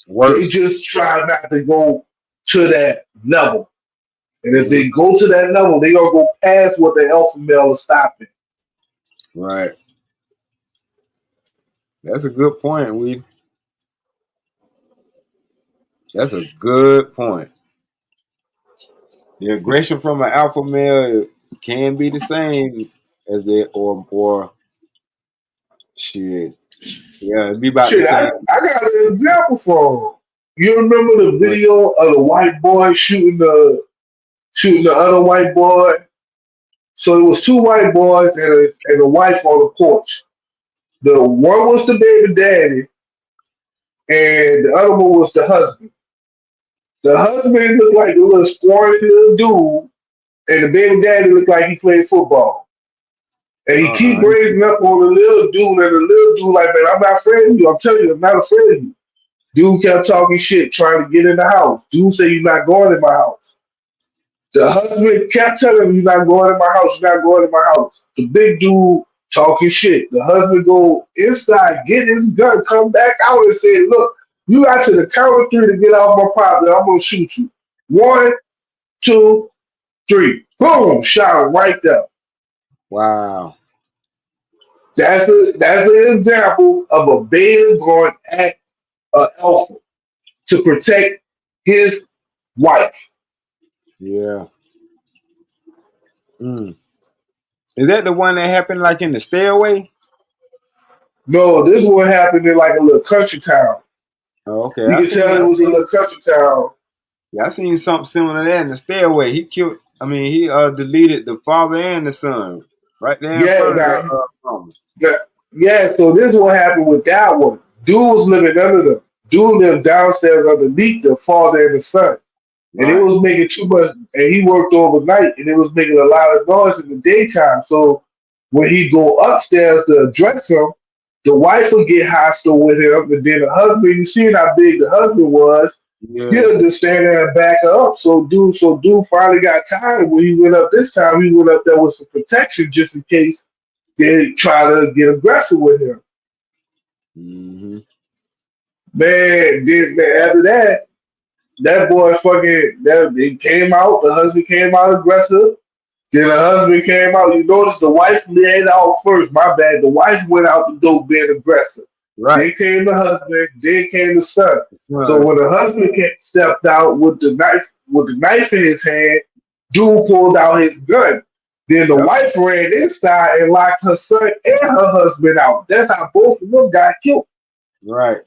They just try not to go to that level. And if they go to that level, they gonna go past what the alpha male is stopping. Right. That's a good point, Weed. That's a good point. The aggression from an alpha male can be the same as or shit. Yeah, it'd be about the same. I got an example for him. You remember the video of the white boy shooting the other white boy? So it was 2 white boys and a wife on the porch. The one was the baby daddy, and the other one was the husband. The husband looked like a little scrawny little dude, and the baby daddy looked like he played football. And he keep raising up on the little dude, and the little dude like, man, I'm not afraid of you. I'm telling you, I'm not afraid of you. Dude kept talking shit, trying to get in the house. Dude said, you're not going in my house. The husband kept telling him, you're not going in my house, you're not going in my house. The big dude talking shit. The husband go inside, get his gun, come back out and say, look, you got to the count of 3 to get off my property. I'm going to shoot you. 1, 2, 3. Boom, shot him right there. Wow. That's an example of a beta going at an alpha to protect his wife. Yeah. Is that the one that happened like in the stairway? No, this one happened in like a little country town. Oh, okay. You can tell it was a little country town. Yeah, I seen something similar to that in the stairway. He deleted the father and the son right there in front of Yeah, so this one happened with that one. Dude was living under them. Dude lived downstairs underneath the father and the son. And it was making too much, and he worked overnight, and it was making a lot of noise in the daytime. So when he go upstairs to address him, the wife would get hostile with him, and then the husband, you seen how big the husband was, he'll just stand there and back her up. So dude finally got tired. When he went up this time, he went up there with some protection just in case they try to get aggressive with him. Man, after that boy he came out, the husband came out aggressive. Then the husband came out. You notice the wife led out first. My bad. The wife went out the door being aggressive. Right. Then came the husband. Then came the son. So when the husband stepped out with the knife in his hand, dude pulled out his gun. Then the Yep. wife ran inside and locked her son and her husband out. That's how both of them got killed. Right.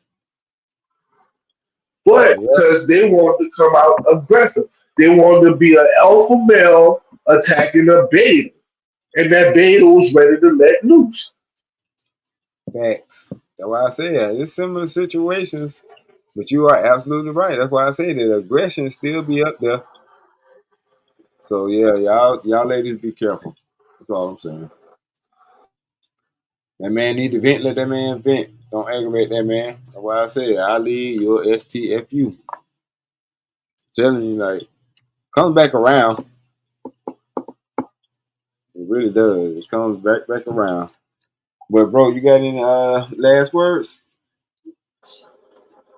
But Yep. because they wanted to come out aggressive, they wanted to be an alpha male attacking a beta, and that beta was ready to let loose. Facts. That's why I said it's similar situations, but you are absolutely right. That's why I say that aggression still be up there. So yeah, y'all ladies be careful. That's all I'm saying. That man need to vent, let that man vent. Don't aggravate that man. That's why I said I leave your STFU. Telling you like comes back around. It really does. It comes back around. But bro, you got any last words?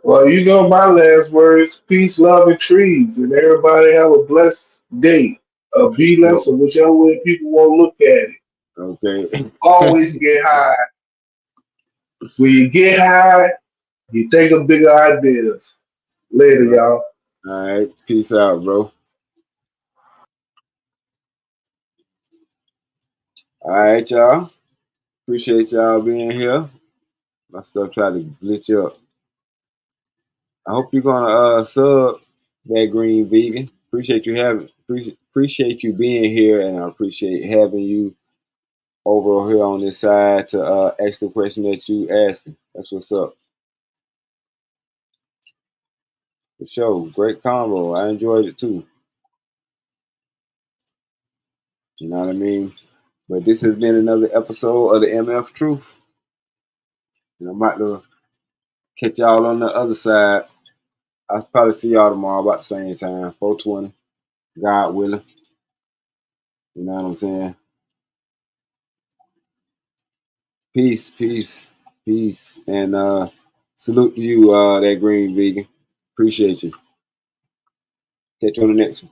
Well, you know my last words: peace, love, and trees, and everybody have a blessed day. For Be sure. less, or whichever way people want to look at it. Okay. Always get high. When you get high, you think of bigger ideas. Later, All y'all. right. Peace out, bro. All right, y'all. Appreciate y'all being here. My stuff tried to glitch up. I hope you're gonna sub that green vegan. Appreciate you being here, and I appreciate having you over here on this side to ask the question that you asking. That's what's up. For sure. Great convo. I enjoyed it too. You know what I mean? But this has been another episode of the MF Truth. And I'm about to catch y'all on the other side. I'll probably see y'all tomorrow about the same time, 4:20. God willing. You know what I'm saying? Peace, peace, peace. And salute to you, that green vegan. Appreciate you. Catch you on the next one.